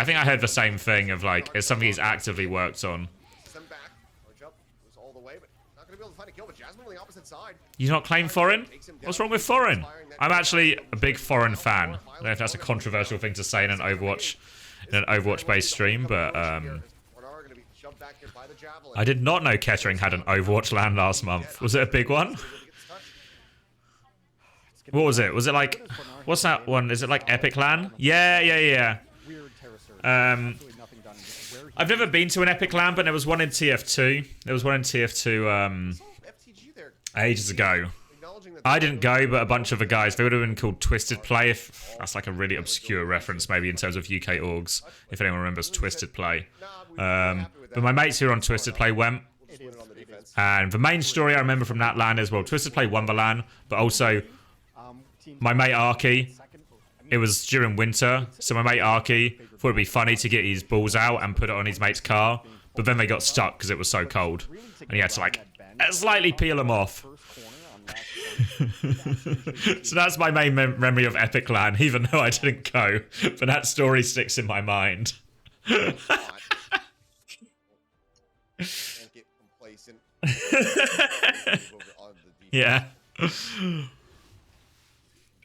think I heard the same thing of like it's something he's actively worked on. Send back. Charge up. Goes all the way, but not going to be able to find a kill. But Jasmine on the opposite side. You not claim Foreign? What's wrong with Foreign? I'm actually a big Foreign fan. I don't know if that's a controversial thing to say in an Overwatch-based stream, but I did not know Kettering had an Overwatch LAN last month. Was it a big one? What was it? Was it like, what's that one? Is it like Epic LAN? Yeah. I've never been to an Epic LAN, but there was one in TF2. There was one in TF2 ages ago. I didn't go, but a bunch of the guys, they would have been called Twisted Play, if that's like a really obscure reference maybe in terms of UK orgs, if anyone remembers Twisted Play. But my mates who were on Twisted Play went. And the main story I remember from that LAN is, well, Twisted Play won the LAN, but also my mate Arky, it was during winter, so my mate Arky thought it'd be funny to get his balls out and put it on his mate's car, but then they got stuck because it was so cold, and he had to like slightly peel them off. So that's my main memory of Epic LAN, even though I didn't go, but that story sticks in my mind. Can't get complacent. Yeah.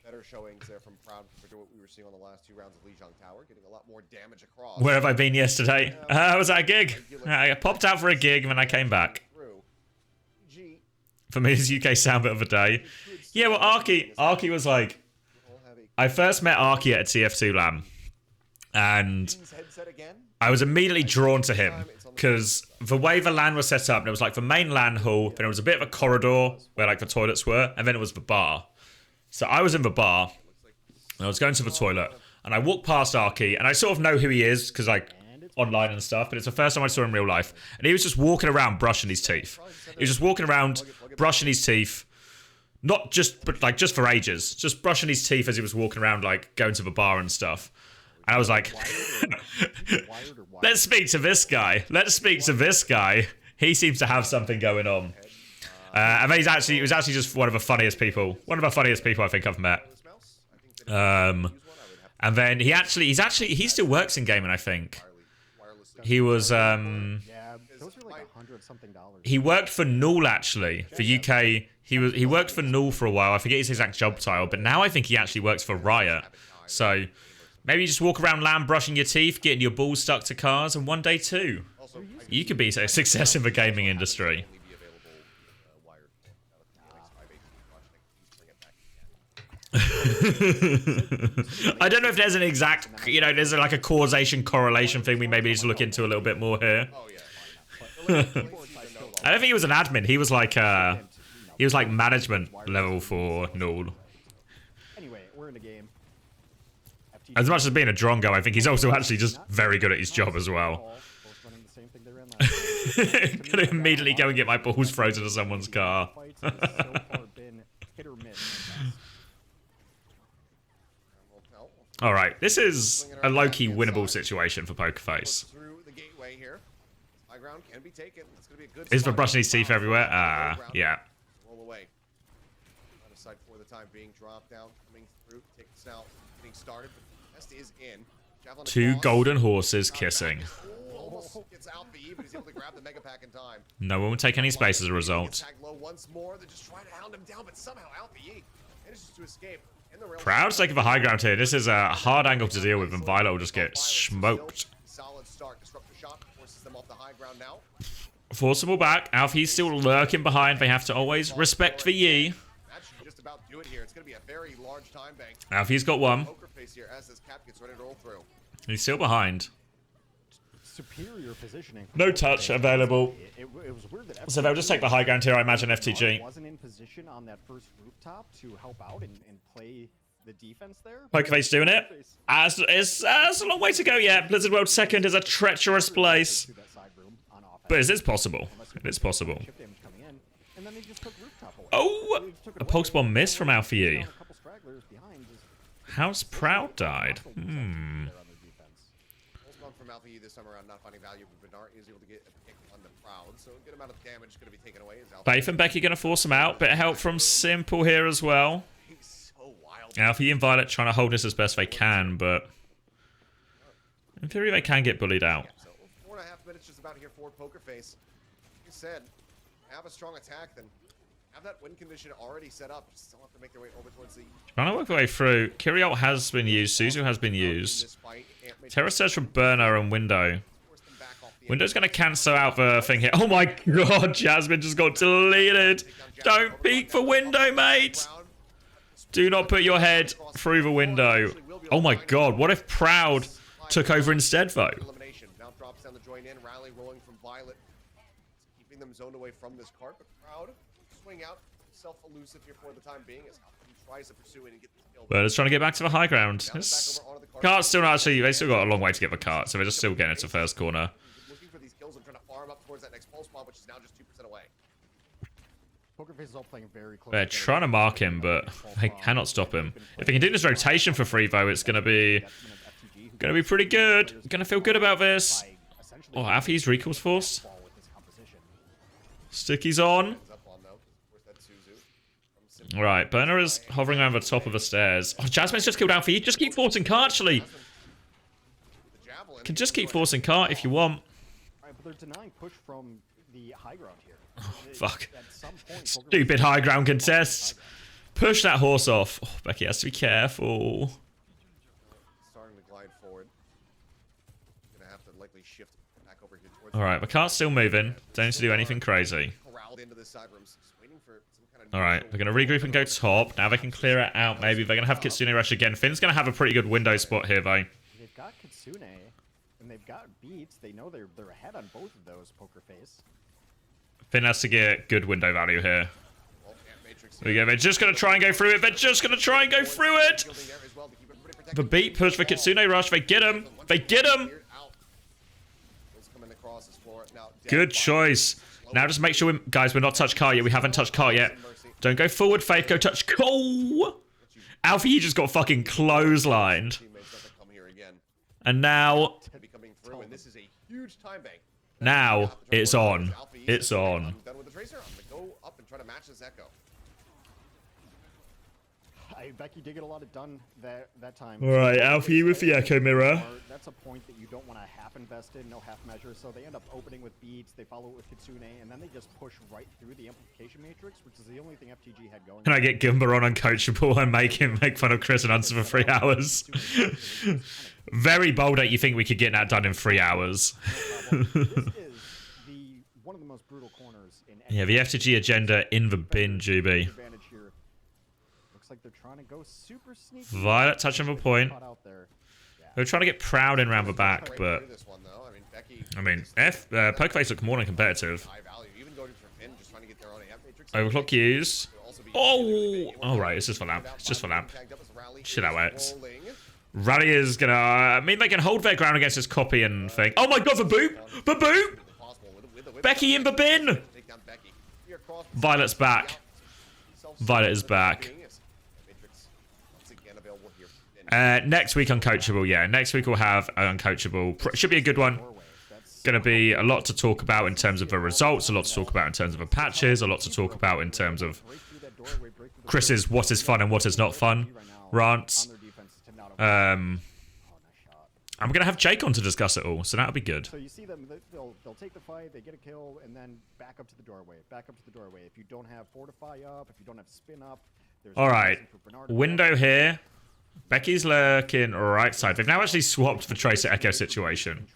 Better showings there from Proud compared to what we were seeing on the last two rounds of Lijiang Tower, getting a lot more damage across. Where have I been yesterday? I was at a gig. I popped out for a gig and then I came back. For me, it's UK sound bit of the day. Yeah, well, Arky was like, I first met Arky at a TF2 LAN, and I was immediately drawn to him because the way the LAN was set up, there was like the main LAN hall, then it was a bit of a corridor where like the toilets were, and then it was the bar. So I was in the bar, and I was going to the toilet, and I walked past Arky, and I sort of know who he is because like online and stuff, but it's the first time I saw him in real life, and he was just walking around brushing his teeth. He was just walking around brushing his teeth, not just, but like just for ages, just brushing his teeth as he was walking around, like going to the bar and stuff. And I was like, let's speak to this guy. Let's speak to this guy. He seems to have something going on. And then he was actually just one of the funniest people I think I've met. And then he still works in gaming, I think. He was he worked for Null actually for UK. He worked for Null for a while. I forget his exact job title, but now I think he actually works for Riot. So maybe you just walk around LAN brushing your teeth, getting your balls stuck to cars, and one day too, you could be a success in the gaming industry. I don't know if there's an exact, there's like a causation correlation thing we maybe need to look into a little bit more here. I don't think he was an admin. He was like management level for Null. Anyway, we're in a game. As much as being a drongo, I think he's also actually just very good at his job as well. Gonna immediately go and get my balls frozen to someone's car. Alright, this is a low-key winnable situation for Pokerface. Is for brushing his teeth everywhere? Yeah. Two golden horses kissing. No one will take any space as a result. in the real Proud taking the high ground here. This is a hard angle to deal with, and Violet will just get smoked. Solid start. Disruptor shot forces them off the high ground now. Forcible back. Alfie's still lurking behind. They have to always respect the Yi. That should just about do it here. It's going to be a very large time bank. Alfie's got one. Poker face here as this cap gets ready to roll through. He's still behind. Superior positioning. No touch available. It was weird that So they'll just take the high ground here, I imagine, FTG. wasn't in position on that first rooftop to help out and play the defense there. Pokerface doing it. It's a long way to go yet. Blizzard World second is a treacherous place. But it is possible. It is possible. Oh! A pulse bomb miss from Alfie. How's Proud died? From Alpha this time around, not finding value, but Bernard is able to get a pick on the Proud, so a good amount of damage is going to be taken away. Faith and Becky going to force him out. Bit of help from Simple here as well. So wild. Alfie and Violet trying to hold this as best they can, but in theory they can get bullied out. So 4.5 minutes just about here for Poker Face. Like you said, have a strong attack, then have that win condition already set up. Still have to make their way over towards the... Trying to work their way through. Kyriot has been used. Suzu has been used. Terra Surge from Burner and Window. Window's going to cancel out the thing here. Oh my god, Jasmine just got deleted. Don't peek for Window, mate. Do not put your head through the window. Oh my god, what if Proud took over instead, though? Now drops down the join in. Rally rolling from Violet. Keeping them zoned away from this cart, but Proud swing out. Self-elusive here for the time being as he tries to pursue it and get this kill. But it's trying to get back to the high ground. Cart's still not actually... They still got a long way to get the cart, so they're just still getting into first corner. Looking for these kills and trying to farm up towards that next pulse bomb, which is now just 2% away. Pokerface is all playing very close. They're trying to mark him, but they cannot stop him. If they can do this rotation for free, though, it's going to be pretty good. Going to feel good about this. Oh, Alfie's recalls force. Sticky's on. Alright, Burner is hovering around the top of the stairs. Oh, Jasmine's just killed Alfie. Just keep forcing cart, actually. Can just keep forcing cart if you want. Right, but they're denying push from the high ground here. Oh, fuck. Stupid high ground contests. Push that horse off. Oh, Becky has to be careful. Starting to glide forward. Gonna have to likely shift back over here towards... Alright, the cart's still moving. Don't need to do anything crazy. Corralled into the side rooms. Alright, they're going to regroup and go top. Now they can clear it out, maybe. They're going to have Kitsune rush again. Finn's going to have a pretty good window spot here, though. They've got Kitsune, and they've got Beats. They know they're ahead on both of those, Poker Face. Finn has to get good window value here. There we go. They're just going to try and go through it. They're just going to try and go through it. The beat push for Kitsune rush. They get him. They get him. Good choice. Now just make sure, guys, we're not touched cart yet. We haven't touched cart yet. Don't go forward, Faith. Go touch. Oh! Alfie, you just got fucking clotheslined. And now... Now, it's on. It's on. Becky did get a lot of done that time. Alright, Alfie with the Echo Mirror. That's a point that you don't want to half invest in, no half measure. So they end up opening with Beats, they follow it with Kitsune, and then they just push right through the amplification matrix, which is the only thing FTG had going. Can I get Gimba on uncoachable and make him make fun of Chris and answer for 3 hours? Very bold that you think we could get that done in 3 hours. This is one of the most brutal corners in yeah, the FTG agenda in the bin, Juby. Like they're trying to go super sneaky. Violet touching the point. They're trying to get Proud in around the back, but I mean, Pokerface look more than competitive. Overclock used. Oh, all right, it's just for lamp. It's just for lamp. Shit out wet. Rally is gonna. I mean, they can hold their ground against this copy and thing. Oh my god, the boop, the boop. Becky in the bin. Violet's back. Violet is back. Next week, Uncoachable. Yeah, next week we'll have Uncoachable. Should be a good one. Going to be a lot to talk about in terms of the results, a lot to talk about in terms of the patches, a lot to talk about in terms of Chris's what is fun and what is not fun rants. I'm going to have Jake on to discuss it all, so that'll be good. So you see them, they'll take the fight, they get a kill, and then back up to the doorway. Back up to the doorway. If you don't have Fortify up, if you don't have Spin up, All right. Window here. Becky's lurking right side. They've now actually swapped the Tracer Echo situation.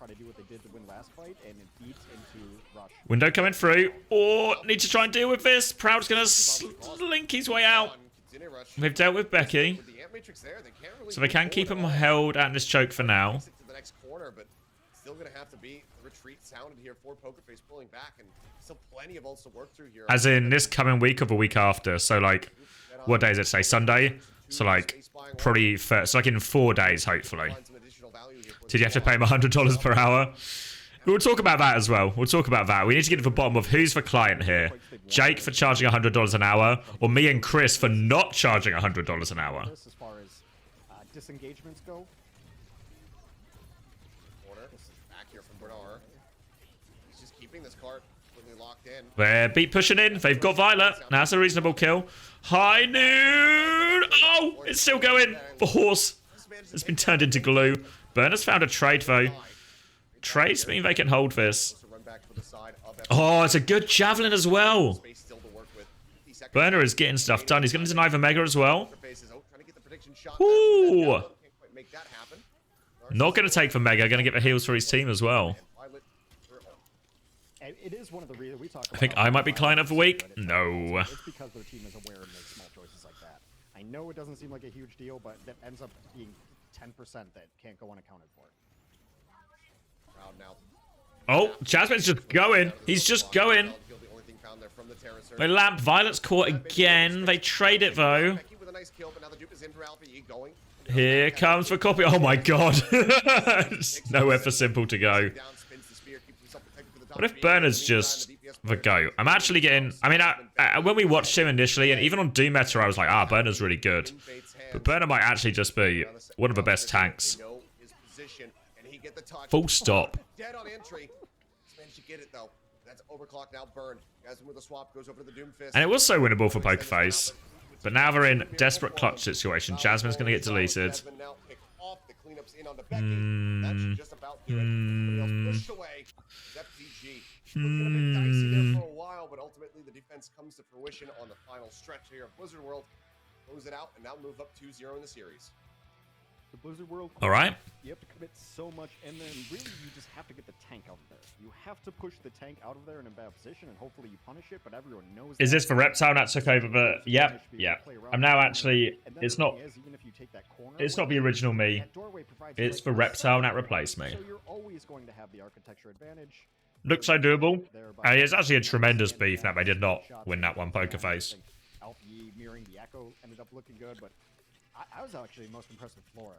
Window coming through. Or need to try and deal with this. Proud's going to slink his way out. They've dealt with Becky. So they can keep him held at this choke for now. Still gonna have to be retreat sounded here for Pokerface pulling back, and still plenty of ults to work through here. As in this coming week or the week after. So like, what day is it today? Sunday? So like, probably first, so like in 4 days, hopefully. Did you have to pay him $100 per hour? We'll talk about that as well. We'll talk about that. We need to get to the bottom of who's the client here. Jake for charging $100 an hour, or me and Chris for not charging $100 an hour. As far as disengagements go. Back here from Bernard. He's just keeping this cart completely locked in. They're beat pushing in. They've got Violet. Now that's a reasonable kill. High noon. Oh, it's still going. The horse has been turned into glue. Burner's found a trade though. Trades mean they can hold this. Oh, it's a good javelin as well. Burner is getting stuff done. He's going to deny the Mega as well. Ooh. Not going to take the Mega. Going to get the heals for his team as well. It is one of the reasons we talk about. I think I might be client of the week. No. It's because their team is aware and makes small choices like that. I know it doesn't seem like a huge deal, but that ends up being 10% that can't go unaccounted for. Oh, Jasmine's just going. He's just going. They lamp. Violet's caught again. They trade it though. Here comes the copy. Oh my god. Nowhere for Simple to go. What if Burner's just the go? I'm actually getting... I mean, when we watched him initially, and even on Doom Meta, I was like, Burner's really good. But Burner might actually just be one of the best tanks. Full stop. Dead on entry. Managed to get it though. That's overclock now burned. Jasmine with a swap goes over to the Doom Fist. And it was so winnable for Pokerface. But now they're in desperate clutch situation. Jasmine's going to get deleted. For a while, but ultimately the defense comes to fruition on the final stretch here of Blizzard World. Close it out and now move up 2-0 in the series. The Blizzard World. All right. You have to commit so much, and then really you just have to get the tank out of there. You have to push the tank out of there in a bad position, and hopefully you punish it. But everyone knows. Is this for Reptile that took over the? Yep. Yeah. I'm now actually. It's not. It's not the original me. It's for Reptile that replaced me. So you're always going to have the architecture advantage. Looks so doable. It's actually a tremendous beef that they did not win that one, Pokerface. Alfie mirroring the Echo ended up looking good, but I was actually most impressed with Flora.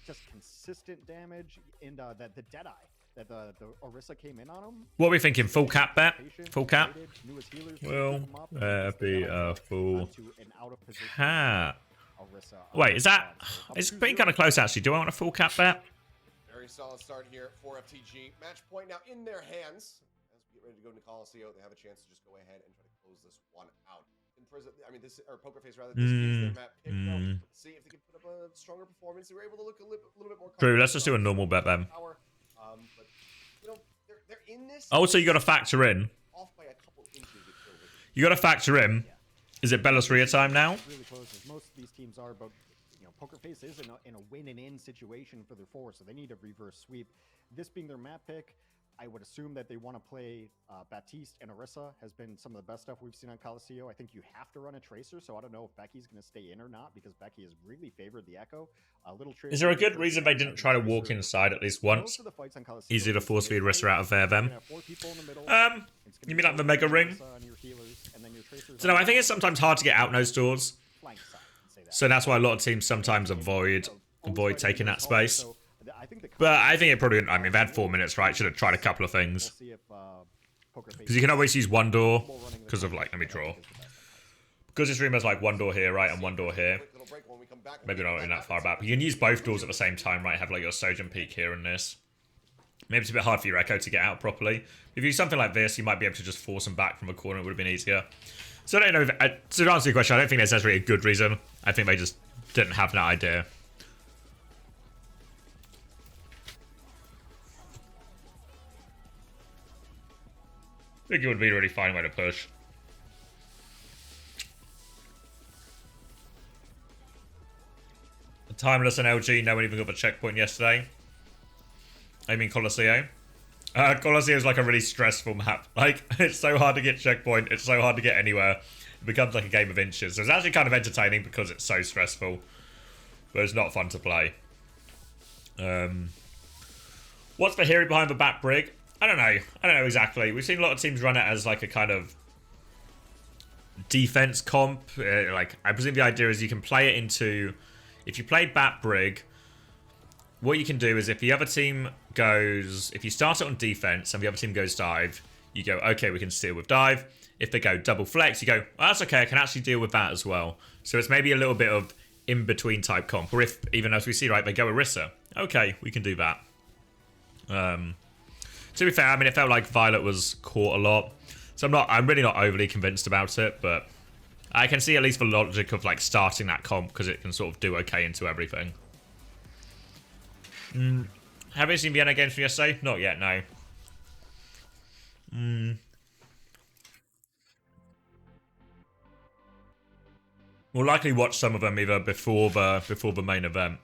Just consistent damage, and the Deadeye that the Orisa came in on him. What are we thinking? Full cap bet? Full cap? Will be a full cap. Wait, is that? It's been kind of close actually. Do I want a full cap bet? Very solid start here for FTG. Match point now in their hands. As we get ready to go into Coliseum, they have a chance to just go ahead and try to close this one out. Pokerface rather. This is their map pick though. See if they can put up a stronger performance. They were able to look a little bit more. True. Let's just do a normal bet then. But you know, they're in this. Also, you got to factor in. Off by a couple inches. You got to factor in. Is it Bella's Ria time now? Really close, as most of these teams are, but you know, Pokerface is in a win and in situation for their force, so they need a reverse sweep. This being their map pick, I would assume that they want to play Baptiste and Orisa has been some of the best stuff we've seen on Coliseum. I think you have to run a Tracer, so I don't know if Becky's going to stay in or not, because Becky has really favored the Echo. Little Tracer. Is there a good reason they didn't try to walk inside at least once? Easy to force feed Orisa out of there then. You mean like the Mega Ring? So no, I think it's sometimes hard to get out nose doors. So that's why a lot of teams sometimes avoid taking that space. But I think it probably, I mean, they had 4 minutes, right? Should have tried a couple of things. Because you can always use one door, because of, like, let me draw. Because this room has, like, one door here, right, and one door here. Maybe not in that far back. But you can use both doors at the same time, right? Have, like, your Sojourn Peak here and this. Maybe it's a bit hard for your Echo to get out properly. If you do something like this, you might be able to just force them back from a corner. It would have been easier. So I don't know. To answer your question, I don't think there's necessarily a good reason. I think they just didn't have that idea. I think it would be a really fine way to push. Timeless and LG, no one even got the checkpoint yesterday. I mean Colosseo. Colosseo is like a really stressful map. Like, it's so hard to get checkpoint, it's so hard to get anywhere. It becomes like a game of inches. So it's actually kind of entertaining because it's so stressful. But it's not fun to play. What's the theory behind the back brig? I don't know. I don't know exactly. We've seen a lot of teams run it as like a kind of defense comp. Like, I presume the idea is you can play it into... If you play bat brig, what you can do is if the other team goes... If you start it on defense and the other team goes dive, you go, okay, we can steal with dive. If they go double flex, you go, oh, that's okay, I can actually deal with that as well. So it's maybe a little bit of in-between type comp. Or if, even as we see, right, they go Orisa. Okay, we can do that. To be fair, I mean, it felt like Violet was caught a lot. So I'm really not overly convinced about it, but I can see at least the logic of like starting that comp because it can sort of do okay into everything. Have you seen Vienna games from yesterday? Not yet, no. We'll likely watch some of them either before the main event.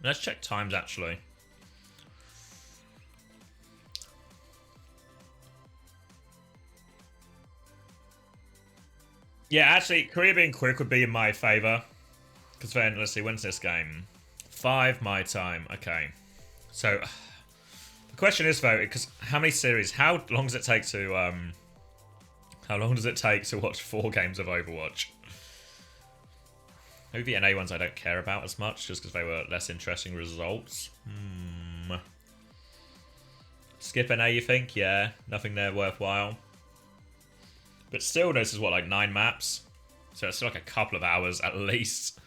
Let's check times actually. Yeah, actually, Korea being quick would be in my favor. Because then, let's see, when's this game? 5 my time. Okay. So, the question is though, because how many series? How long does it take to watch 4 games of Overwatch? Maybe the NA ones I don't care about as much, just because they were less interesting results. Skip NA, you think? Yeah, nothing there worthwhile. But still, this is what, like 9 maps? So it's still like a couple of hours at least.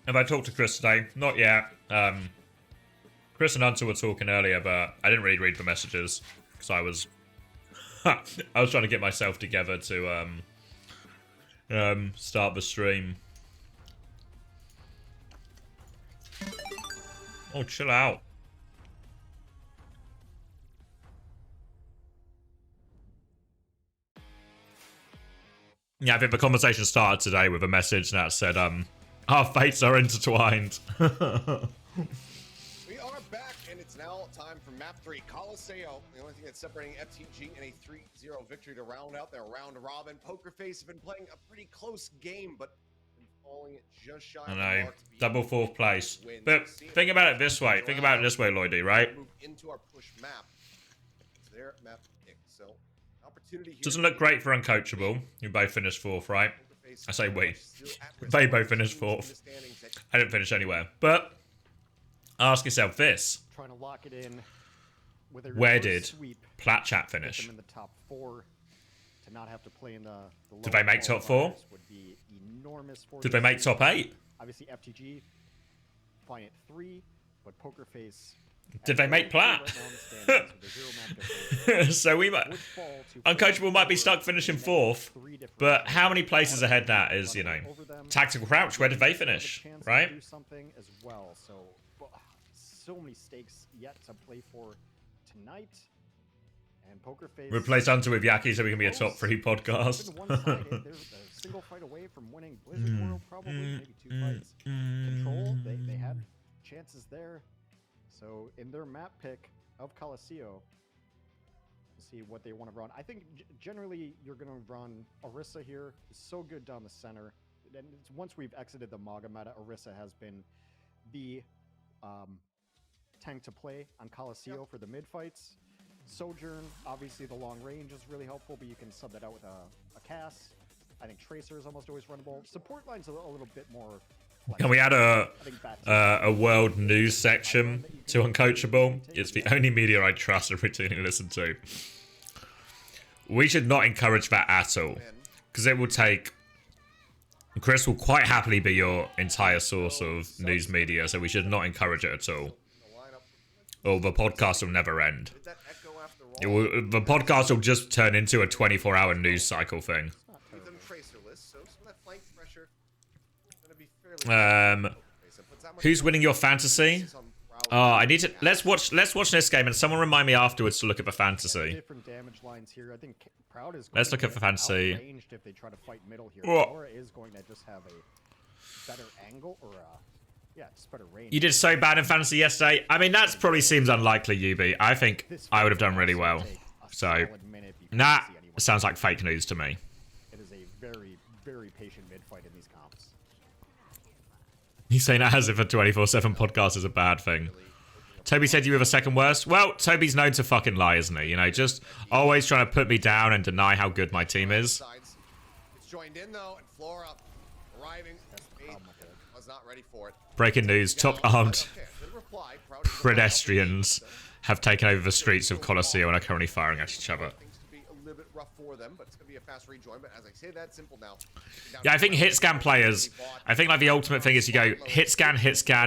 Have I talked to Chris today? Not yet. Chris and Hunter were talking earlier, but I didn't really read the messages because I was trying to get myself together to start the stream. Oh, chill out. Yeah, I think the conversation started today with a message that said, our fates are intertwined. We are back, and it's now time for map 3, Colosseo. The only thing that's separating FTG in a 3-0 victory to round out their round robin. Pokerface have been playing a pretty close game, but been falling just shy of the mark. Double 4th place. But think about it this way. Think about it this way, Lloydie, right? Move into our push map. It's their map pick. So, opportunity here. Doesn't look great for Uncoachable. You both finished 4th, right? I say we. They both finished 4th. I didn't finish anywhere. But ask yourself this. Trying to lock it in with a Where did sweep, Platchat finish? them in the top 4 to not have to play in the Did they make top 4? would be enormous for Did they make top 8? Obviously FTG fine at 3, but Pokerface Did they make plat? So we might... Uncoachable might be stuck finishing 4th, but how many places ahead that is, you know... Tactical Crouch, where did they finish, right? Something as well. So many stakes yet to play for tonight. And Pokerface... Replace Hunter with Yaki so we can be a top 3 podcast. They're a single fight away from winning Blizzard World, probably, maybe 2 fights. Control, they had chances there. So in their map pick of Colosseo, we'll see what they want to run. I think generally you're going to run Orisa here. It's so good down the center. And once we've exited the Maga meta, Orisa has been the tank to play on Colosseo for the mid fights. Sojourn, obviously the long range is really helpful, but you can sub that out with a Cass. I think Tracer is almost always runnable. Support line's a little bit more... Can we add a world news section to Uncoachable? It's the only media I trust and routinely listen to. We should not encourage that at all, because it will take... Chris will quite happily be your entire source of news media, so we should not encourage it at all. Or the podcast will never end. The podcast will just turn into a 24-hour news cycle thing. Who's winning your fantasy? Oh, I need to let's watch this game and someone remind me afterwards to look at the fantasy. Different damage lines here. I think Proud is Let's look at the fantasy. outranged if they try to fight middle here. Oh. Flora is going to just have a better angle or yeah, just better range. You did so bad in fantasy yesterday. I mean, that probably seems unlikely, UB. I think I would have done really well. So, nah, sounds like fake news to me. It is a very, very patient mid fight in these comps. He's saying that as if a 24/7 podcast is a bad thing. Toby said you were the second worst. Well, Toby's known to fucking lie, isn't he? You know, just always trying to put me down and deny how good my team is. It's joined in though, and Flora arriving. Was not ready for it. Breaking news, top-armed pedestrians have taken over the streets of Colosseo and are currently firing at each other. Things to be a little bit rough for them, but it's going to be a fast rejoin. But as I say, that's simple now. Yeah, I think hit scan players, I think like the ultimate thing is you go hit scan,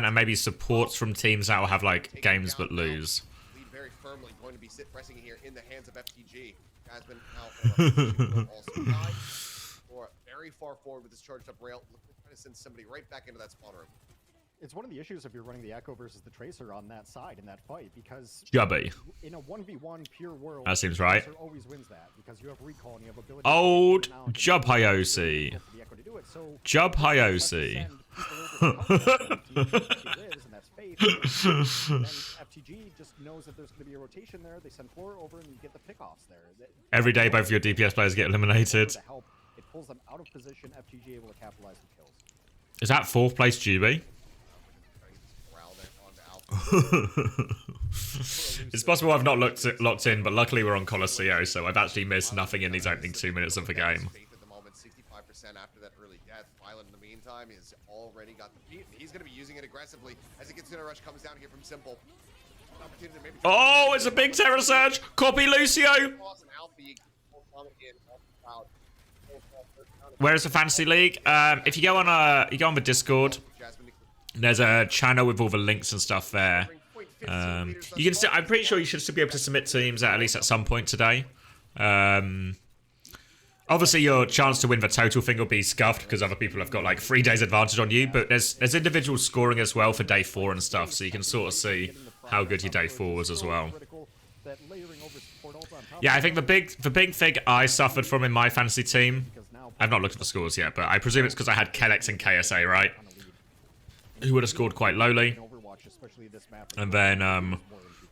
and maybe supports from teams that will have like games but lose. Lead very firmly, going to be pressing here in the hands of FTG. Has been out also died, or very far forward with this charged up rail. Trying to send somebody right back into that spawn room. It's one of the issues if you're running the Echo versus the Tracer on that side in that fight, because Jubby. in a 1v1 pure world, That seems right. Tracer always wins that because you have recall and you have ability. Old Jub Hyosi. Jub Hyosi. FTG just knows that there's going to be a rotation there. They send Flora over and you get the pickoffs there. Every day both of your DPS players get eliminated. It pulls them out of position. FTG able to capitalize the kills. Is that 4th place GB? It's possible I've not locked in, but luckily we're on Colosseo, so I've actually missed nothing in these opening 2 minutes of the game. At the moment, 65% after that early death. Violet, in the meantime, has already got the beat. He's going to be using it aggressively as he gets in a rush. Comes down here from Simple. Oh, it's a big Terror Surge. Copy Lucio. Where's the fantasy league? If you go on the Discord, there's a channel with all the links and stuff there. You can. I'm pretty sure you should still be able to submit teams at least at some point today. Obviously, your chance to win the total thing will be scuffed because other people have got like 3 days advantage on you. But there's individual scoring as well for day 4 and stuff, so you can sort of see how good your day 4 was as well. Yeah, I think the big thing I suffered from in my fantasy team. I've not looked at the scores yet, but I presume it's because I had Kellex and KSA, right? Who would have scored quite lowly. And then,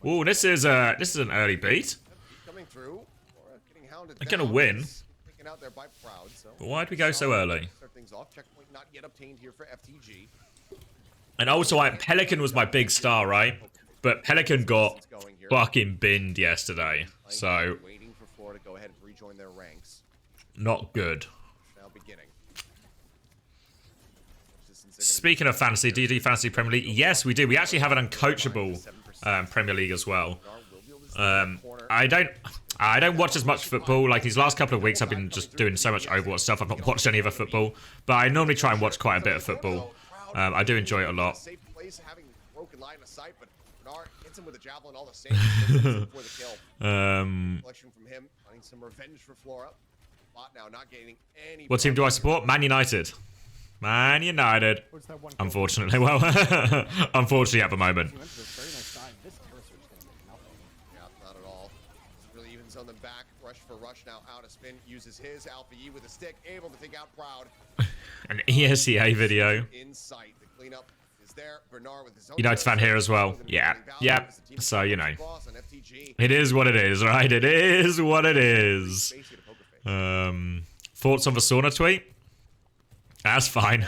oh, this is an early beat. They're gonna win. But why'd we go so early? And also, Pelican was my big star, right? But Pelican got fucking binned yesterday, so not good. Speaking of fantasy, do you do fantasy Premier League? Yes, we do. We actually have an uncoachable Premier League as well. I don't watch as much football. Like these last couple of weeks, I've been just doing so much Overwatch stuff. I've not watched any other football, but I normally try and watch quite a bit of football. I do enjoy it a lot. What team do I support? Man United. Man United. Unfortunately, well, unfortunately at the moment. Yeah, not at all. Really evens on them back. Rush for rush now out of spin. Uses his Alpha E with a stick. Able to take out Proud. An ESEA video. Inside. The cleanup is there. Bernard with his own United fan here as well. Yeah. Yep. So, you know. It is what it is, right? It is what it is. Thoughts on the sauna tweet? That's fine.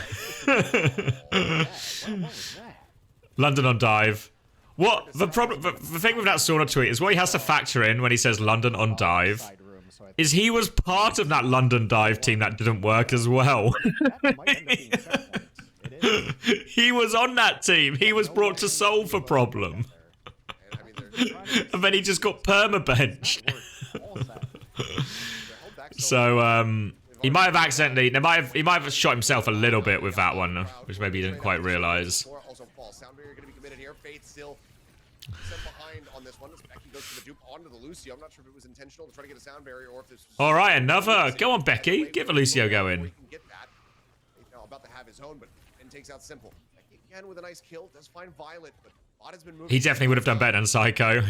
London on dive. What the problem? The thing with that sauna tweet is what he has to factor in when he says London on dive is he was part of that London dive team that didn't work as well. He was on that team. He was brought to solve a problem, and then he just got permabenched. So he might have accidentally. He might have shot himself a little bit with that one, which maybe he didn't quite realize. All right, another. Go on, Becky. Give a Lucio going. takes out Simple. Again with a nice kill, does find Violet, but Bot has been moving. He definitely would have done better than Psycho.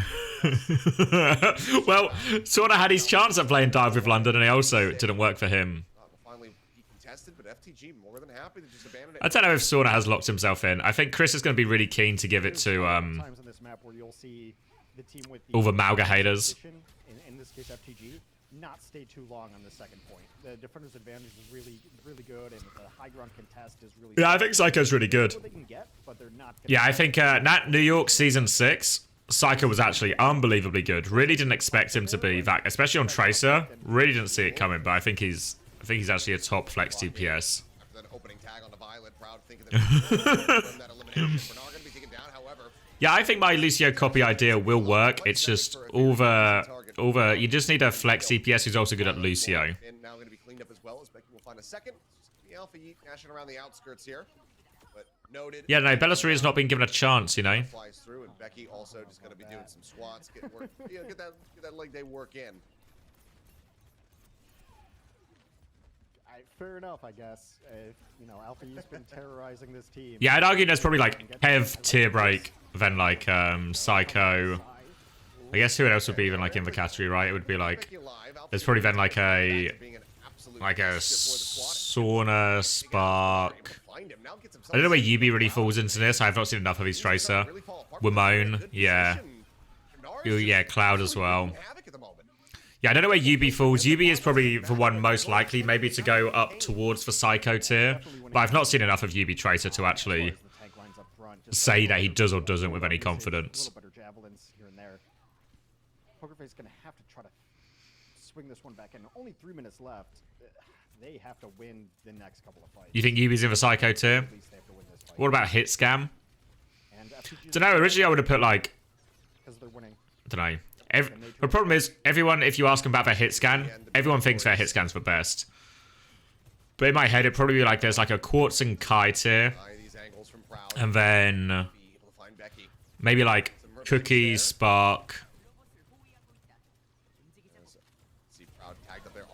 Well, sort of had his chance at playing Dive with London, and it also didn't work for him. Will finally be contested, but FTG more than happy to just abandon it. I don't know if Sorna has locked himself in. I think Chris is going to be really keen to give it to times on this map where you'll see the team with all the Malga haters. In this case, FTG, not stay too long on the second point. The defender's advantage is really good, and the high ground contest is really. Yeah, I think Psycho's really good. They can get, but they're not Yeah, I think Nat New York Season 6, Psycho was actually unbelievably good. Really didn't expect him to be that, especially on Tracer. Really didn't see it coming, but I think he's actually a top flex DPS. After that opening tag on the Violet, Proud thinking that elimination. Bernard gonna be taken down, however. Yeah, I think my Lucio copy idea will work. It's just over. You just need a flex CPS who's also good at Lucio. And now going to be cleaned up as well as Becky will find a second. The Alpha Yeet dashing around the outskirts here, but noted. Yeah, no, Bellassari has not been given a chance, you know. Flies through, and Becky also just going to be doing some squats, get work, get that leg day work in. Fair enough, I guess. You know, Alpha Yeet's been terrorizing this team. Yeah, I'd argue there's probably like Hev, Tier Break, then like Psycho. I guess who else would be even like in the category, right? It would be like there's probably then like a Sauna, Spark. I don't know where Yubi really falls into this. I have not seen enough of his Tracer. Wimone, yeah. Yeah, Cloud as well. Yeah, I don't know where Yubi falls. Yubi is probably the one most likely maybe to go up towards the Psycho tier. But I've not seen enough of Yubi Tracer to actually say that he does or doesn't with any confidence. Pokerface gonna have to try to swing this one back in. Only 3 minutes left. They have to win the next couple of fights. You think Yubi's in the Psycho tier? What about Hit Scam? Don't know. Originally, I would have put like. I don't know. The problem is, everyone, if you ask them about their hit scan, everyone thinks their hit scan's the best. But in my head, it'd probably be like there's like a Quartz and Kai tier. And then maybe like Cookie, Spark.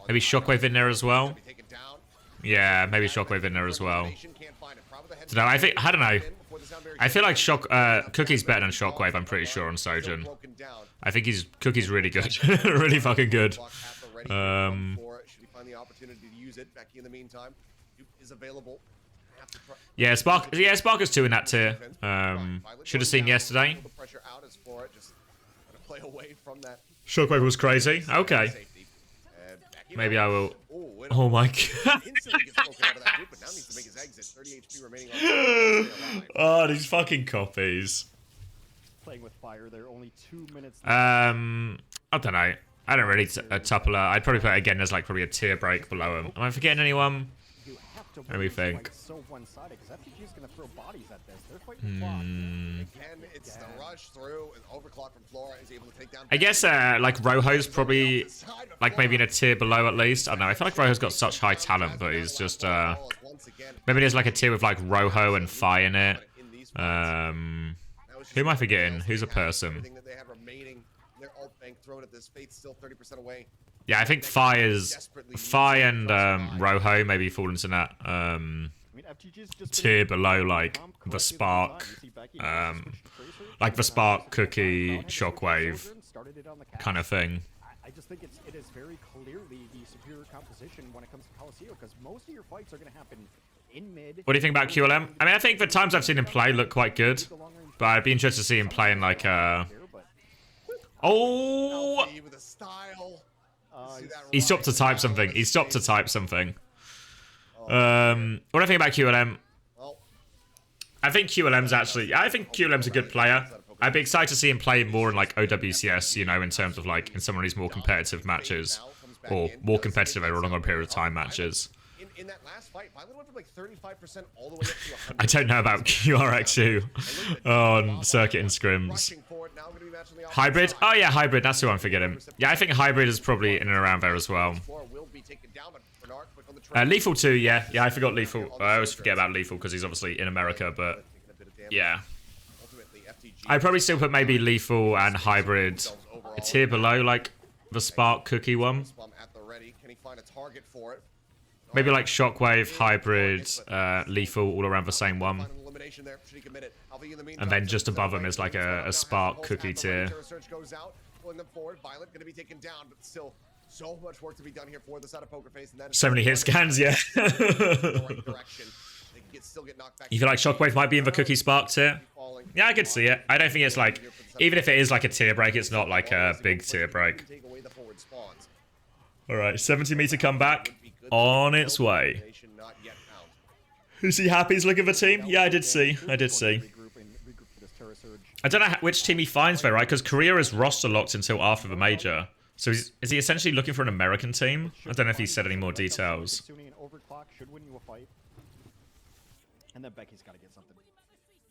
Maybe Shockwave in there as well. Yeah, maybe Shockwave in there as well. So no, I don't know. I feel like Cookie's better than Shockwave, I'm pretty sure, on Sojourn. I think Cookie's really good. Really fucking good. Yeah, Spark is 2 in that tier. Should have seen yesterday. Shockwave was crazy. Okay. Maybe I will. Oh my god. Oh, these fucking copies. Playing with fire, they're only 2 minutes. I don't know. I don't really Tupler. I'd probably put it again as like probably a tier break below him. Am I forgetting anyone? Let me think. So one-sided because FTG is going to throw bodies at this. They're fighting the clock. Again, it's the rush through and overclock from Flora is able to take down. I guess like Rojo's probably like maybe in a tier below at least. I don't know. I feel like Rojo's got such high talent, but he's just maybe there's like a tier with like Rojo and Fi in it. Who am I forgetting? Who's a person? Yeah, I think Fi and Rojo maybe fall into that tier below like the Spark, like the Spark, Cookie, Shockwave kind of thing. I just think it is very clearly the superior composition when it comes to Coliseum because most of your fights are going to happen in mid. What do you think about QLM? I mean, I think the times I've seen him play look quite good, but I'd be interested to see him play in like oh! He stopped to type something. He stopped to type something. What do I think about QLM? I think QLM's a good player. I'd be excited to see him play more in like OWCS, you know, in terms of like in some of these more competitive matches or more competitive over a longer period of time matches. In that last fight, Violet went from like 35% all the way up to 100. I don't know about QRX2 on circuit and scrims. Hybrid? Oh yeah, Hybrid. That's who I'm forgetting. Yeah, I think Hybrid is probably in and around there as well. Lethal 2, yeah. Yeah, I forgot Lethal. I always forget about Lethal because he's obviously in America, but yeah. I'd probably still put maybe Lethal and Hybrid a tier below, like the Spark Cookie one. Maybe like Shockwave, Hybrid, Lethal, all around the same one. And then just above them is like a Spark cookie tier. So much work to be done here for the side of Poker Face, and that is So many hit scans, yeah. You feel like Shockwave might be in the cookie Spark tier? Yeah, I could see it. I don't think it's like, even if it is like a tier break, it's not like a big tier break. Alright, 70-meter comeback on its way. Is he happy he's looking for the team? Yeah, I did see. I did see. I don't know which team he finds though, right? Because Korea is roster locked until after the major. So is he essentially looking for an American team? I don't know if he said any more details. And then Becky's got to get something.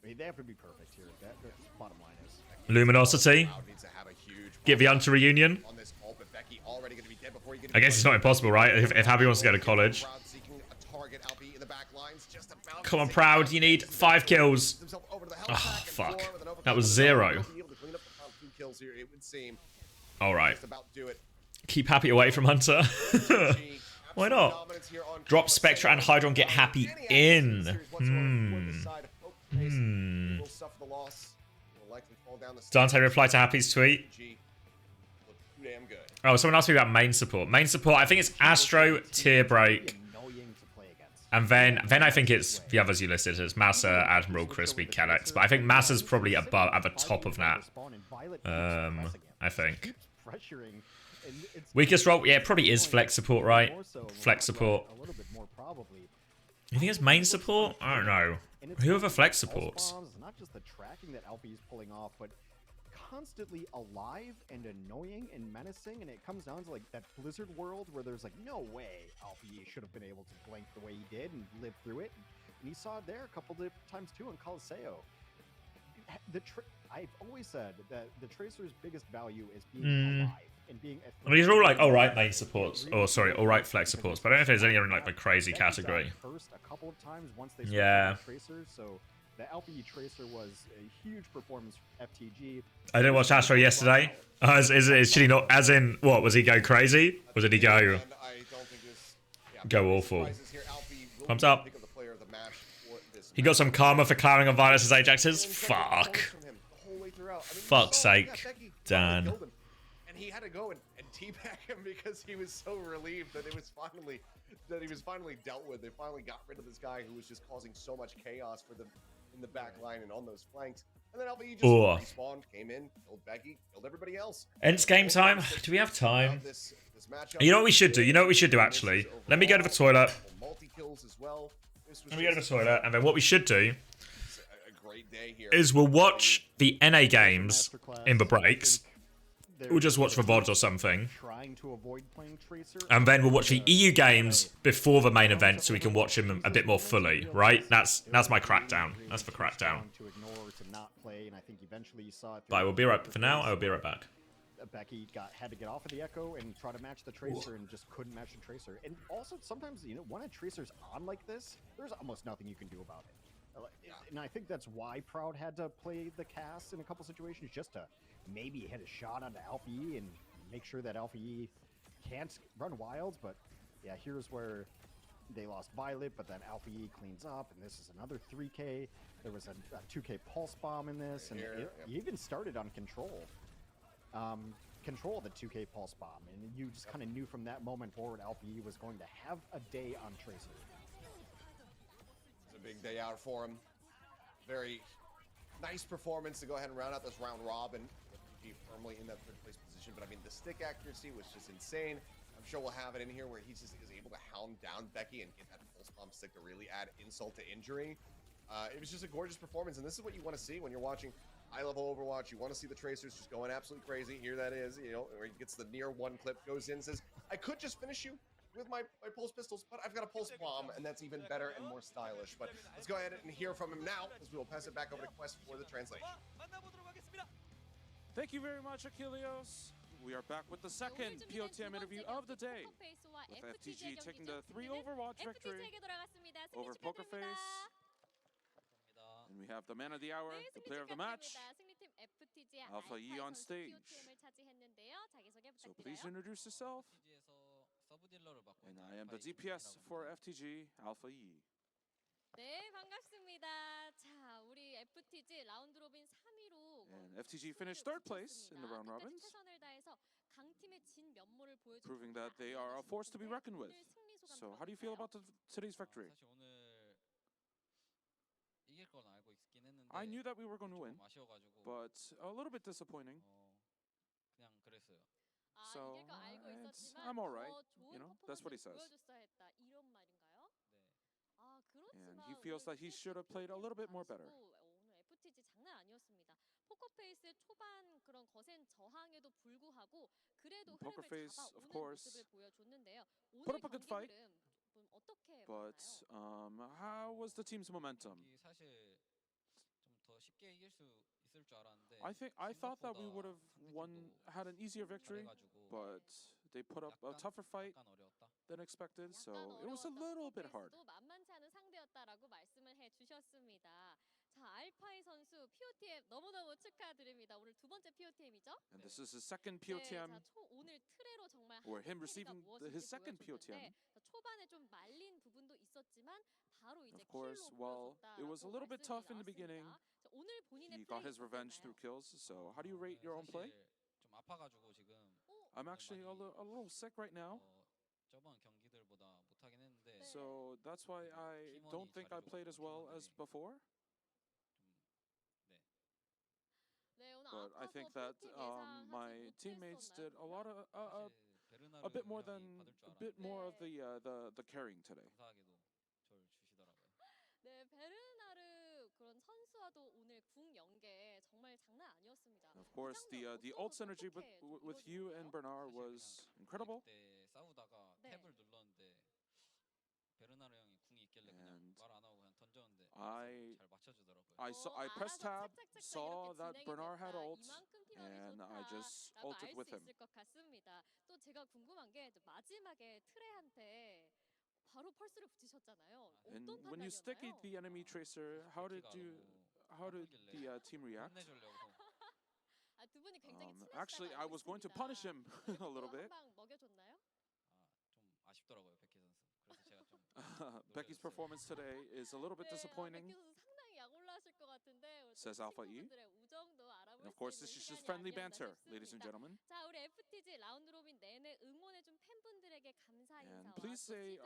I mean, they have to be perfect here. That's bottom line is. Luminosity. Get the Hunter reunion. I guess it's not impossible, right? If Happy wants to go to college. Come on, Proud. You need 5 kills. Oh, fuck. That was 0. Alright. Keep Happy away from Hunter. Why not? Drop Spectra and Hydron, get Happy in. Dante replied to Happy's tweet. Oh, someone asked me about main support. Main support, I think it's Astro, Tier Break. And then I think it's the others you listed. It's Massa, Admiral, Crispy, Kellex. But I think Massa's probably above, at the top of that. I think. Weakest role? Yeah, it probably is Flex support, right? Flex support. You think it's main support? I don't know. Who are the Flex supports? Not just the tracking that LP is pulling off, but constantly alive and annoying and menacing, and it comes down to like that Blizzard world where there's like no way LP should have been able to blink the way he did and live through it. And you saw it there a couple of times too in Coliseo. I've always said that the Tracer's biggest value is being alive and being. Well, these are all like alright main supports, or sorry, alright Flex supports. But I don't know if there's any in like the crazy category. First, a couple of times once they Tracer, so the LPE Tracer was a huge performance for FTG. I didn't watch Astro yesterday. Is he not? As in, what was he go crazy? Or did he go awful? Thumbs up. He got some karma for clowning on Violus' Ajaxes? Fuck. Fuck's sake, Dan. And he had to go and teabag him because he was so relieved that he was finally dealt with. They finally got rid of this guy who was just causing so much chaos for them in the back line and on those flanks. And then LVE just respawned, came in, killed Becky, killed everybody else. Ends game time? Do we have time? You know what we should do? You know what we should do actually? Let me go to the toilet. Let me go to the toilet, and then what we should do is we'll watch the NA games in the breaks. We'll just watch the VODs or something. And then we'll watch the EU games before the main event so we can watch them a bit more fully, right? That's my crackdown. That's the crackdown. But I will be right, for now, I will be right back. Becky had to get off of the Echo and try to match the Tracer and just couldn't match the Tracer. And also, sometimes, you know, when a Tracer's on like this, there's almost nothing you can do about it. And I think that's why Proud had to play the cast in a couple situations, just to maybe hit a shot onto LPE and make sure that LPE can't run wilds. But yeah, here's where they lost Violet, but then LPE cleans up, and this is another 3K. There was a 2K pulse bomb in this, and it even started on control. Control the 2K pulse bomb, and you just kind of knew from that moment forward LPE was going to have a day on Tracer. It's a big day out for him. Very nice performance to go ahead and round out this round robin. Be firmly in that third place position, but I mean the stick accuracy was just insane. I'm sure we'll have it in here where he just is able to hound down Becky and get that pulse bomb stick to really add insult to injury. It was just a gorgeous performance, and this is what you want to see when you're watching high-level Overwatch. You want to see the Tracers just going absolutely crazy. Here that is, you know, where he gets the near one clip, goes in, says, I could just finish you with my pulse pistols, but I've got a pulse bomb, and that's even better and more stylish. But let's go ahead and hear from him now, as we will pass it back over to Quest for the translation. Thank you very much, Achilleos. We are back with the second POTM interview of the day, with FTG taking the 3 Overwatch victory over Poker Face. And we have the man of the hour, the player of the match, Alpha E on stage. So please introduce yourself. And I am the DPS for FTG, Alpha E. 네, 반갑습니다. 자, 우리 FTG 라운드 로빈 3위로 And FTG finished third place in the round robins, 최선을 다해서 강팀의 진 면모를 보여줬습니다. proving that they are a force to be reckoned with. So how do you feel about today's victory? 사실 오늘 이길 건 알고 있긴 했는데 I knew that we were going to win, 좀 아쉬워가지고 but a little bit disappointing. 그냥 그랬어요. So, 이길 거 알고 있었지만 I'm alright. 더 좋은 You know, that's what he 퍼포먼스를 says. 보여줬어야 했다. 이런 말인가요? 네. 아, And 그렇지만 he feels that he should have played a little bit more better. 오늘 FTG 장난 아니었습니다. 포커페이스의 초반 그런 거센 저항에도 불구하고 그래도 흐름을 Pokerface, of 잡아오는 course, 모습을 보여줬는데요. put 오늘 up a good 경기 fight, 흐름 좀 어떻게 but 봤나요? how was the team's momentum? 경기 사실 좀 더 쉽게 이길 수 있을 줄 알았는데 I thought that we would have 상대팀도 had an easier victory, 잘해가지고 but they put up a tougher fight 약간 어려웠다. than expected, so 약간 it was a 어려웠다. little bit hard. 포커페이스도 만만치 않은 상대였다라고 말씀을 해주셨습니다. 자, 알파이 선수 POTM 너무너무 축하드립니다. 오늘 두 번째 POTM이죠? And this is his second 네, POTM, 자, 오늘 트레로 정말 or him 한 receiving 무엇인지 his second 보여줬는데, POTM. 자, 초반에 좀 말린 부분도 있었지만 바로 이제 Of course, 킬로 while it was a little bit tough in the 말씀이 beginning, 나왔습니다. 자, 오늘 본인의 he got 플레이 his revenge through 어땠나요? kills. So how do you rate your own play? 사실 좀 아파가지고 지금 I'm actually a little sick right now, 저번 경기들보다 못하긴 했는데 so that's why I don't think I played as well as before. 네, 오늘 But I 아파서 think that POTM 예상하지 my teammates did a lot of 사실 a bit more 베르나르 than 형이 받을 줄 a bit more of 알았는데 the carrying today. 감사하게도 저를 주시더라고요. 네, 베르나르 그런 선수와도 오늘 궁 연계 정말 장난 아니었습니다. Of course, the ult synergy with you and Bernard was incredible. 그때 싸우다가 네. 탭을 눌렀는데 베르나르 형이 궁이 있길래 그냥 And 말 안 하고 그냥 던졌는데 I 잘 맞춰주더라고요. I pressed tab, 착착착착 saw 이렇게 that 진행이 Bernard had 됐다. ult, 이만큼 팀워크가 and I just 좋다라고 ulted 알 with 수 him. 있을 것 같습니다. 또 제가 궁금한 게 마지막에 트레한테 바로 펄스를 붙이셨잖아요. And 어떤 when you sticky 판단이었나요? the enemy tracer, how did the team react? 혼내주려고 아, 두 분이 굉장히 친하시다고 Actually, I 알고 was going to 있습니다. punish him a little bit. 한방 먹여줬나요? 좀 아쉽더라고요 백희 선수. 그래서 제가 좀 Becky's 노려줬어요. performance today is a little bit disappointing. 백희 선수 상당히 약 올라하실 것 같은데 우리 Says Alpha E. 친구분들의 우정도 알아볼 And of 수 course, 있는 this is just 시간이 friendly 아니었나 banter, ladies and 싶습니다. gentlemen. 자, 우리 FTG 라운드 로빈 내내 응원해준 팬분들에게 감사 And 인사와 please say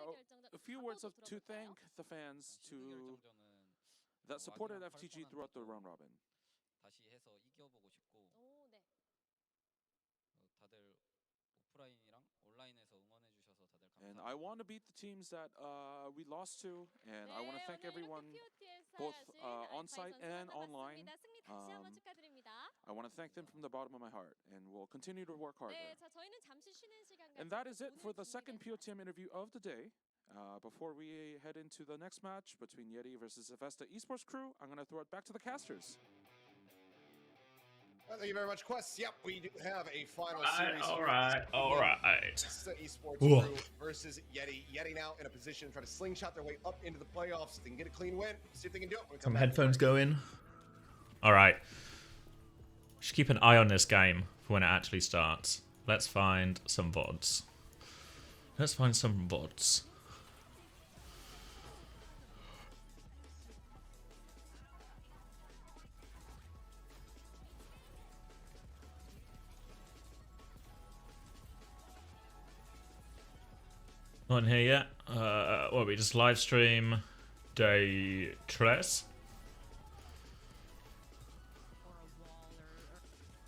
a few words to thank the fans 결정전은 that supported 와기랑 FTG throughout the 펄펀한테도 round robin. 다시 해서 이겨보고 싶고 오, 네. 다들 오프라인이랑 온라인에서 응원해 주셔서 다들 And 감사합니다. I want to beat the teams that we lost to, and I want to thank everyone both on-site and online. 승리 다시 한번 축하드립니다. I want to thank them from the bottom of my heart, and we'll continue to work harder. 네, 자, 저희는 잠시 쉬는 시간 And that is it for the second POTM interview of the day. Before we head into the next match between YETI versus the Vesta Esports crew, I'm going to throw it back to the casters. Well, thank you very much, Quest. Yep, we do have a final series. All right. Vesta Esports Whoa. crew versus YETI. YETI now in a position to try to slingshot their way up into the playoffs. If they can get a clean win, see if they can do it. When we come Some back. headphones going. All right. Should keep an eye on this game for when it actually starts. Let's find some VODs. Let's find some VODs. Not in here yet. What, we just live stream day 3?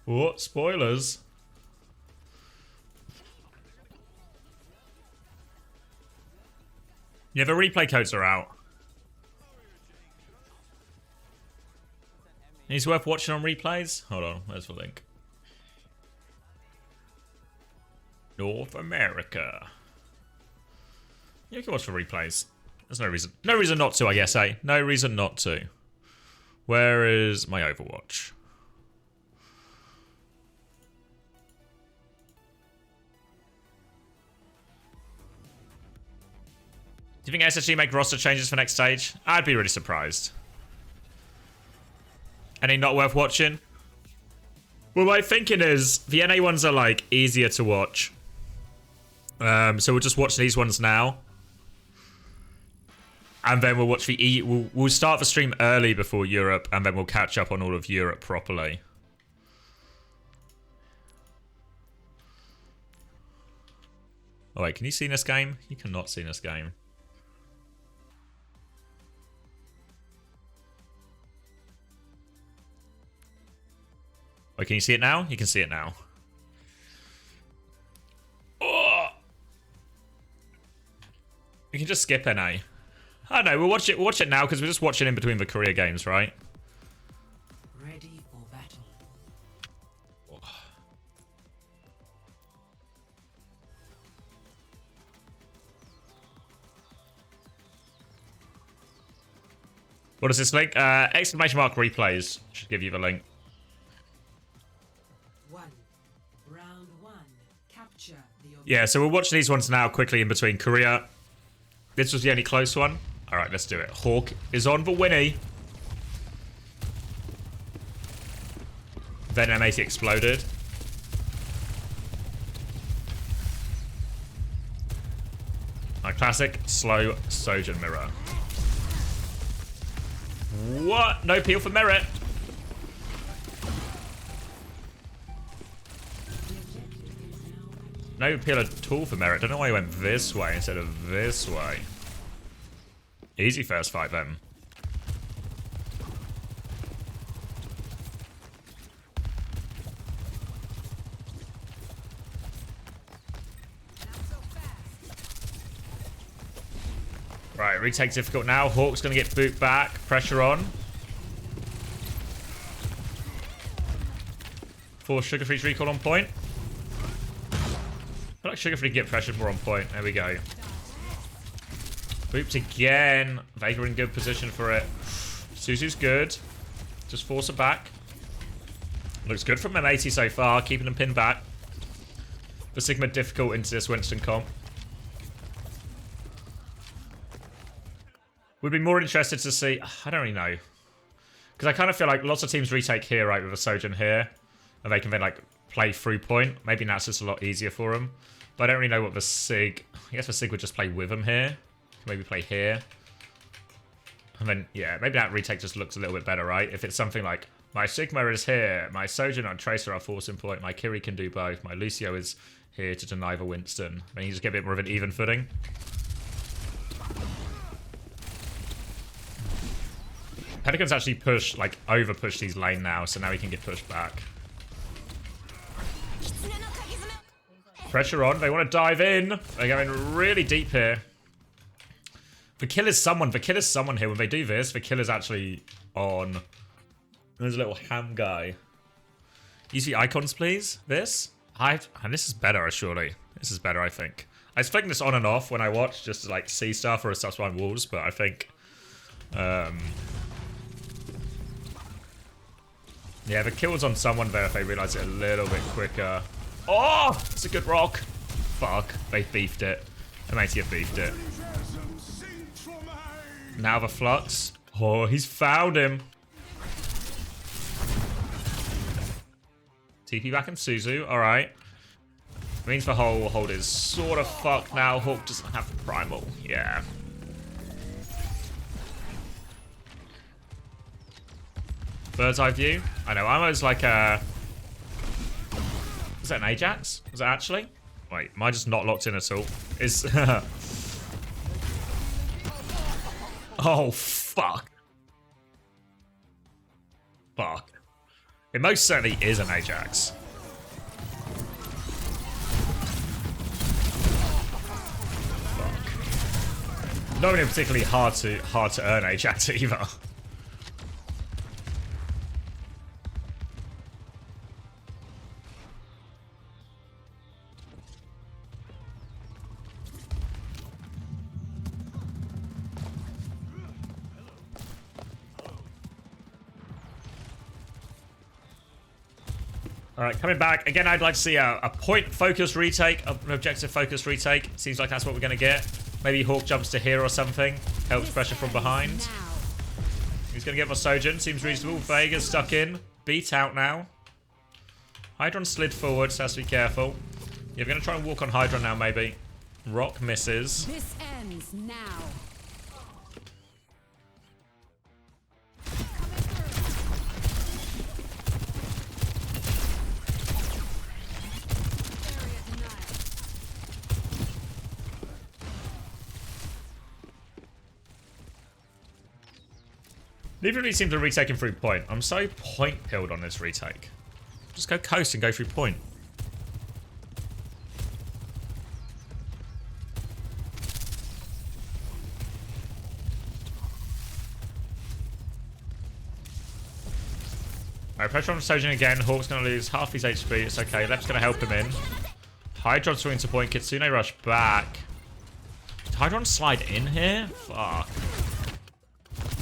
What? Spoilers? Yeah, the replay codes are out. It's worth watching on replays? Hold on, where's the link? North America. Yeah, you can watch the replays. There's no reason. No reason not to, I guess, eh? No reason not to. Where is my Overwatch? Do you think SSG make roster changes for next stage? I'd be really surprised. Any not worth watching? Well, my thinking is the NA ones are like easier to watch. So we'll just watch these ones now. And then we'll watch the we'll start the stream early before Europe, and then we'll catch up on all of Europe properly. Oh wait, can you see this game? You cannot see this game. Wait, can you see it now? You can see it now. Oh! We can just skip NA. Oh no, we'll watch it now because we're just watching in between the Korea games, right? Ready for battle. What is this link? Exclamation mark replays should give you the link. Round one. Capture the Yeah, so we'll watch these ones now quickly in between Korea. This was the only close one. All right, let's do it. Hawk is on for Winnie. Then M80 exploded. My classic slow Sojourn mirror. What? No peel for merit. No peel at all for merit. Don't know why he went this way instead of this way. Easy first fight then. Right, retake difficult now. Hawk's gonna get boot back. Pressure on. Force Sugar Free's recall on point. I feel like Sugar Free can get pressured more on point. There we go. Booped again. Vega in good position for it. Suzu's good. Just force her back. Looks good from M80 so far, keeping them pinned back. The Sigma difficult into this Winston comp. Would be more interested to see... I don't really know. Because I kind of feel like lots of teams retake here, right, with a Sojourn here. And they can then, like, play through point. Maybe that's just a lot easier for them. But I don't really know what the Sig... I guess the Sig would just play with them here. Maybe play here. And then, yeah, maybe that retake just looks a little bit better, right? If it's something like, my Sigma is here, my Sojourn and Tracer are forcing point, my Kiri can do both, my Lucio is here to deny the Winston. Then you just get a bit more of an even footing. Pelican's actually pushed, like, over-pushed his lane now, so now he can get pushed back. Pressure on, they want to dive in. They're going really deep here. The kill is someone here. When they do this, the kill is actually on. There's a little ham guy. You see icons, please? This? And this is better, surely. This is better, I think. I was flicking this on and off when I watch, just to like see stuff or stuff behind walls, but I think... yeah, the kill's on someone there if they realise it a little bit quicker. Oh! It's a good rock. Fuck. They beefed it. M80 have beefed it. Now the Flux. Oh, he's found him. TP back in Suzu. Alright. Means the whole hold is sort of fucked now. Hawk doesn't have the primal. Yeah. Bird's eye view. I know. I'm always like a... Was that an Ajax? Was that actually? Wait, am I just not locked in at all? Is... Oh, fuck. Fuck. It most certainly is an Ajax. Fuck. Not even particularly hard to earn Ajax either. Alright, coming back. Again, I'd like to see a point-focused retake, an objective-focused retake. Seems like that's what we're going to get. Maybe Hawk jumps to here or something. Helps pressure from behind. He's going to get my Sojourn. Seems reasonable. Vega's stuck in. Beat out now. Hydron slid forward, so has to be careful. Yeah, we're going to try and walk on Hydron now, maybe. Rock misses. This ends now. Neither really seem to retake him through point. I'm so point pilled on this retake. Just go coast and go through point. Alright, pressure on Sojin again. Hawk's gonna lose half his HP. It's okay. Left's gonna help him in. Hydron swing to point. Kitsune rush back. Did Hydron slide in here? Fuck.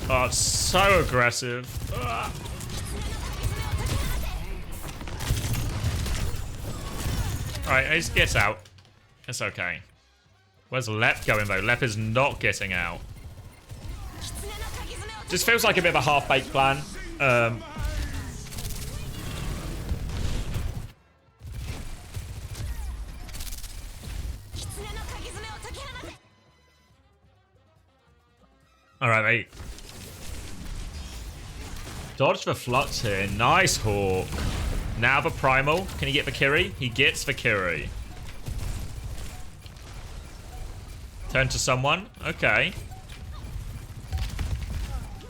Oh, it's so aggressive. Ugh. Alright, he just gets out. It's okay. Where's Lep going, though? Lep is not getting out. Just feels like a bit of a half-baked plan. Alright, mate. Dodge the Flux here. Nice Hawk. Now the Primal. Can he get the Kiri? He gets the Kiri. Turn to someone. Okay.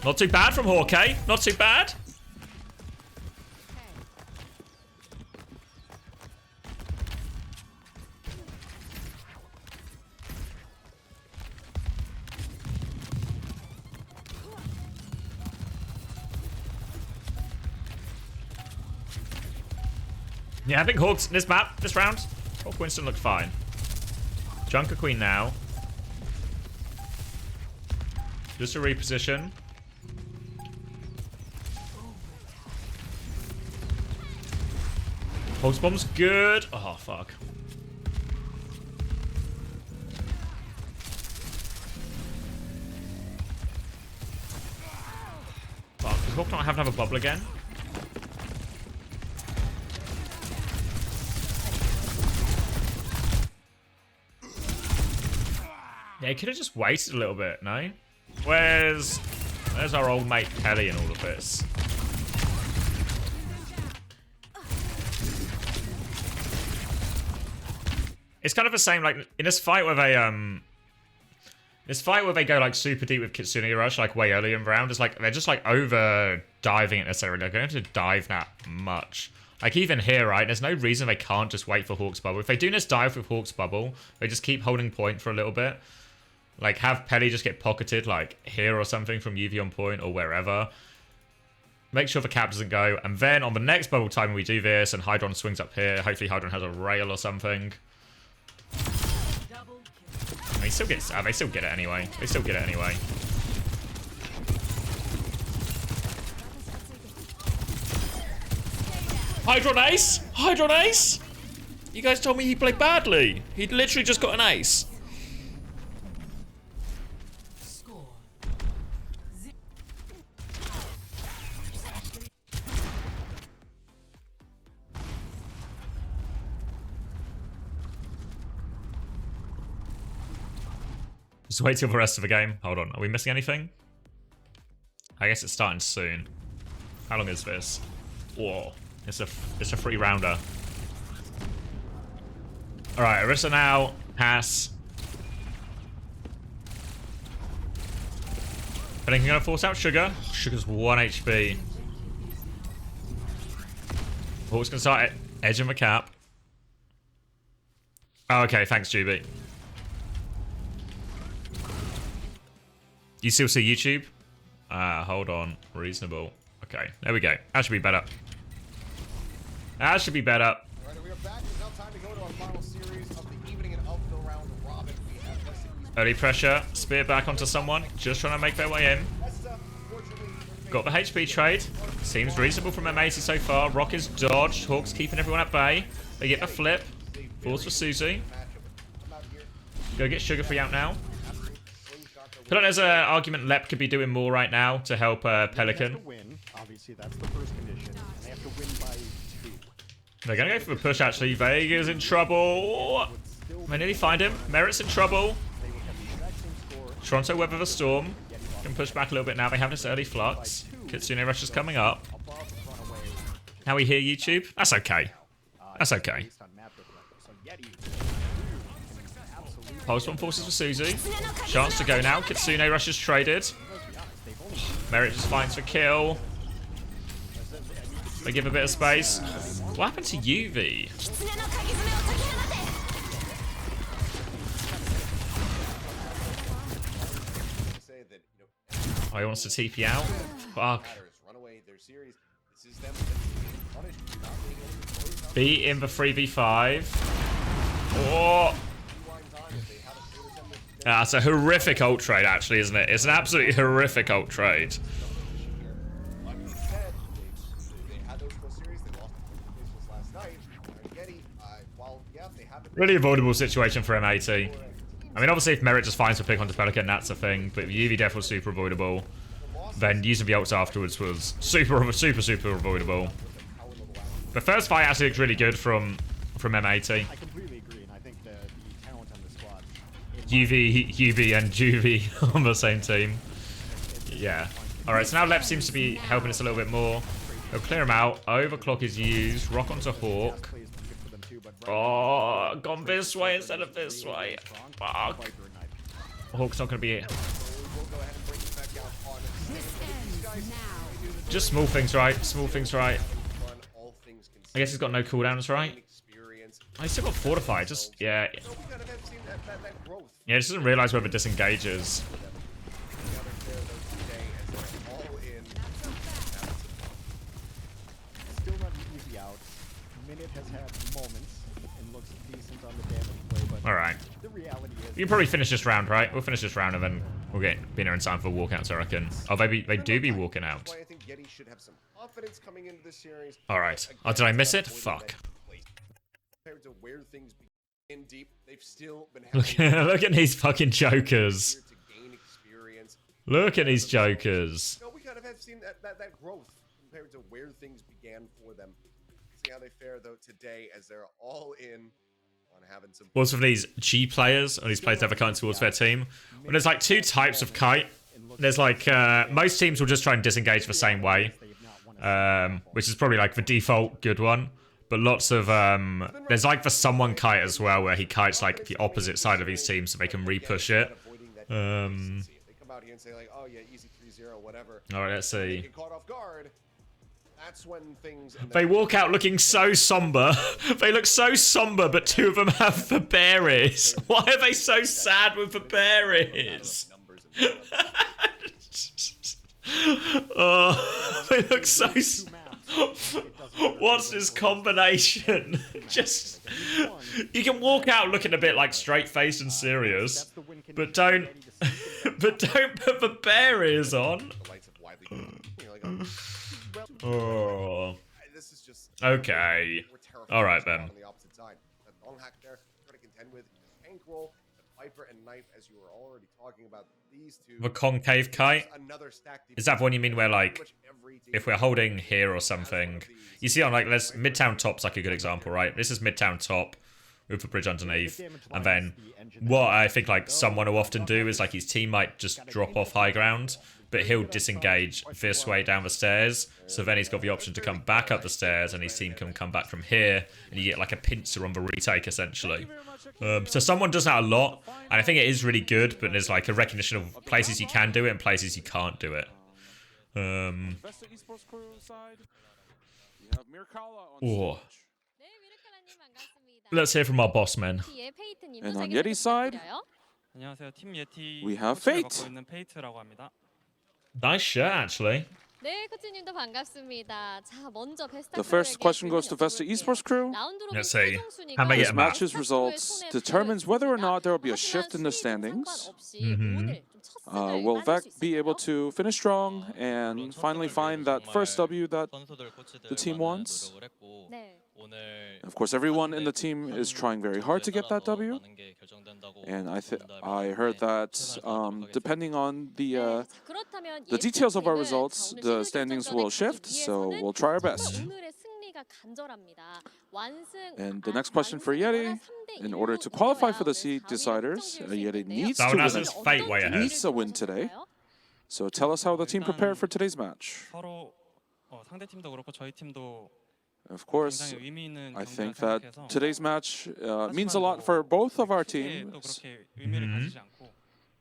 Not too bad from Hawk, eh? Not too bad. Yeah, I think Hawks, this map, this round, Hawk Winston looked fine. Junker Queen now. Just a reposition. Hawk's bomb's good. Oh, fuck. Fuck, does Hawk not have another bubble again? Yeah, he could have just waited a little bit, no? Where's our old mate Kelly in all of this? It's kind of the same, like, in this fight where they, go, like, super deep with Kitsune Rush, like, way earlier in the round, it's like, they're just, like, over-diving it necessarily. They're going to dive that much. Like, even here, right, there's no reason they can't just wait for Hawk's Bubble. If they do this dive with Hawk's Bubble, they just keep holding point for a little bit. Like, have Pelly just get pocketed, like, here or something from UV on point or wherever. Make sure the cap doesn't go. And then on the next bubble time we do this and Hydron swings up here. Hopefully Hydron has a rail or something. They still get it anyway. They still get it anyway. Hydron ace? Hydron ace? You guys told me he played badly. He literally just got an ace. Just wait till the rest of the game. Hold on, are we missing anything? I guess it's starting soon. How long is this? Whoa, it's a free rounder. All right, Orisa now. Pass. Anything gonna force out Sugar? Sugar's 1 HP. Hawk's gonna start edging the cap. Oh, okay, thanks, Juby. You still see YouTube? Hold on. Reasonable. Okay, there we go. That should be better. That should be better. All right, we are back. It's now time to go to our final series of the evening and of the round robin. We have Vesta. Early pressure. Spear back onto someone. Just trying to make their way in. Got the HP trade. Seems reasonable from Amazy so far. Rock is dodged. Hawk's keeping everyone at bay. They get the flip. Falls for Susie. Go get Sugar Free out now. I feel like there's an argument Lep could be doing more right now to help Pelican. Obviously, that's the first condition. They have to win by 2. They're going to go for the push, actually. Vega's in trouble. I nearly find him. Merit's in trouble. Toronto weather the storm. Can push back a little bit now. They have this early flux. Kitsune Rush is coming up. How we hear YouTube? That's okay. That's okay. Pulse one forces for Suzu. Chance to go now. Kitsune Rush is traded. Merit just finds for kill. They give a bit of space. What happened to UV? Oh, he wants to TP out? Fuck. B in the 3v5. Oh! That's a horrific ult trade, actually, isn't it? It's an absolutely horrific ult trade. Really avoidable situation for M80. I mean, obviously, if Merit just finds for pick onto Pelican, that's a thing. But UV Def was super avoidable. Then using the ults afterwards was super avoidable. The first fight actually looked really good from M80. I completely agree, and I think the talent on the squad. UV and Juvie on the same team. Yeah. Alright, so now Lep seems to be helping us a little bit more. They'll clear him out. Overclock is used. Rock onto Hawk. Oh, gone this way instead of this way. Fuck. Hawk's not going to be it. Just small things right. Small things right. I guess he's got no cooldowns, right? Oh, he's still got Fortify. Just, yeah. Yeah, just doesn't realize whether it disengages. Still not an easy out. Minute has had moments and looks decent on the damage play, but Alright. the reality is... We can probably finish this round, right? We'll finish this round and then we'll get Bina in time for walkouts, I reckon. Oh, they do be walking out. I think YETI should have some confidence coming into this series. Alright. Oh, did I miss it? Fuck. Compared to where things begin deep, they've still been Look at these fucking jokers. Look at these jokers. No, we kind of have seen that growth compared to where things began for them. See how they fare though today as they're all in on having some. What's with these G players or these players that have a kite towards their team? Well, there's like two types of kite. There's like most teams will just try and disengage the same way, which is probably like the default good one. But lots of there's like the someone kite as well, where he kites like the opposite side of his team so they can re-push it. They come out here and say like, oh yeah, easy 3-0, whatever. All right, let's see. Get caught off guard. That's when things. They walk out looking so somber. They look so somber, but two of them have the berries. Why are they so sad with the berries? Oh, they look so. What's this combination? Just you can walk out looking a bit like straight-faced and serious, but don't put the berries on. Oh. Okay. All right then. The concave kite? Is that the one you mean where like if we're holding here or something? You see on like let's Midtown Top's like a good example, right? This is Midtown Top with the bridge underneath, and then what I think like someone will often do is like his team might just drop off high ground, but he'll disengage this way down the stairs, so then he's got the option to come back up the stairs and his team can come back from here, and you get like a pincer on the retake essentially. So someone does that a lot, and I think it is really good, but there's like a recognition of places you can do it and places you can't do it. Vesta Esports crew side, we have Mirkala on Oh. stage. Let's hear from our boss men. And on YETI side, 안녕하세요. 팀 예티 We have 코치를 Fate. 맡고 있는 페이트라고 합니다. Nice shirt actually. 네, 코치님도 반갑습니다. 자, 먼저 베스타 The first 크루에게 question goes to 질문 Vesta 여쭤볼게요. Esports crew. 라운드 로빈 Let's see. 최종 순위가 How about This get map? match's results determines whether or not there will be a shift in the standings. Will Vec be able to finish strong and finally find that first W that the team wants? 네. Of course, everyone in the team is trying very hard to get that W. And I heard that depending on the details of our results, the standings will shift. So we'll try our best. 오늘의 승리가 And the next question for YETI, in order to qualify for the seed deciders, YETI needs to Someone win, has fate way ahead. needs a win today. So tell us how the team prepared for today's match. 서로 상대 팀도 그렇고 저희 팀도 Of course, 굉장히 의미 있는 I 경기라 think that 생각해서 today's match means a lot for both of our 크게 또 teams. 그렇게 의미를 가지지 않고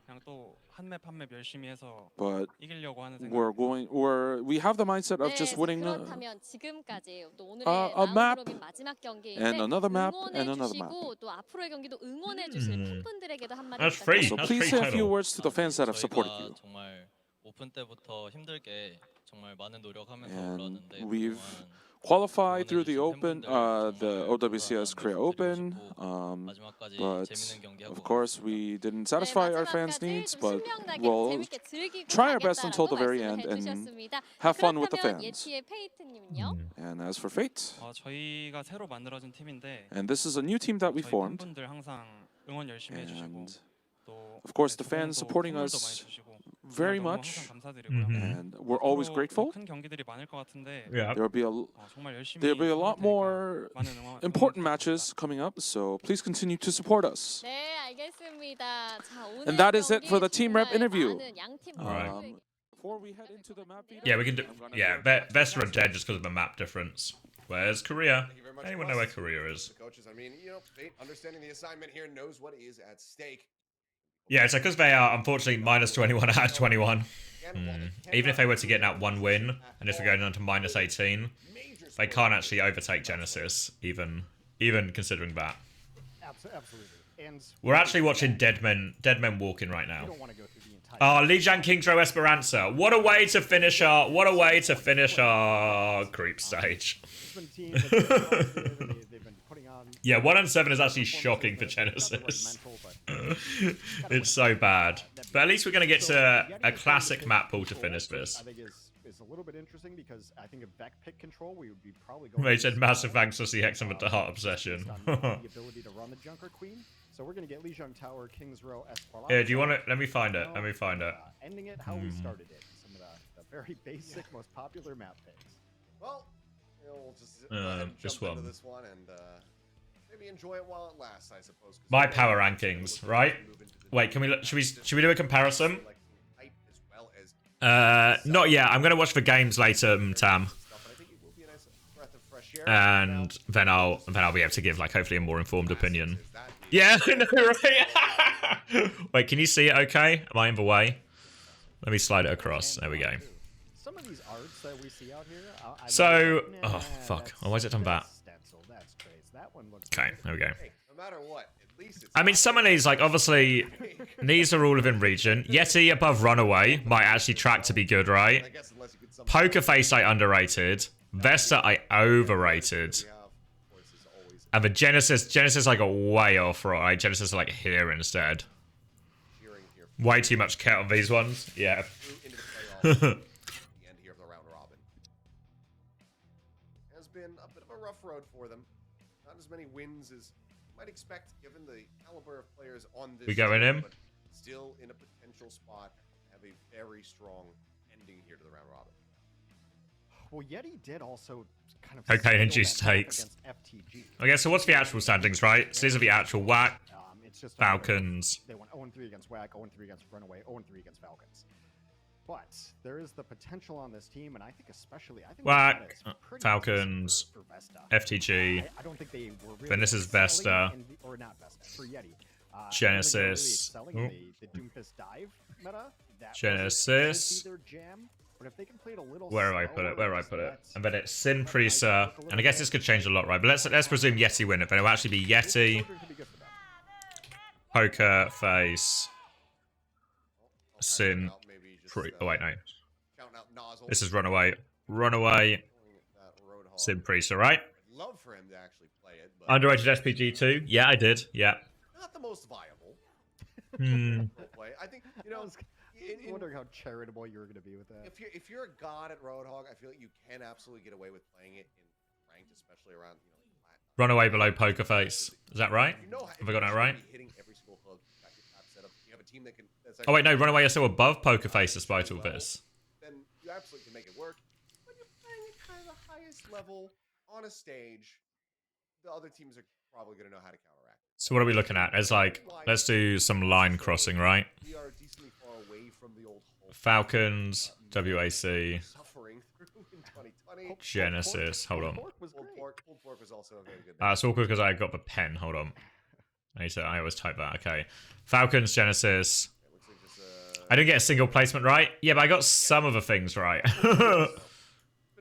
그냥 또 한 맵 한 맵 열심히 해서 But 이기려고 하는 생각. we have the mindset of just winning 그렇다면 지금까지 또 오늘의 a map 라운드 로빈 마지막 경기인데 and another map 응원해 and another map. 주시고 또 앞으로의 경기도 응원해 주실 팬분들에게도 한마디 That's free. So That's please free say a few title. words to the fans that have supported you. 정말 오픈 때부터 힘들게 정말 많은 노력하면서 And 올랐는데 we've 그동안 qualified through the OWCS Korea Open, 마지막까지 but 재밌는 경기 하고 of course we didn't satisfy our fans' needs, but 신명나게 we'll 재밌게 즐기고 try our best until the 가겠다라고 very end and 말씀을 have fun with the 그렇다면 fans. 예티의 페이트님은요? And as for Fate, 저희가 새로 만들어진 팀인데 and this is a new team that we 저희 formed, 팬분들 항상 응원 열심히 해주시고 and 또 of course the 조금도 fans supporting 선물도 많이 us 주시고 very 정말 너무 much, 항상 감사드리고요. and we're always 앞으로 grateful. 큰 경기들이 많을 것 같은데 Yeah. There'll be 정말 열심히 there'll be a lot 할 테니까 more 많은 응원 important matches coming up, so please continue to support us. 네, 알겠습니다. 자, 오늘 And that is it 경기 for the team rep 정말 interview. 많은 양팀 Alright. 선수에게 Before we head into the map Yeah, we can do. Yeah, Vesta are dead just because of the map difference. Where's Korea? Thank you very much, Anyone know where Ross. Korea is? The coaches, I mean, Fate, understanding the assignment here, knows what is at stake. Yeah, so because they are unfortunately minus 21 out of 21. Again, Even if they were to get out one win, and if we're going down to minus 18, they can't actually overtake Genesis, even considering that. Absolutely. And We're actually watching dead men walking right we now. don't want to go through the entire Oh, Lijiang Kingdro Esperanza. What a way to finish our creep stage. It's been teams that have been positive, they've been putting on Yeah, 1-7 is actually shocking for Genesis. It's so bad. But at least we're going to get to a classic map pool to finish this. I think is a little bit interesting because I think if Vec pick control, we would be probably going. They said massive thanks to CX and the Heart Obsession. the ability to run the Junker Queen. So we're going to get Lijiang Tower, Kings Row, Esperanza. Here, do you want it? Let me find it. Let me find it. Ending it how we started it. Some of the very basic, most popular map picks. Well, we'll just go ahead and this jump into one. this one and maybe enjoy it while it lasts, I suppose. 'cause My we're power gonna rankings, move right? into the Wait, can we? Should we do a comparison? height as well as Not yet. I'm gonna watch the games later, Tam, stuff, but I think it will be a nice breath of fresh air. and then I'll be able to give like hopefully a more informed opinion. Is that the- Yeah, I know, right? Wait, can you see it? Okay, am I in the way? Let me slide it across. There we go. Some of these arts that we see out here. So, oh fuck, oh, why is it done that? Stencil, that's crazy. That one looks. Okay, there we go. Hey, no matter what, at least it's I mean, some of these, like, obviously, these are all within region. YETI above RunAway might actually track to be good, I right? guess unless you could somehow Poker Face, I underrated. Vesta, I overrated. have, of course, is always And the Genesis, I got way off, right? Genesis are, like, here instead. cheering here Way too much cat on these ones. Yeah. through into the playoffs. The end here of the round robin has been a bit of a rough road for them. Not as many wins as you might expect, given the caliber of players on this. We going team, in? but still in a potential spot. Have a very strong ending here to the round robin. Well, YETI did also kind of. Cocaine and steal juice that map takes. against FTG. Okay, so what's the actual standings, right? So these are the actual whack. It's just Falcons. They went 0-3 against WAC, 0-3 against RunAway, 0-3 against Falcons. But there is the potential on this team, and I think especially, I think WAC, that it's pretty Falcons, easy for Vesta. FTG. I don't think they were really Then this is excelling Vesta. or not Vesta, for YETI. Genesis. I don't think they're really excelling in the Doomfist dive meta. That Genesis. should be their jam. But if they can play it a little Where do I put it? Where do I slower, put it? that's- And then it's Sin Prisa. And I guess this could change a lot, right? But let's presume YETI win it. Then it'll actually be YETI, Children could be good for them. Poker Face, Sin. Out maybe just, Oh wait, no. counting out nozzles. This is RunAway. RunAway, That Roadhog. Sin Prisa, right? I'd love for him to actually play it, but Underrated SPG too. Yeah, I did. Yeah. not the most viable Hmm. play. I think I was wondering how charitable you were going to be with that. if you're a god at Roadhog, I feel like you can absolutely get away with playing it in ranked, especially around RunAway below Poker Face. Is that right? You know, Have I got that right? Hitting every single hook, you got your tap set up. You have a team that can. That's Oh wait, no. actually- RunAway are still above Poker Face despite all this. Then you absolutely can make it work. When you're playing at kind of the highest level, on a stage, the other teams are probably going to know how to counteract. So what are we looking at? It's like, let's do some line crossing, right? We are decently far away from the old Falcons, WAC, suffering through in 2020. Genesis. Hold on. Pulled pork was also a very good. It's awkward because I got the pen. Hold on. I always type that. Okay. Falcons, Genesis. I didn't get a single placement right. Yeah, but I got some of the things right.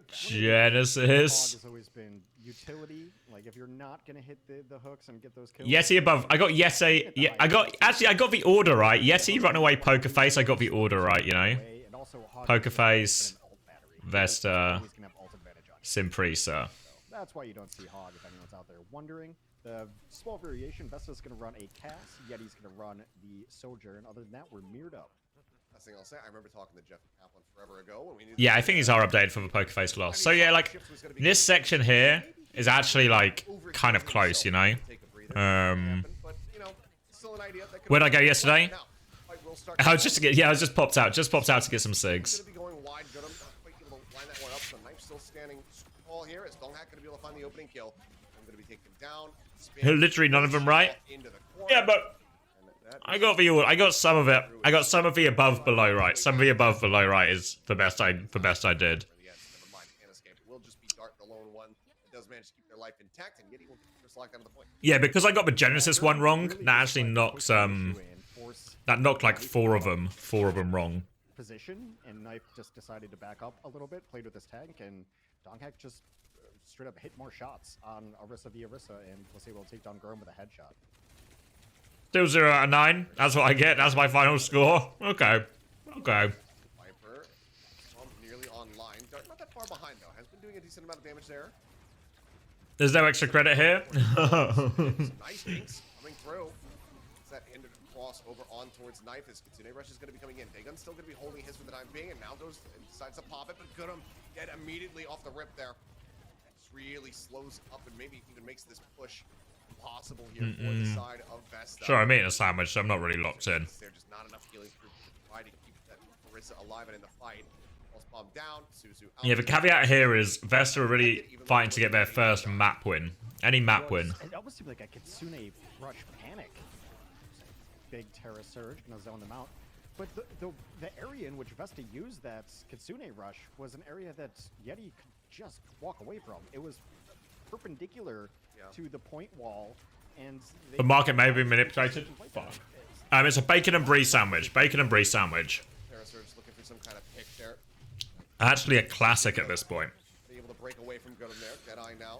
Genesis. Hog has always been utility. Like if you're not gonna hit the hooks and get those kills. Yeti above. I got Yeti. Yeah, I got the order right. Yeti, RunAway, Poker Face. I got the order right. You know. Poker Face, Vesta, Prisa. That's why you don't see Hog if anyone's out there wondering. The small variation, Vesta's going to run a Cass, Yeti's going to run the Soldier, and other than that, we're mirrored up. Last thing I'll say, I remember talking to Jeff Kaplan forever ago when we knew. Yeah, I think these are updated for the Poker Face loss. So yeah, like this section here is actually like kind of close, you know. Where'd I go yesterday? I was just popped out to get some SIGs. Literally none of them right. Yeah, but I got some of it. I got some of the above below right. Some of the above below right is the best I did. Yeah, because I got the Genesis one wrong, that actually knocks that knocked like four of them wrong. Position, and Knife just decided to back up a little bit, played with his tank, and Donghak just straight up hit more shots on Orisa via Orisa, and was able to take down Grom with a headshot. Still 0 out of 9. That's what I get. That's my final score. Okay. Viper, nearly online. Dart not that far behind though. Has been doing a decent amount of damage there. There's no extra credit here. Some nice things coming through. It's that end of the cross over on towards Knife. His Kitsune Rush is going to be coming in. Dagon's still going to be holding his for the time being, and now goes and decides to pop it, but Goodham dead immediately off the rip there. That just really slows up and maybe even makes this push possible here for the side of Vesta. Sure, I'm eating a sandwich, so I'm not really locked in. There's just not enough healing through to try to keep that Orisa alive and in the fight. Bomb down, Suzu out. Yeah, the caveat here is Vesta are really fighting to get their first map win. Any map win. It almost seemed like a Kitsune Rush panic. Big Terra Surge, gonna zone them out. But the area in which Vesta used that Kitsune Rush was an area that Yeti could just walk away from. It was perpendicular to the point wall, and the market may have been manipulated. Fuck. It's a bacon and brie sandwich. Bacon and brie sandwich. Terra Surge looking for some kind of pick there. Actually a classic at this point. Be able to break away from Goodham there. Deadeye now.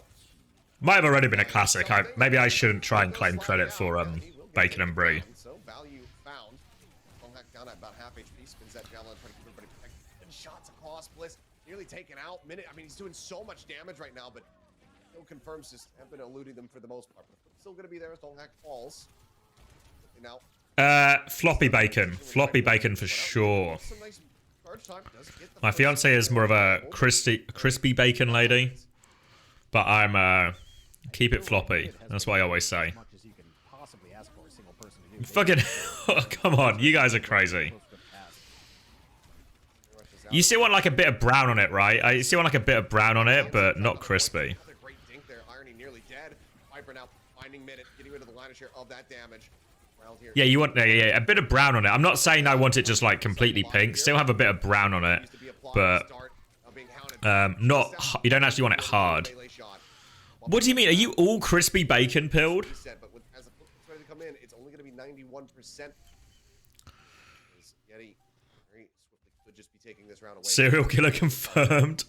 Might have already been a classic. Maybe I shouldn't try and claim credit for bacon and brie. So value found. Donghak down at about half HP. Spins that javelin, trying to keep everybody protected. And shots across. Bliss nearly taken out. I mean, he's doing so much damage right now, but no confirms just have been eluding them for the most part. But still going to be there as Donghak falls. Now. Floppy bacon. Floppy bacon for sure. My fiance is more of a crispy bacon lady, but I'm keep it floppy. That's what I always say. Fucking come on, you guys are crazy. You still want like a bit of brown on it, right? I still want like a bit of brown on it, but not crispy. Great dink there. Irony nearly dead. Viper now finding mid, getting rid of the lion's share of that damage. Yeah, you want a bit of brown on it. I'm not saying I want it just like completely pink. Still have a bit of brown on it, but not. You don't actually want it hard. What do you mean? Are you all crispy bacon pilled? As the ready to come in, it's only going to be 91%. Yeti very swiftly could just be taking this round away. Serial killer confirmed.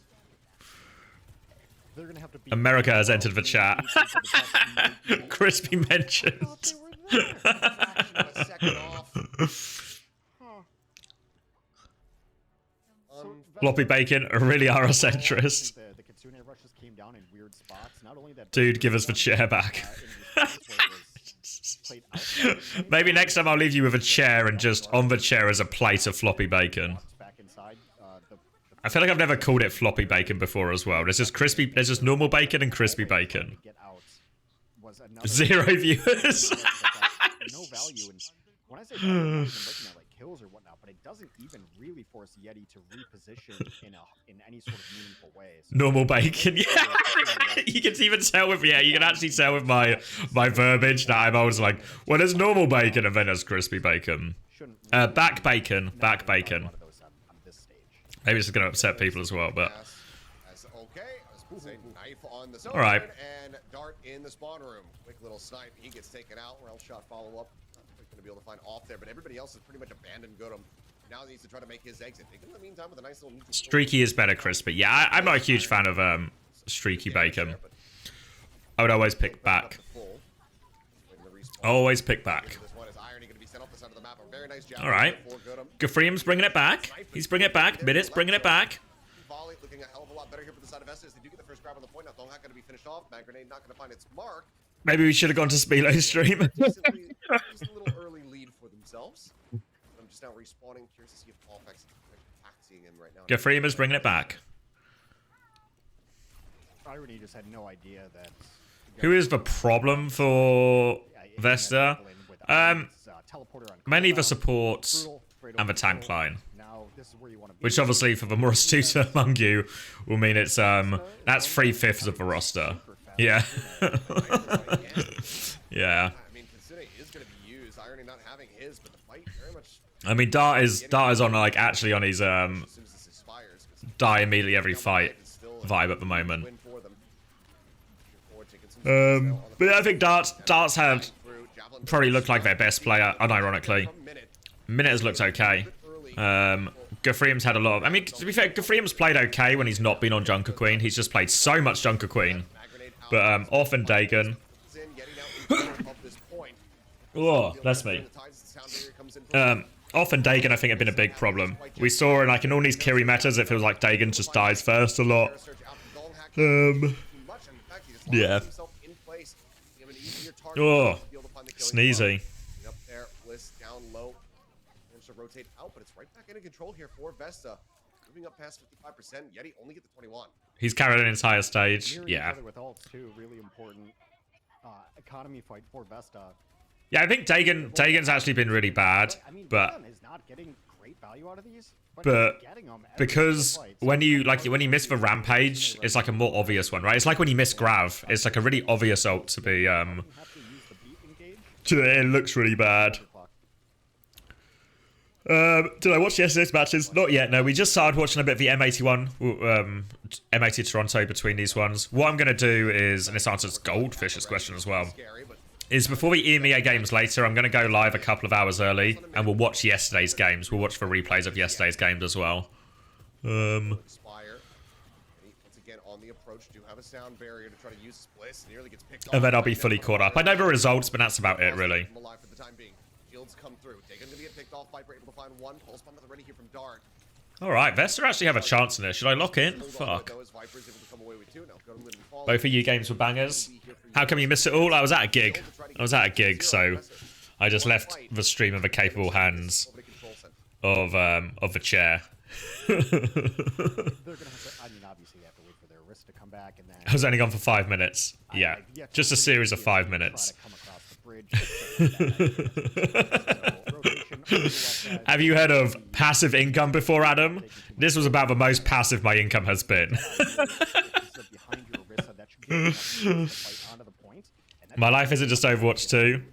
America has entered the chat. Crispy mentioned. Floppy bacon really are a centrist. Dude, give us the chair back. Maybe next time I'll leave you with a chair and just on the chair is a plate of floppy bacon. I feel like I've never called it floppy bacon before as well. There's just normal bacon and crispy bacon. 0 viewers. No value, and when I say value, I'm looking at like kills or whatnot, but it doesn't even really force YETI to reposition in any sort of meaningful way. So Normal bacon, yeah. You can even tell with, yeah, you can actually tell with my verbiage that I'm always like, well, there's normal bacon and then there's crispy bacon. Back bacon. Maybe this is going to upset people as well, but... All right. And Dart in the spawn room. Quick little snipe. He gets taken out. Well shot follow up. Not going to be able to find off there, but everybody else has pretty much abandoned Godum. Now he needs to try to make his exit. In the meantime, with a nice little streaky is better, crispy. Yeah, I'm not a huge fan of streaky bacon. I would always pick back. Always pick back. All right. Gafreem's bringing it back. He's bringing it back. Minutes bringing it back. Volley looking a hell of a lot better here for the side of Vesta as they do get the first grab on the point. Now Thonghack going to be finished off. Mag Grenade not going to find its mark. Maybe we should have gone to Speelo's stream. Just a little early lead for themselves. I'm just now respawning. Curious to see if Allfax taxiing him right now. Gafreem is bringing it back. Irony just had no idea that. Who is the problem for Vesta? Mainly the support and the tank line. Which obviously for the more astute among you will mean it's that's 3/5 of the roster. Yeah. Yeah. I mean Dart is on like actually on his die immediately every fight vibe at the moment. But yeah, I think Dart's had probably looked like their best player, unironically. Minute has looked okay. Gafreem's had a lot of... I mean, to be fair, Gafreem's played okay when he's not been on Junker Queen. He's just played so much Junker Queen. But often Dagon... Oh, bless me. Often Dagon, I think, have been a big problem. We saw in all these Kiri metas, it feels like Dagon just dies first a lot. Yeah. Oh, sneezy. Up there, Bliss down low. To rotate out, but it's right back into control here for Vesta. Moving up past 55%. YETI only get the 21. He's carried an entire stage. Yeah. With ults too, really important economy fight for Vesta. Yeah, I think Dagon's actually been really bad, but because when you miss the rampage, it's like a more obvious one, right? It's like when you miss Grav, it's like a really obvious ult to be it looks really bad. Did I watch yesterday's matches? Not yet, no. We just started watching a bit of the M81, M80 Toronto between these ones. What I'm going to do is, and this answers Goldfish's question as well, is before we EMEA games later, I'm going to go live a couple of hours early, and we'll watch yesterday's games. We'll watch the replays of yesterday's games as well. Once again on the approach, do have a sound barrier to try to use Bliss. Nearly gets picked off. And then I'll be fully caught up. I know the results, but that's about it, really. Come through. Taken to get picked off. Viper able to find one. Pulse bomb ready here from Dart. Alright, Vesta actually have a chance in this. Should I lock in? Fuck. Both of you games were bangers. How come you missed it all? I was at a gig. So I just left the stream in the capable hands of the chair. I was only gone for 5 minutes. Yeah, just a series of 5 minutes. Have you heard of passive income before, Adam? This was about the most passive my income has been. My life isn't just Overwatch 2.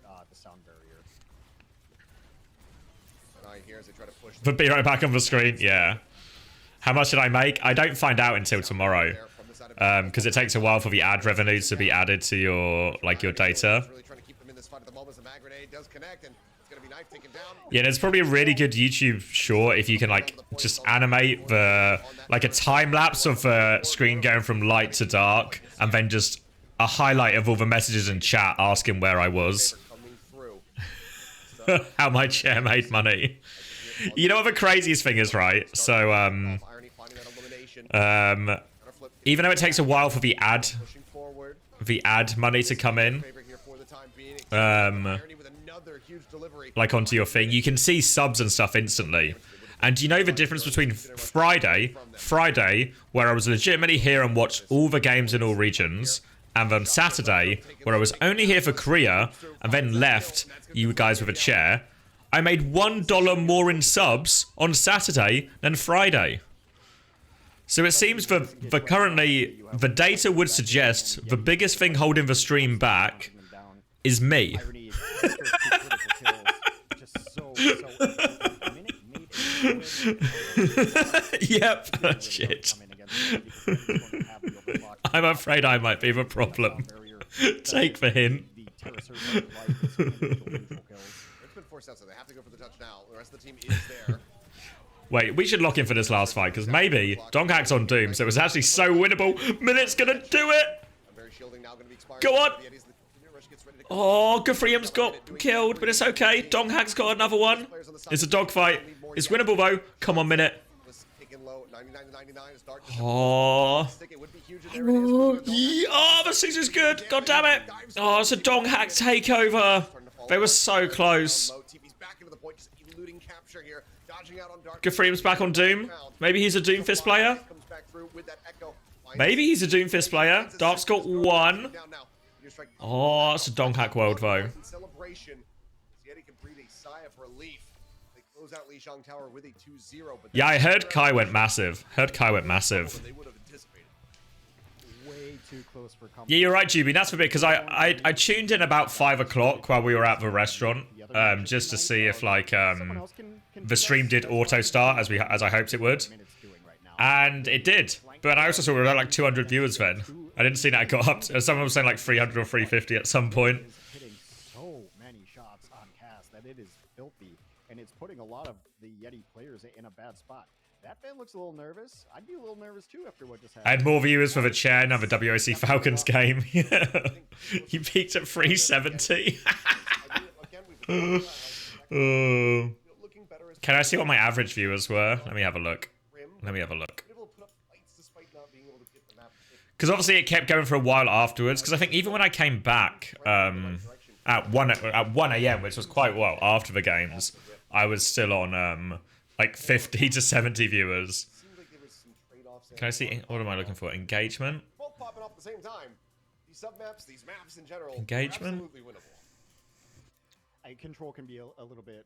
But be right back on the screen. Yeah. How much did I make? I don't find out until tomorrow. Because it takes a while for the ad revenue to be added to your data. Yeah, there's probably a really good YouTube short if you can just animate the a time lapse of the screen going from light to dark, and then just a highlight of all the messages in chat asking where I was. How my chair made money. You know what the craziest thing is, right? So even though it takes a while for the ad money to come in, onto your thing, you can see subs and stuff instantly. And do you know the difference between Friday, where I was legitimately here and watched all the games in all regions, and then Saturday, where I was only here for Korea and then left you guys with a chair? I made $1 more in subs on Saturday than Friday. So it seems the currently, the data would suggest the biggest thing holding the stream back is me. Yep, shit. I'm afraid I might be the problem. Take the hint. It's been forced out, so they have to go for the touch now. The rest of the team is there. Wait, we should lock in for this last fight, because maybe Donghack's on Doom, so it's actually so winnable. Minute's gonna do it! Go on! Oh, Gafriam's got killed, but it's okay. Donghack's got another one. It's a dogfight. It's winnable, though. Come on, Minute. Oh. Oh, the 6 is good. God damn it. Oh, it's a Donghack takeover. They were so close. Gafriam's back on Doom. Maybe he's a Doomfist player. Maybe he's a Doomfist player. Dark's got 1. Oh, it's a Donghack world, though. Yeah, I heard Kai went massive. Yeah, you're right, Juby. That's a bit because I tuned in about 5 o'clock while we were at the restaurant, just to see if like the stream did auto start as I hoped it would, and it did. But I also saw we were at like 200 viewers then. I didn't see that it got up to, someone was saying like 300 or 350 at some point. Hitting so many shots on cast that it is filthy, and it's putting a lot of the YETI players in a bad spot. That fan looks a little nervous. I'd be a little nervous too after what just happened. I had more viewers for the chair than the WOC Falcons game. You peaked at 370. Can I see what my average viewers were? Let me have a look. Because obviously it kept going for a while afterwards. Because I think even when I came back at 1 AM, which was quite well after the games, I was still on like 50 to 70 viewers. Can I see, what am I looking for? Engagement? Both popping up at the same time. These sub-maps, these maps in general, engagement? absolutely winnable. Control can be a little bit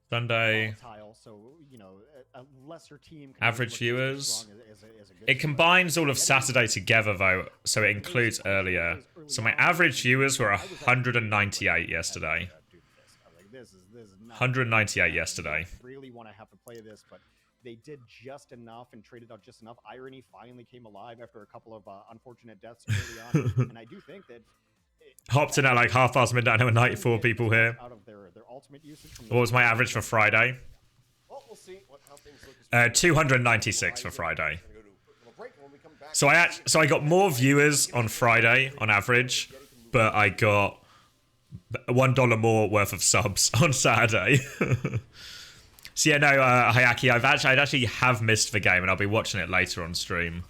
Sunday. volatile, so you know, a lesser team can Average viewers. as a good It combines all of Saturday together though, so it includes earlier. So my average viewers were 198 yesterday. 198 yesterday. Really want to have to play this, but they did just enough and traded out just enough. Irony finally came alive after a couple of unfortunate deaths early on, and I do think that Hopped in at like midnight. I know 94 people here. What was my average for Friday? 296 for Friday. So I got more viewers on Friday on average, but I got $1 more worth of subs on Saturday. So yeah, no, Hayaki, I'd actually have missed the game, and I'll be watching it later on stream.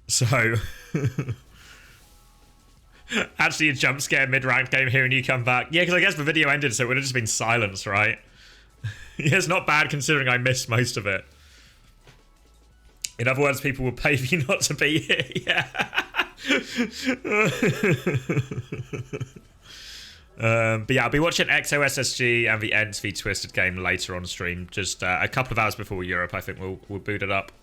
So actually a jump scare mid-ranked game here and you come back. Yeah, because I guess the video ended, so it would have just been silence, right? Yeah, it's not bad considering I missed most of it. In other words, people will pay for you not to be here. Yeah. But yeah, I'll be watching XOSSG and the Ents v Twisted game later on stream. Just a couple of hours before Europe, I think we'll boot it up.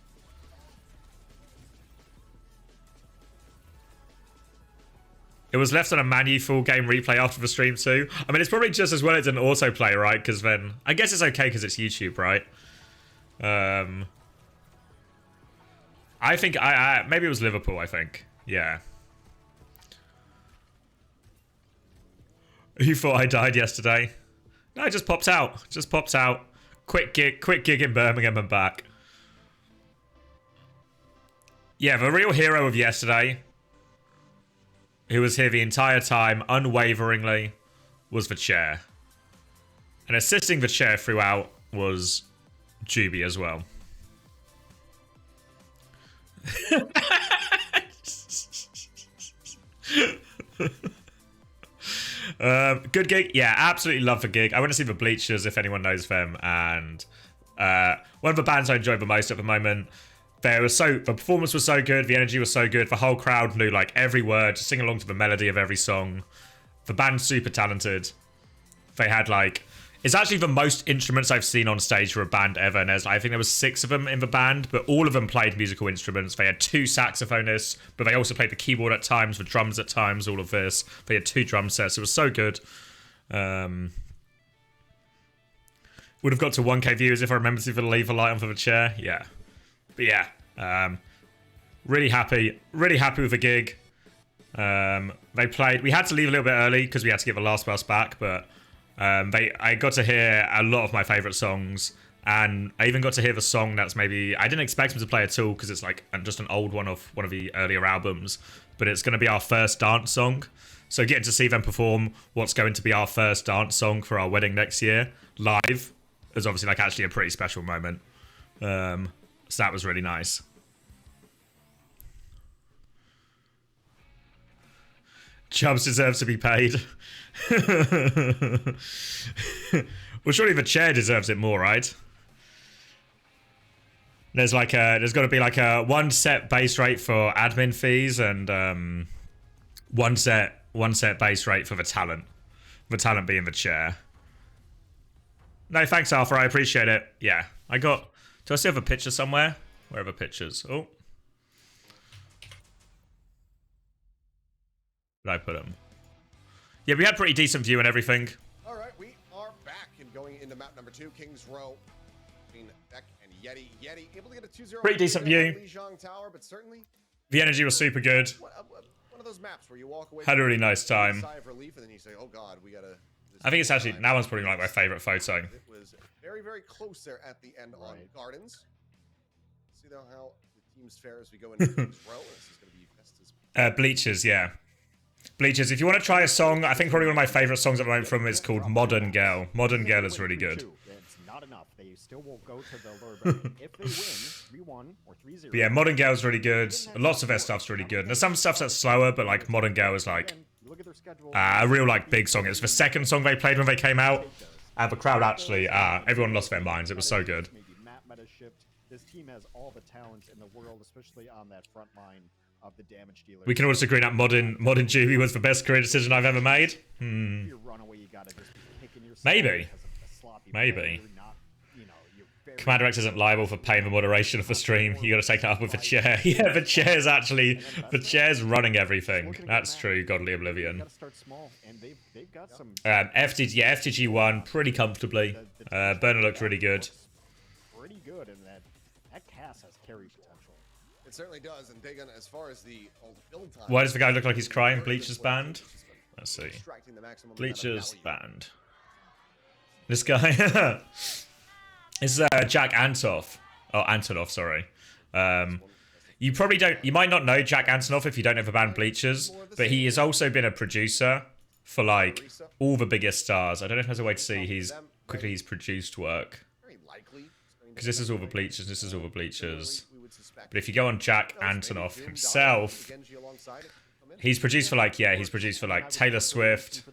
It was left on a menu full game replay after the stream too. I mean, it's probably just as well it didn't autoplay, right? Because then I guess it's okay because it's YouTube, right? I think maybe it was Liverpool. I think, yeah. You thought I died yesterday? No, it just popped out. Just popped out. Quick gig in Birmingham and back. Yeah, the real hero of yesterday, who was here the entire time, unwaveringly, was the chair. And assisting the chair throughout was Juby as well. Good gig. Yeah, absolutely love the gig. I want to see the Bleachers, if anyone knows them. And one of the bands I enjoy the most at the moment. The performance was so good, the energy was so good, the whole crowd knew like every word, sing along to the melody of every song. The band's super talented. They had like... It's actually the most instruments I've seen on stage for a band ever. And I think there was 6 of them in the band, but all of them played musical instruments. They had 2 saxophonists, but they also played the keyboard at times, the drums at times, all of this. They had 2 drum sets. It was so good. Would have got to 1K viewers if I remembered to leave a light on for the chair. Yeah. But yeah. Really happy with the gig. They played... We had to leave a little bit early because we had to get the last bus back, but... I got to hear a lot of my favourite songs, and I even got to hear the song that's maybe... I didn't expect him to play at all, because it's like just an old one of one of the earlier albums, but it's going to be our first dance song. So getting to see them perform what's going to be our first dance song for our wedding next year, live, is obviously like actually a pretty special moment. So that was really nice. Chubbs deserves to be paid. Well, surely the chair deserves it more, right? There's got to be like a 1 set base rate for admin fees and one set base rate for the talent. The talent being the chair. No, thanks, Alpha. I appreciate it. Yeah, I got... Do I still have a picture somewhere? Where are the pictures? Oh. Where did I put them? Yeah, we had pretty decent view and everything. All right, we are back and going into map number 2, King's Row. Between Beck and YETI. YETI able to get a 2-0. Pretty decent view. Tower, but certainly the energy was super good. One of those maps where you walk away. Had a really nice time. Sigh of relief, and then you say, "Oh God, we gotta." I think it's actually that one's probably like my favorite photo. It was very, very close there at the end on Gardens. See now how the teams fare as we go into King's Row. This is going to be Vesta's. Bleachers, yeah. Bleachers. If you want to try a song, I think probably one of my favorite songs at the moment from is called Modern Girl. Modern Girl is really good. It's not enough. They still won't go to the lower bracket. If they win 3-1 or 3-0. But yeah, Modern Girl is really good. Lots of their stuff's really good. And there's some stuff that's slower, but like Modern Girl is like a real like big song. It was the second song they played when they came out, and the crowd actually, everyone lost their minds. It was so good. This team has all the talent in the world, especially on that front line of the damage dealer. We can also agree that Modern Juvie was the best career decision I've ever made. Maybe. Maybe. Commander X isn't liable for paying the moderation of the stream. You got to take that up with the chair. Yeah, the chair's running everything. That's true. Godly Oblivion. FTG won pretty comfortably. Burner looked really good. Pretty good, and that cast has carry potential. It certainly does, and Dagon, as far as the build time. Why does the guy look like he's crying? Bleachers banned. Let's see. Bleachers banned. This guy. This is Jack Antonoff. Oh, Antonoff, sorry. You probably don't... You might not know Jack Antonoff if you don't ever ban Bleachers, but he has also been a producer for, like, all the biggest stars. I don't know if there's a way to see he's produced work. Because this is all the Bleachers, this is all the Bleachers. But if you go on Jack Antonoff himself, he's produced for, like, he's produced for, like, Taylor Swift,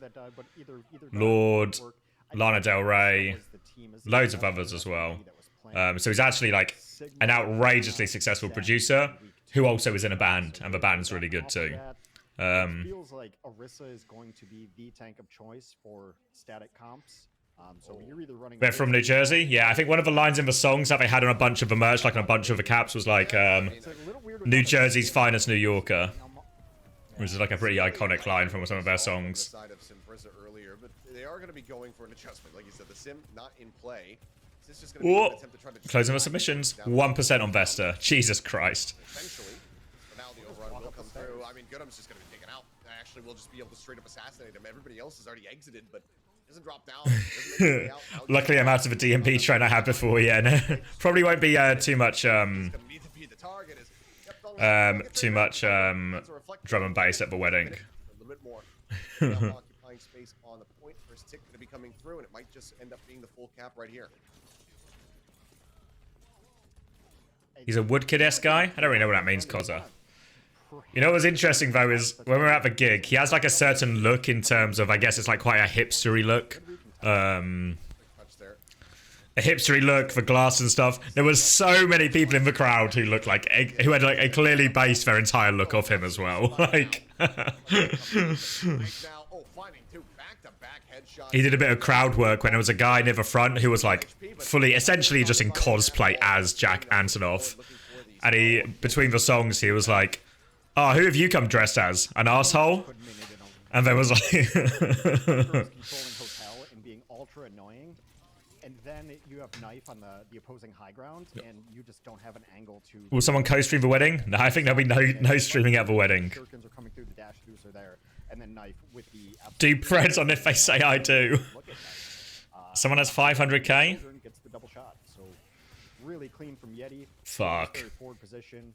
Lorde, Lana Del Rey, loads of others as well. So he's actually like an outrageously successful producer who also is in a band, and the band's really good too. Feels like Orisa is going to be the tank of choice for static comps. So you're either running. They're from New Jersey. Yeah, I think one of the lines in the songs that they had on a bunch of the merch, like on a bunch of the caps, was like New Jersey's finest New Yorker, which is like a pretty iconic line from some of their songs. They are going to be going for an adjustment. Like you said, the sim not in play. This is just going to be an attempt to try to closing the submissions. 1% on Vesta. Jesus Christ. Eventually, now the overrun will come through. I mean, Goodham's just going to be taken out. Actually, we'll just be able to straight up assassinate him. Everybody else has already exited, but doesn't drop down. Luckily, I'm out of a DMP train I had before. Yeah, no. Probably won't be too much drum and bass at the wedding. A little bit more. Occupying space on the point. First tick going to be coming through, and it might just end up being the full cap right here. He's a Woodkid-esque guy? I don't really know what that means, Koza. You know what's interesting, though, is when we're at the gig, he has, like, a certain look in terms of, I guess it's, like, quite a hipstery look. A hipstery look, the glass and stuff. There was so many people in the crowd who looked like, who had, like, a clearly based their entire look off him as well. Like... he did a bit of crowd work when there was a guy near the front who was like fully, essentially just in cosplay as Jack Antonoff. And he, between the songs, he was like, "Oh, who have you come dressed as? An asshole?" And then was like, controlling hotel and being ultra annoying, and then you have Knife on the opposing high ground, and you just don't have an angle to. "Will someone co-stream the wedding?" No, I think there'll be no streaming at the wedding. Shurikens are coming through, the dash throughs are there, and then Knife with the. Do preds on if they say I do. Someone has 500k. Gets the double shot, so really clean from YETI. Fuck. Forward position.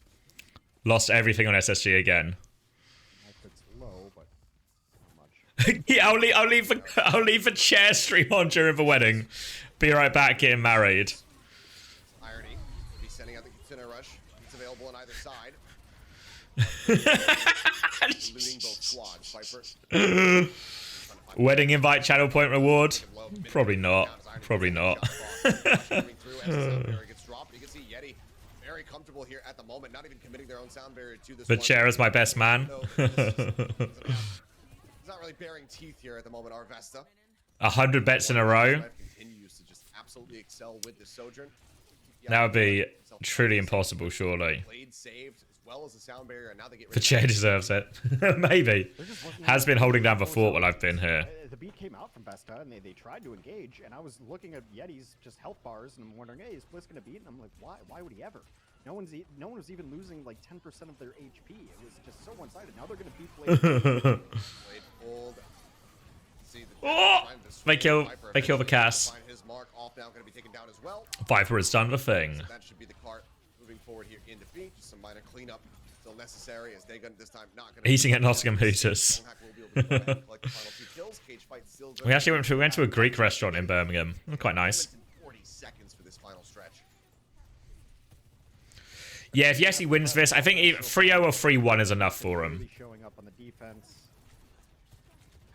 Lost everything on SSG again. It's low, but not much. Yeah, I'll leave the chair stream on during the wedding. Be right back getting married. Irony. We'll be sending out the Kitsune Rush. It's available on either side. Looting both squads. Viper. Wedding invite channel point reward? Probably not. Probably not. Very comfortable here at the moment, not even committing their own sound barrier to this. The chair is my best man. He's not really bearing teeth here at the moment, our Vesta. 100 bets in a row. Continues to just absolutely excel with this Sojourn. That would be truly impossible, surely. Played, saved, as well as the sound barrier, and now they get rid The chair deserves it. Maybe. Has been holding down the fort while I've been here. The beat came out from Vesta, and they tried to engage, and I was looking at YETI's just health bars, and I'm wondering, hey, is Bliss gonna beat? And I'm like, why would he ever? No one was even losing like 10% of their HP. It was just so one-sided. Now they're gonna beat Blade. Blade pulled. See the they kill the Cass. His mark off now, gonna be taken down as well. Viper has done the thing. So that should be the cart moving forward here in defeat. Just some minor cleanup still necessary as Dagon this time not gonna Eating at Nottingham Hooters. We actually went to a Greek restaurant in Birmingham. Quite nice. 40 seconds for this final stretch. Yeah, if YETI wins this, I think 3-0 or 3-1 is enough for him. Showing up on the defense.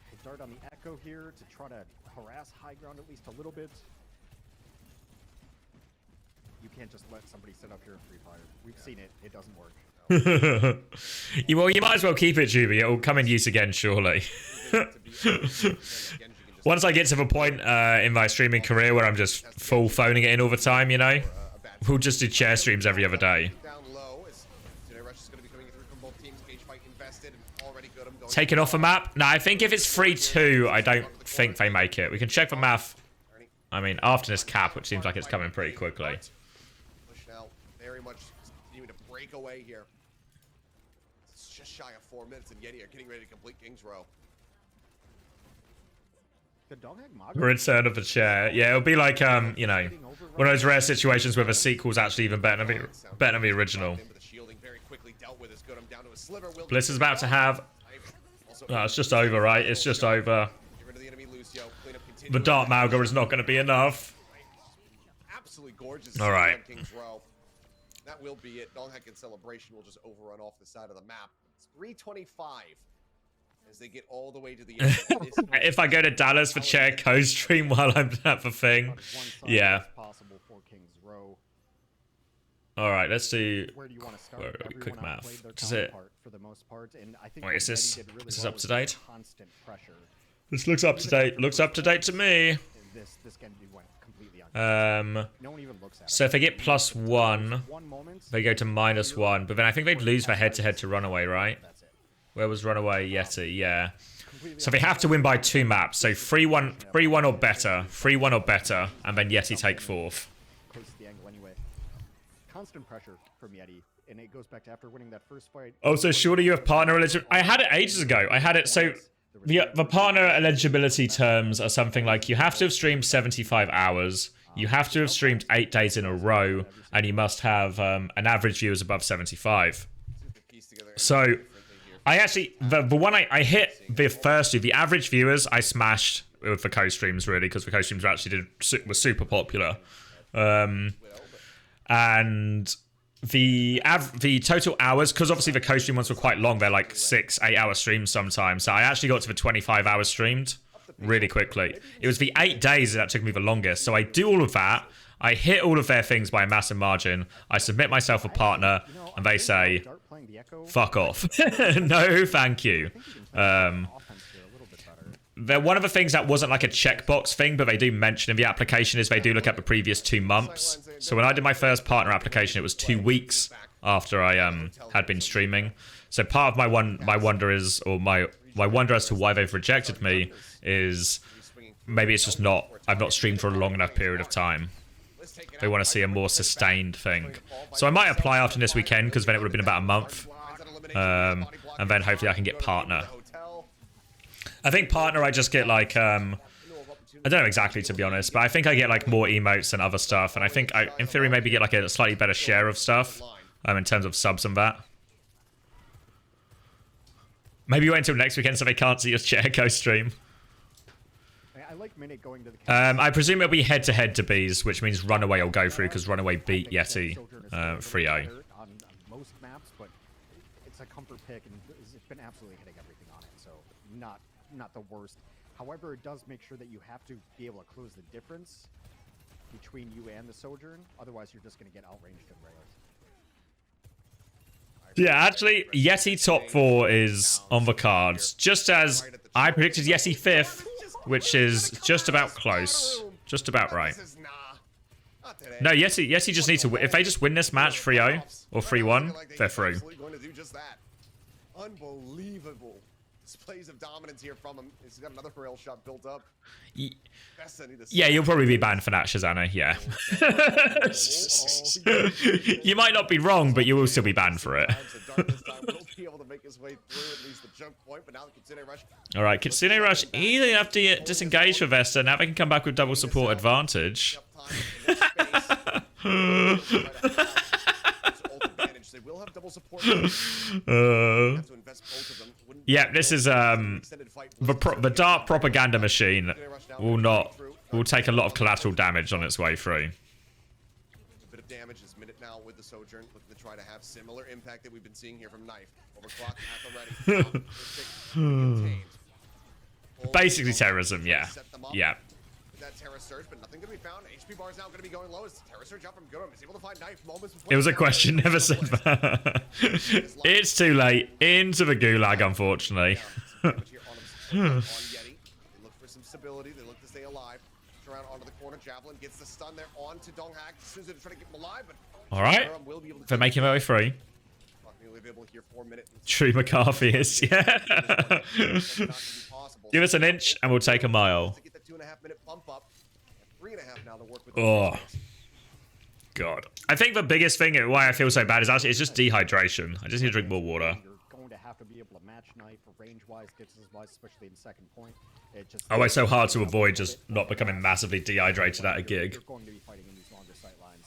They dart on the Echo here to try to harass high ground at least a little bit. You can't just let somebody sit up here and free fire. We've seen it. It doesn't work. Well, you might as well keep it, Juby. It will come in use again, surely. Once I get to the point in my streaming career where I'm just full phoning it in all the time, you know, we'll just do chair streams every other day. Taken off a map? No, I think if it's 3-2, I don't think they make it. We can check the math. I mean, after this cap, which seems like it's coming pretty quickly. Push now, very much continuing to break away here. It's just shy of 4 minutes, and YETI are getting ready to complete King's Row. Return of the chair. Yeah, it'll be like, you know, one of those rare situations where the sequel's actually even better than the original. Bliss is about to have... Oh, it's just over, right? It's just over. The Dark Malga is not going to be enough. Absolutely gorgeous. All right. That will be it. Donghek in celebration will just overrun off the side of the map. It's 3:25 as they get all the way to the end. If I go to Dallas for chair co-stream while I'm at the thing, yeah. All right, let's do. Where do you want to start? Quick math. Does it? For the most part, and I think wait, is this? Really Is this up to date? Constant pressure. This looks up to date. Looks up to date to me. This can be went completely no one even looks at so if they get +1, they go to -1. But then I think they'd lose their head-to-head to RunAway, right? Where was RunAway? YETI, yeah. So they have to win by 2 maps. So 3-1 or better. 3-1 or better, and then YETI take 4th. Constant pressure from YETI, and it goes back to after winning that first fight. Oh, so surely you have partner eligibility. I had it ages ago. I had it. So the partner eligibility terms are something like you have to have streamed 75 hours, you have to have streamed 8 days in a row, and you must have an average viewers above 75. So I actually, the one I hit the first two, the average viewers, I smashed with the co-streams, really, because the co-streams actually were super popular. And the total hours, because obviously the co-stream ones were quite long, they're like 6-8 hour streams sometimes. So I actually got to the 25 hours streamed really quickly. It was the 8 days that took me the longest. So I do all of that. I hit all of their things by a massive margin. I submit myself a partner, and they say, "Fuck off." No, thank you. one of the things that wasn't like a checkbox thing, but they do mention in the application is they do look at the previous 2 months. So when I did my first partner application, it was 2 weeks after I had been streaming. So part of my wonder is, or my wonder as to why they've rejected me is maybe it's just I've not streamed for a long enough period of time. They want to see a more sustained thing. So I might apply after this weekend, because then it would have been about a month. And then hopefully I can get partner. I think partner I just get like, I don't know exactly to be honest, but I think I get like more emotes and other stuff. And I think I, in theory, maybe get like a slightly better share of stuff in terms of subs and that. Maybe wait until next weekend so they can't see your Jericho stream. I like Minute going to the I presume it'll be head-to-head to Bees, which means RunAway will go through because RunAway beat YETI 3-0. On most maps, but it's a comfort pick and it's been absolutely hitting everything on it, so not the worst. However, it does make sure that you have to be able to close the difference between you and the Sojourn. Otherwise, you're just going to get outranged and railed. Yeah, actually, YETI top 4 is on the cards. Just as I predicted YETI 5th, which is just about close. Just about right. No, YETI just need to win. If they just win this match 3-0 or 3-1, they're through. Unbelievable displays of dominance here from him. He's got another rail shot built up. Yeah, you'll probably be banned for that, Shazana. Yeah. You might not be wrong, but you will still be banned for it. Alright, Kitsune Rush either have to disengage for Vesta. Now they can come back with double support advantage. Yeah, this is the dark propaganda machine will take a lot of collateral damage on its way through. A bit of damage is Minute now with the Sojourn, looking to try to have similar impact that we've been seeing here from Knife. Overclock at the ready. Basically terrorism, yeah. Yeah. That Terra Surge, but nothing can be found. HP bar is now going to be going low as Terra Surge out from Gurram is able to find Knife moments before. It was a question, never said that. It's too late. Into the gulag, unfortunately. They look for some stability. They look to stay alive. Around onto the corner. Javelin gets the stun there onto Donghack. As soon as they're trying to get him alive, but alright. They're making their way through. True McCarthy is, yeah. Give us an inch and we'll take a mile. Oh. God. I think the biggest thing why I feel so bad is actually it's just dehydration. I just need to drink more water. Going to have to be able to match Knife for range-wise, distance-wise, especially in second point. Oh, it's so hard to avoid just not becoming massively dehydrated at a gig. You're going to be fighting in these longer sight lines.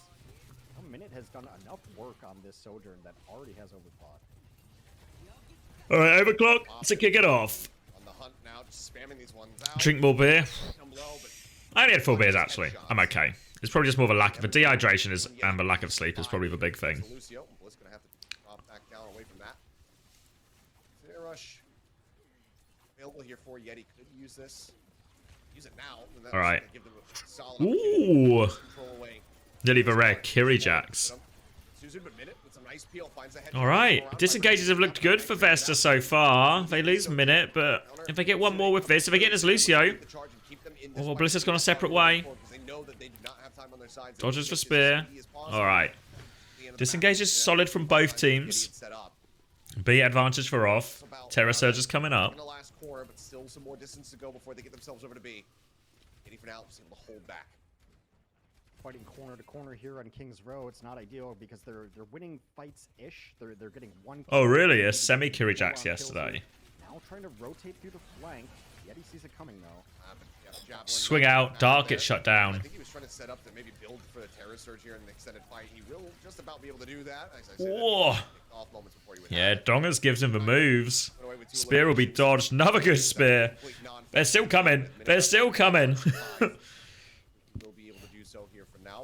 Minute has done enough work on this Sojourn that already has overclock. Alright, overclock to kick it off. On the hunt now, just spamming these ones out. Drink more beer. I only had 4 beers actually. I'm okay. It's probably just more of a lack of dehydration and the lack of sleep is probably the big thing. Lucio, Bliss gonna have to drop back down away from that. Rush available here for YETI. Could use this. Use it now. All right. Ooh. Nearly the rare Kiri Jacks. All right. Disengages have looked good for Vesta so far. They lose Minute, but if they get one more with this, if they get this Lucio, oh, Bliss has gone a separate way. Dodges for spear. All right. Disengage is solid from both teams. B advantage for off. Terra Surge is coming up. But still some more distance to go before they get themselves over to B. YETI for now is able to hold back. Fighting corner to corner here on King's Row, it's not ideal because they're winning fights-ish. They're getting one. Oh really? A semi Kiri Jacks yesterday. Now trying to rotate through the flank. YETI sees it coming though. Swing out, Dark gets shut down. I think he was trying to set up to maybe build for the Terra Surge here in the extended fight. He will just about be able to do that. As I said, whoa. Yeah, Dongers gives him the moves. Spear will be dodged. Another good spear. They're still coming. They're still coming.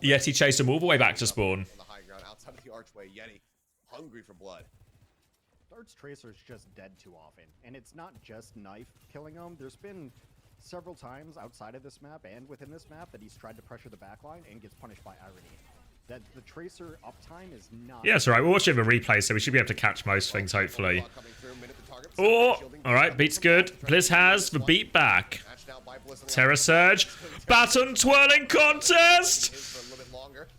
YETI chased him all the way back to spawn. On the high ground outside of the archway, YETI hungry for blood. Dart's Tracer's just dead too often, and it's not just Knife killing him. There's been several times outside of this map and within this map that he's tried to pressure the backline and gets punished by Irony. That the Tracer uptime is not. Yeah, it's alright. We're watching the replay, so we should be able to catch most things, hopefully. Oh, all right, beat's good. Blizz has the beat back. Terra Surge, baton twirling contest.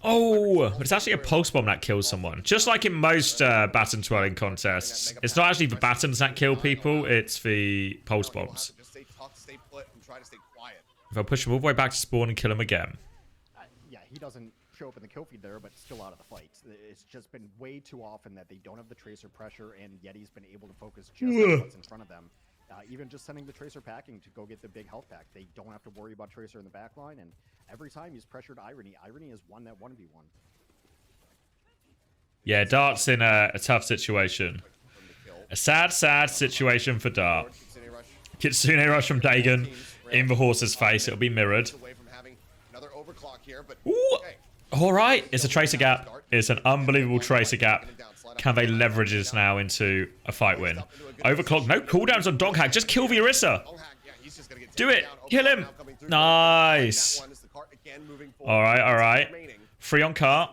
Oh, but it's actually a pulse bomb that kills someone. Just like in most baton twirling contests, it's not actually the batons that kill people, it's the pulse bombs. If I push him all the way back to spawn and kill him again. Yeah, he doesn't show up in the kill feed there, but still out of the fight. It's just been way too often that they don't have the Tracer pressure, and YETI's been able to focus just on what's in front of them. Even just sending the Tracer packing to go get the big health pack, they don't have to worry about Tracer in the back line, and every time he's pressured Irony, Irony has won that 1v1. Yeah, Dart's in a tough situation. A sad, sad situation for Dart. Kitsune rush from Dagon in the horse's face. It'll be mirrored. Ooh. All right, it's a Tracer gap. It's an unbelievable Tracer gap. Can they leverage this now into a fight win? Overclock, no cooldowns on Doghack. Just kill the Orisa. Do it. Kill him. Nice. All right, all right. Free on cart.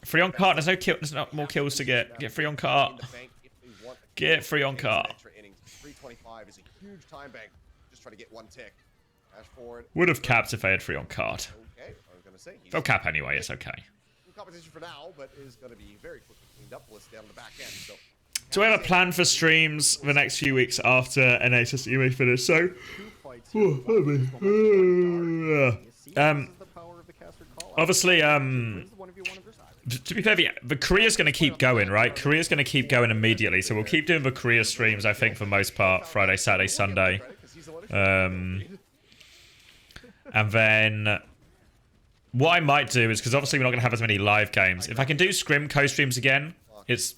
Free on cart. There's no kill. There's not more kills to get. Get free on cart. Get free on cart. 325 is a huge time bank. Just try to get one tick. Would have capped if they had free on cart. Okay, I was gonna say. They'll cap anyway. It's okay. Competition for now, but is going to be very quickly cleaned up. Let's down the back end. So, do I have a plan for streams the next few weeks after NHS finish? So, obviously, to be fair, the career's going to keep going, right? Career's going to keep going immediately, so we'll keep doing the career streams, I think, for the most part, Friday, Saturday, Sunday. And then what I might do is, because obviously we're not going to have as many live games, if I can do scrim co-streams again, it's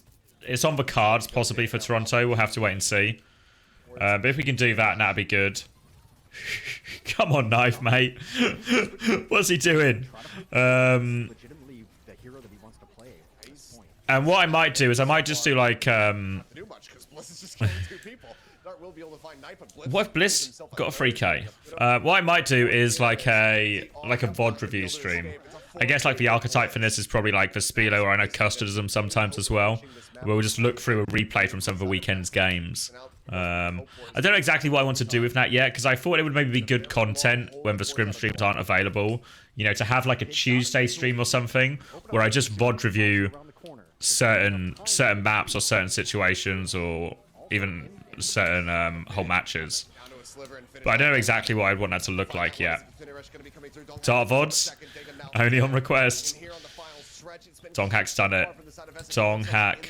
on the cards, possibly, for Toronto. We'll have to wait and see. But if we can do that, that'd be good. Come on, Knife, mate. What's he doing? And what I might do is I might just do like what if Bliss got a 3k? What I might do is like a VOD review stream. I guess like the archetype for this is probably like the Spilo, or I know Custard does them sometimes as well. We'll just look through a replay from some of the weekend's games. I don't know exactly what I want to do with that yet, because I thought it would maybe be good content when the scrim streams aren't available. You know, to have like a Tuesday stream or something where I just VOD review certain maps or certain situations or even certain whole matches. But I don't know exactly what I'd want that to look like yet. Dart VODs, only on request. Donghack's done it. Donghack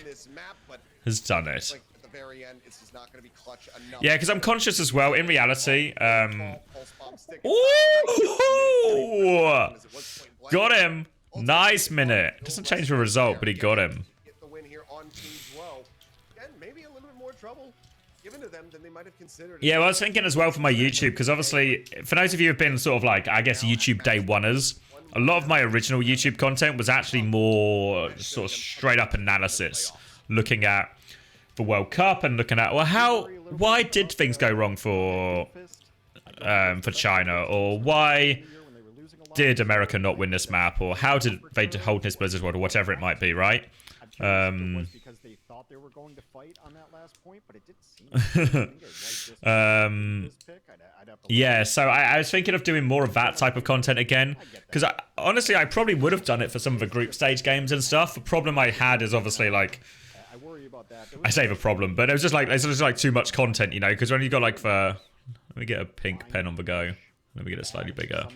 has done it. Yeah, because I'm conscious as well, in reality. Ooh! Got him! Nice minute. Doesn't change the result, but he got him. Yeah, well, I was thinking as well for my YouTube, because obviously, for those of you who have been sort of like, I guess, YouTube day oneers, a lot of my original YouTube content was actually more sort of straight up analysis, looking at the World Cup and looking at, well, why did things go wrong for China, or why did America not win this map, or how did they hold this Blizzard World, or whatever it might be, right? Because they thought they were going to fight on that last point, but it didn't seem. Yeah, so I was thinking of doing more of that type of content again, because honestly, I probably would have done it for some of the group stage games and stuff. The problem I had is obviously like, I say the problem, but it was just like it's just like too much content, you know, because when you got like the, let me get a pink pen on the go, let me get it slightly bigger.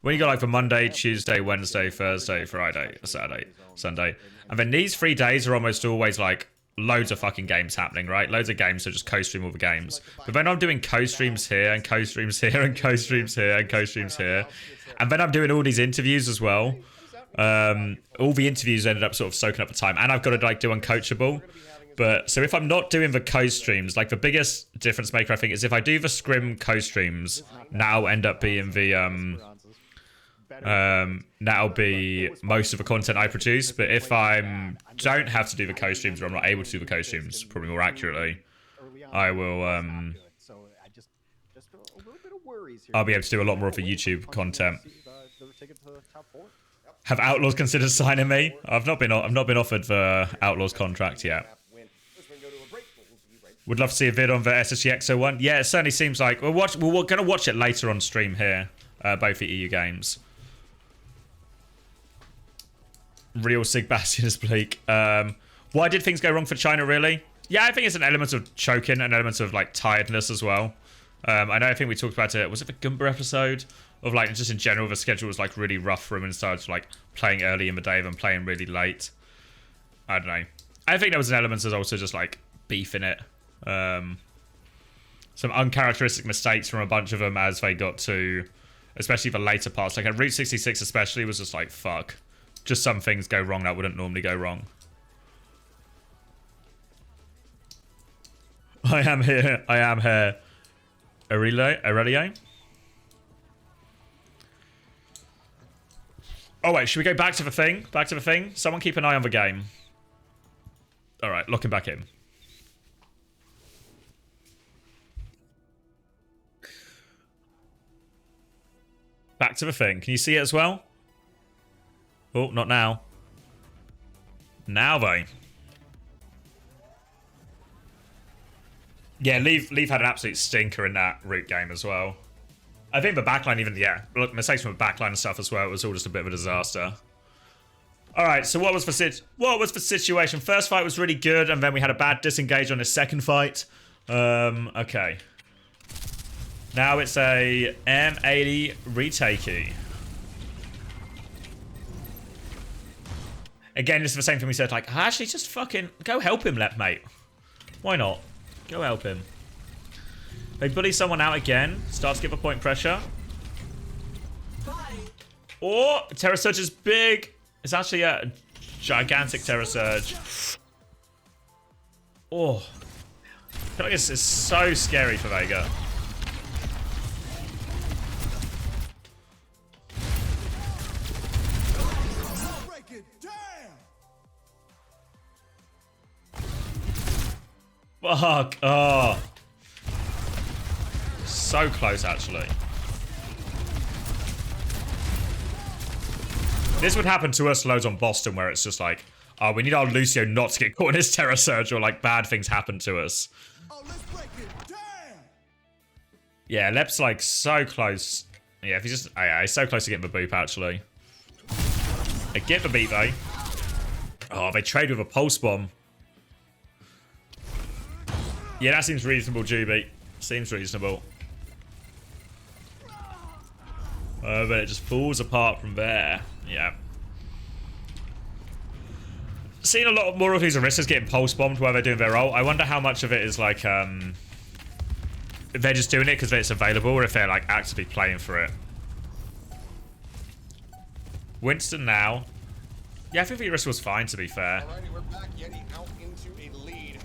When you got like the Monday, Tuesday, Wednesday, Thursday, Friday, Saturday, Sunday, and then these 3 days are almost always like loads of fucking games happening, right? Loads of games, so just co-stream all the games. But then I'm doing co-streams here, and co-streams here, and co-streams here, and co-streams here. And then I'm doing all these interviews as well. All the interviews ended up sort of soaking up the time. And I've got to like do Uncoachable. But, so if I'm not doing the co-streams, like the biggest difference maker, I think, is if I do the scrim co-streams, now end up being the, that'll be most of the content I produce. But if I don't have to do the co-streams, or I'm not able to do the co-streams, probably more accurately, I will, I'll be able to do a lot more of the YouTube content. Have Outlaws considered signing me? I've not been offered the Outlaws contract yet. Would love to see a vid on the SSGX01. Yeah, it certainly seems like we're going to watch it later on stream here. Both the EU games. Real Sig Bastion is bleak. Why did things go wrong for China, really? Yeah, I think it's an element of choking, an element of like tiredness as well. I think we talked about it. Was it the Gumba episode? Of like, just in general, the schedule was like really rough for him and started like playing early in the day and playing really late. I don't know. I think there was an element of also just like beef in it. Some uncharacteristic mistakes from a bunch of them as they got to, especially the later parts. Like at Route 66 especially was just like, fuck. Just some things go wrong that wouldn't normally go wrong. I am here. Aurelio? Oh wait, should we go back to the thing? Back to the thing? Someone keep an eye on the game. Alright, lock him back in. Back to the thing. Can you see it as well? Oh, not now. Now though. Yeah, Leaf had an absolute stinker in that root game as well. I think the backline even, yeah, look, mistakes from the backline and stuff as well. It was all just a bit of a disaster. All right, so what was the situation? First fight was really good, and then we had a bad disengage on the second fight. Okay. Now it's a M80 retakey. Again, this is the same thing we said, like, actually, just fucking go help him, mate. Why not? Go help him. They bully someone out again. Starts to give a point pressure. Oh, Terror Surge is big. It's actually a gigantic Terror Surge. Oh. I feel like this is so scary for Vega. Fuck. Oh. So close, actually. This would happen to us loads on Boston, where it's just like, oh, we need our Lucio not to get caught in his Terror Surge, or like bad things happen to us. Yeah, Lep's like so close. Yeah, if he's just, yeah, he's so close to getting the boop, actually. They get the beat, though. Oh, they trade with a pulse bomb. Yeah, that seems reasonable, Juby. Seems reasonable. But it just falls apart from there. Yeah. Seeing a lot more of these Aristas getting pulse bombed while they're doing their ult. I wonder how much of it is like, if they're just doing it because it's available, or if they're like actively playing for it. Winston now. Yeah, I think the Arista was fine, to be fair. Alrighty, we're back. YETI out into a lead.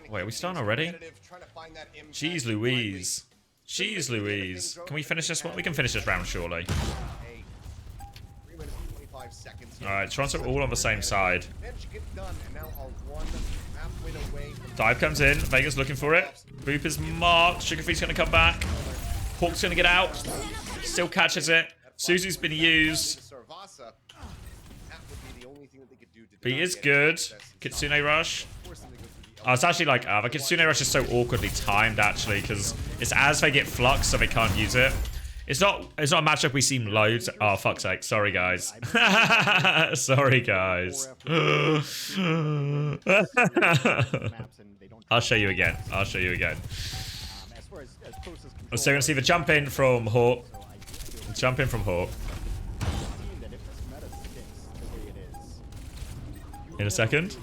Wait, are we starting already? Jeez Louise. Jeez Louise. Can we finish this one? We can finish this round, surely. Alright, Toronto all on the same side. Dive comes in. Vega's looking for it. Boop is marked. Sugarfee's going to come back. Hawk's going to get out. Still catches it. Suzu's been used. B is good. Kitsune Rush. It's actually like, the Kitsune Rush is so awkwardly timed, actually, because it's as they get flux, so they can't use it. It's not a matchup we seen loads. Oh, fuck's sake. Sorry, guys. Sorry, guys. I'll show you again. I'll show you again. So we're going to see the jump in from Hawk. Jump in from Hawk. In a second.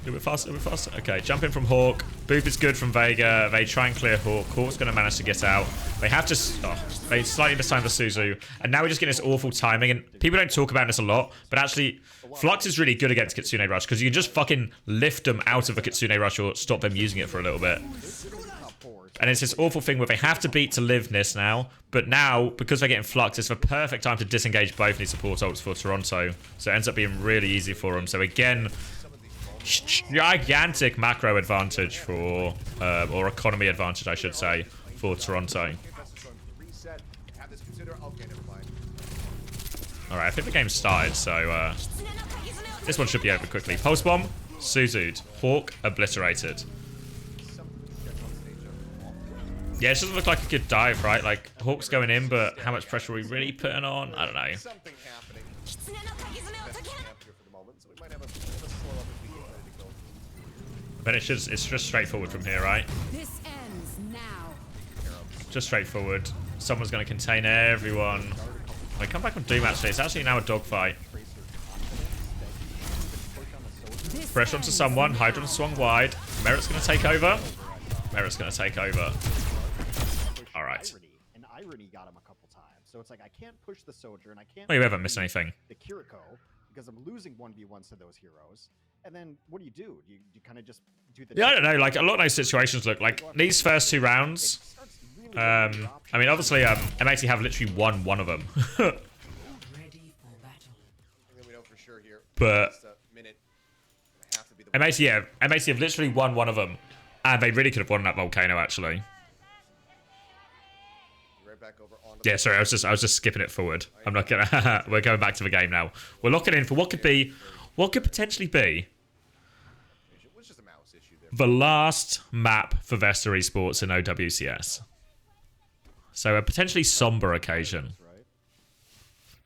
A bit faster, a bit faster. Okay, jump in from Hawk. Boop is good from Vega. They try and clear Hawk. Hawk's going to manage to get out. They have to... Oh, they slightly mistimed the Suzu. And now we just get this awful timing. And people don't talk about this a lot. But actually, Flux is really good against Kitsune Rush. Because you can just fucking lift them out of a Kitsune Rush or stop them using it for a little bit. And it's this awful thing where they have to beat to live this now. But now, because they're getting Flux, it's the perfect time to disengage both these support ults for Toronto. So it ends up being really easy for them. So again... gigantic macro advantage for, or economy advantage, I should say, for Toronto. Alright, I think the game started, so this one should be over quickly. Pulse Bomb, Suzu'd. Hawk, obliterated. Yeah, it doesn't look like a good dive, right? Like, Hawk's going in, but how much pressure are we really putting on? I don't know. Something happening. For the moment, so we might have a slow up as we get ready to go. But it's just straightforward from here, right? This ends now. Just straightforward. Someone's going to contain everyone. I come back on Doom, actually. It's actually now a dogfight. Pressure onto someone. Hydron swung wide. Merit's going to take over. Merit's going to take over. All right. And Irony got him a couple times. So it's like, I can't push the Soldier, and I can't... Well, you haven't missed anything. ...the Kiriko, because I'm losing 1v1s to those heroes. And then, what do? You kind of just do the... Yeah, I don't know. Like, a lot of those situations look like these first 2 rounds... I mean, obviously, M80 have literally won one of them. But M80, yeah, M80 have literally won one of them, and they really could have won that volcano actually. Yeah, sorry, I was just skipping it forward. I'm not gonna. We're going back to the game now. We're locking in for what could potentially be the last map for Vesta Esports in OWCS. So a potentially somber occasion.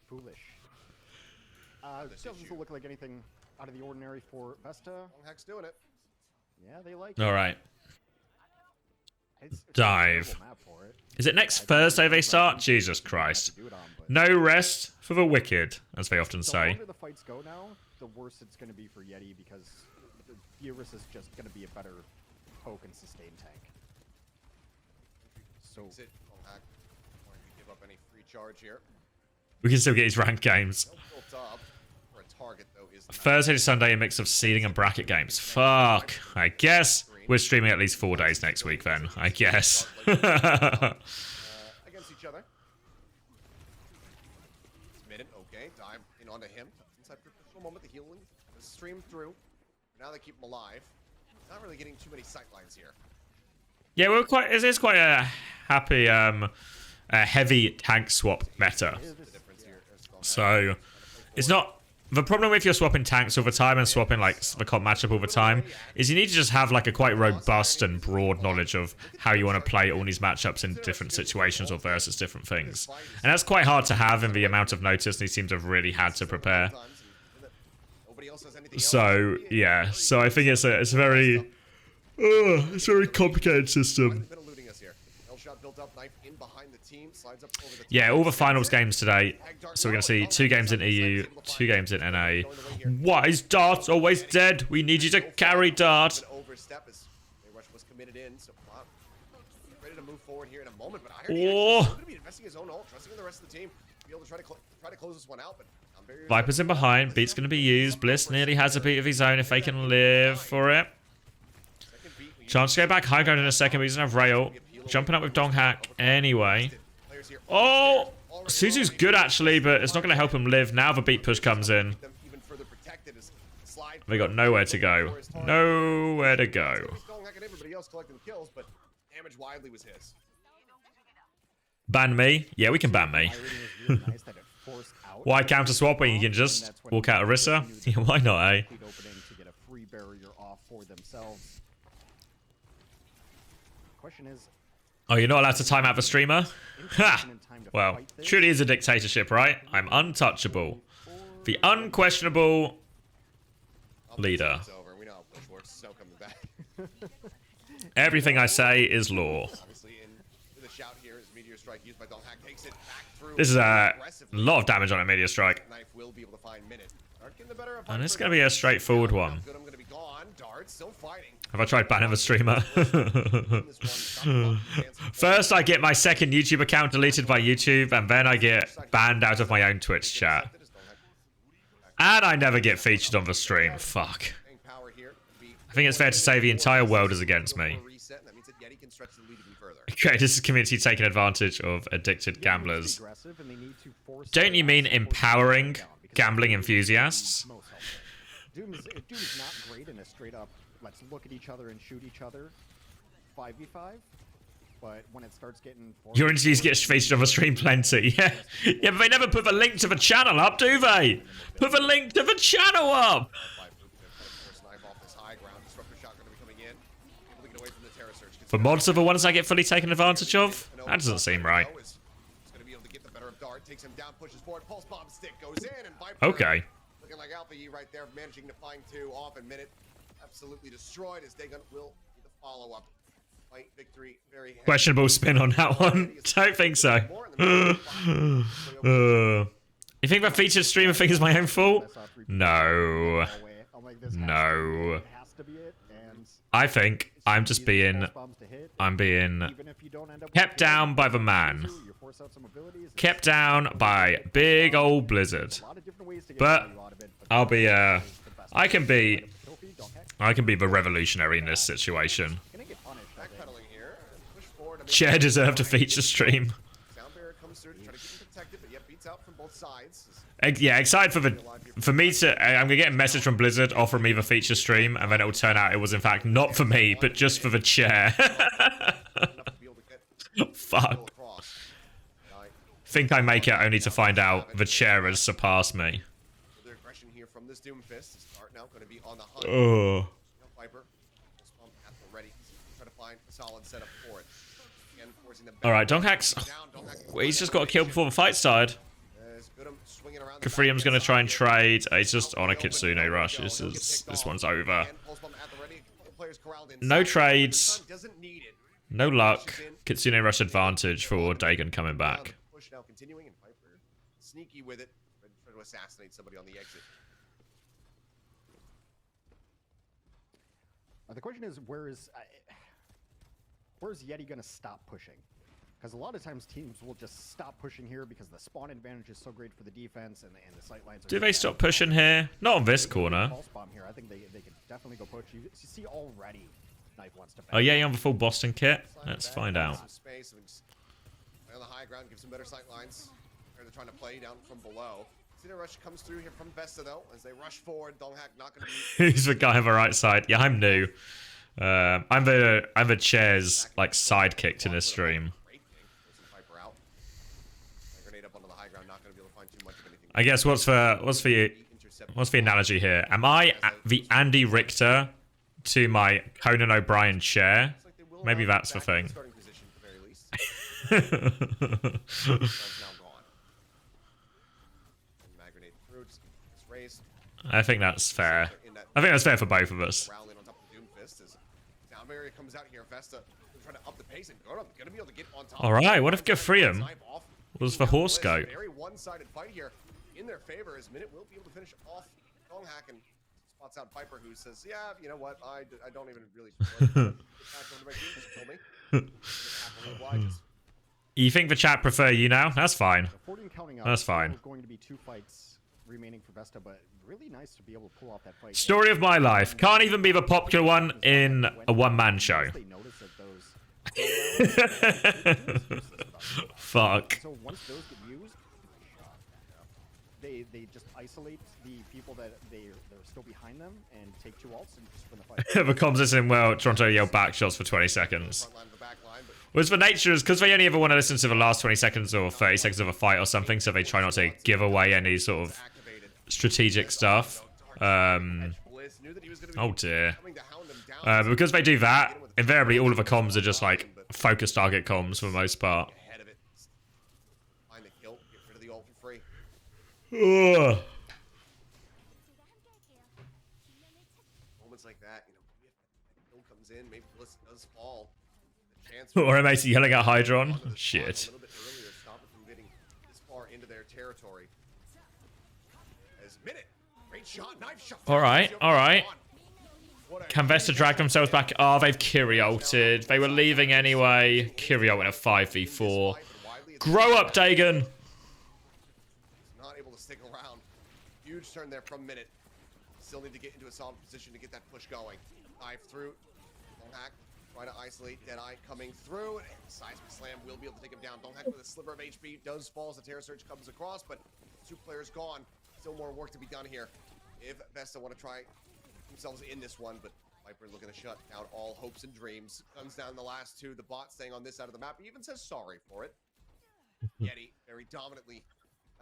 Foolish. Doesn't look like anything out of the ordinary for Vesta. Heck's doing it. Yeah, they like All right. It's Dive. Is it next Thursday they start? Jesus Christ. No rest for the wicked, as they often say. The longer the fights go now, the worse it's going to be for YETI, because the Eurus is just going to be a better poke and sustain tank. So Give up any free charge here. We can still get his ranked games. Thursday to Sunday, a mix of seeding and bracket games. Fuck. I guess we're streaming at least 4 days next week then. I guess. Against each other. Minute, okay. Dive in onto him. Inside for a moment, the healing is streamed through. Now they keep him alive. Not really getting too many sight lines here. Yeah, we're quite. It is quite a happy, heavy tank swap meta. So it's not. The problem with you're swapping tanks all the time and swapping like the comp matchup all the time is you need to just have like a quite robust and broad knowledge of how you want to play all these matchups in different situations or versus different things. And that's quite hard to have in the amount of notice these teams have really had to prepare. So yeah, so I think it's a very complicated system. Yeah, all the finals games today. So we're going to see 2 games in EU, 2 games in NA. Why is Dart always dead? We need you to carry Dart. Oh. Viper's in behind. Beat's going to be used. Bliss nearly has a beat of his own if they can live for it. Chance to go back high ground in a second, but he doesn't have rail. Jumping up with Donghack anyway. Oh! Suzu's good actually, but it's not going to help him live. Now the beat push comes in. They got nowhere to go. Nowhere to go. Ban me? Yeah, we can ban me. Why counter swap when you can just walk out Orisa? Yeah, why not, eh? Oh, you're not allowed to time out the streamer? Ha! Well, truly is a dictatorship, right? I'm untouchable. The unquestionable leader. Everything I say is law. This is a lot of damage on a Meteor Strike. And it's going to be a straightforward one. Have I tried banning the streamer? First, I get my second YouTube account deleted by YouTube, and then I get banned out of my own Twitch chat. And I never get featured on the stream. Fuck. I think it's fair to say the entire world is against me. Okay, this is community taking advantage of addicted gamblers. Don't you mean empowering gambling enthusiasts? Doom is not great in a straight up, let's look at each other and shoot each other 5v5, but when it starts getting... Your interviews get featured on the stream plenty, yeah. Yeah, but they never put the link to the channel up, do they? Put the link to the channel up! taken away from the Terra Surge. The mods are the ones I get fully taken advantage of? That doesn't seem right. It's going to be able to get the better of Dart, takes him down, pushes forward, pulse bomb stick goes in, and Viper Okay. looking like Alpha E right there, managing to find 2 off in minute. Absolutely destroyed as Dagon will be the follow-up. Fight victory, very heavy. Questionable spin on that one. Don't think so. You think that featured streamer thing is my own fault? No. No. I think I'm just being kept down by the man. Kept down by big old Blizzard. But I'll be I can be the revolutionary in this situation. Chair deserved a feature stream. Yeah, excited for me to. I'm gonna get a message from Blizzard offering me the feature stream, and then it'll turn out it was in fact not for me, but just for the chair. Fuck. Think I make it only to find out the chair has surpassed me. Oh. Alright, Donghacks. He's just got a kill before the fight started. Kafrium's going to try and trade. He's just on a Kitsune rush. This one's over. No trades. No luck. Kitsune rush advantage for Dagon coming back. Now continuing, and Viper sneaky with it, trying to assassinate somebody on the exit. The question is, where's YETI gonna stop pushing? Because a lot of times teams will just stop pushing here because the spawn advantage is so great for the defense and the sight lines. Do they stop pushing here? Not on this corner. Pulse bomb here. I think they could definitely go push. You see already, Knife wants to. Oh yeah, you have the full Boston kit. Let's find out. On the high ground, gives some better sight lines. They're trying to play down from below. Cedar Rush comes through here from Vesta though, as they rush forward. Donghak not going to be. Who's the guy on the right side? Yeah, I'm new. I'm the chair's like sidekick in this stream. I guess what's the analogy here? Am I the Andy Richter to my Conan O'Brien chair? Maybe that's the thing. I think that's fair. I think that's fair for both of us. Alright, what if Gafrium was the horse goat? Very one-sided fight here in their favor, as Minute will be able to finish off Donghak and spots out Viper, who says, yeah, you know what, I don't even really You think the chat prefer you now? That's fine. That's fine. Going to be 2 fights remaining for Vesta, but really nice to be able to pull off that fight. Story of my life. Can't even be the popular one in a one-man show. Fuck. So once those get used, they just isolate the people that they're still behind them and take 2 ults and just win the fight. The comms is in well. Toronto yell back shots for 20 seconds. Well, the nature is because they only ever want to listen to the last 20 seconds or 30 seconds of a fight or something, so they try not to give away any sort of strategic stuff. Oh dear. Because they do that, invariably all of the comms are just like focus target comms for the most part. Ugh. Moments like that, you know, if kill comes in, maybe Bliss does fall. Or am I yelling at Hydron? Shit. Alright, alright. Can Vesta drag themselves back? Oh, they've Kyrie-ulted. They were leaving anyway. Kyrie-ult in a 5v4. Grow up, Dagon! Not able to stick around. Huge turn there from Minute. Still need to get into a solid position to get that push going. Dive through. Donghak try to isolate. Deadeye coming through. And seismic slam will be able to take him down. Donghak with a sliver of HP does fall as the Terror Surge comes across, but 2 players gone. Still more work to be done here. If Vesta want to try themselves in this one, but Viper looking to shut out all hopes and dreams. Guns down the last 2. The bot staying on this side of the map. He even says sorry for it. YETI very dominantly.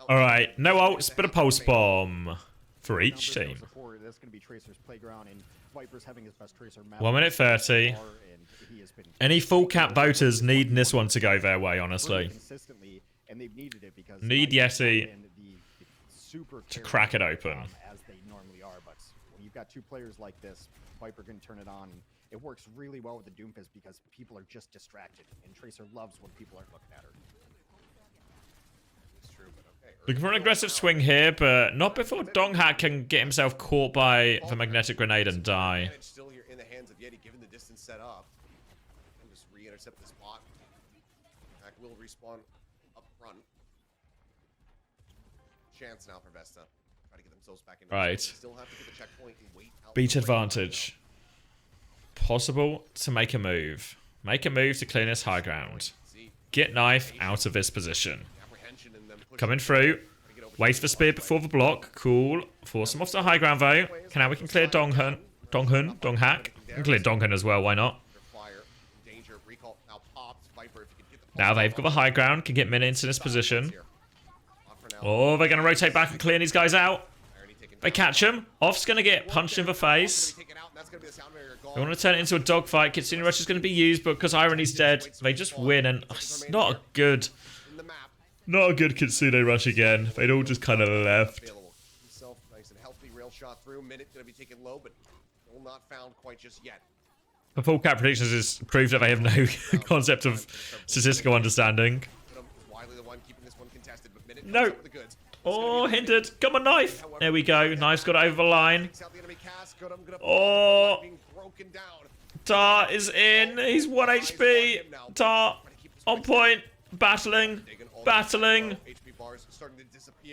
Alright, no ults, but a pulse bomb. for each team. That's going to be Tracer's playground, and Viper's having his best Tracer map. 1 minute 30. Any full cap voters needing this one to go their way, honestly. And they've needed it because Need YETI to crack it open. As they normally are, but when you've got two players like this, Viper can turn it on. And it works really well with the Doomfist because people are just distracted, and Tracer loves when people aren't looking at her. It's true, but okay. Looking for an aggressive swing here, but not before Donghack can get himself caught by the magnetic grenade and die. Still here in the hands of YETI, given the distance set up, and just re-intercept the spot. Hack will respawn up front. Chance now for Vesta. Try to get themselves back in. Right. Still have to get the checkpoint and wait out Beat advantage. Possible to make a move. Make a move to clear this high ground. Get Knife out of this position. Coming through. Wait for spear before the block. Cool. Force him off the high ground though. Now we can clear Donghun. Donghack. We can clear Donghun as well, why not? Now they've got the high ground. Can get Min into this position. Oh, they're going to rotate back and clear these guys out. They catch him. Off's going to get punched in the face. They want to turn it into a dogfight. Kitsune Rush is going to be used, but because Irony's dead, they just win. And it's not a good Kitsune Rush again. They'd all just kind of left. Nice and healthy, rail shot through. Minute going to be taken low, but still not found quite just yet. The full cap predictions is proof that they have no concept of statistical understanding. No. Oh, hindered. Come on, Knife. There we go. Knife's got it over the line. Oh. Tar is in. He's 1 HP. Tar on point. Battling. The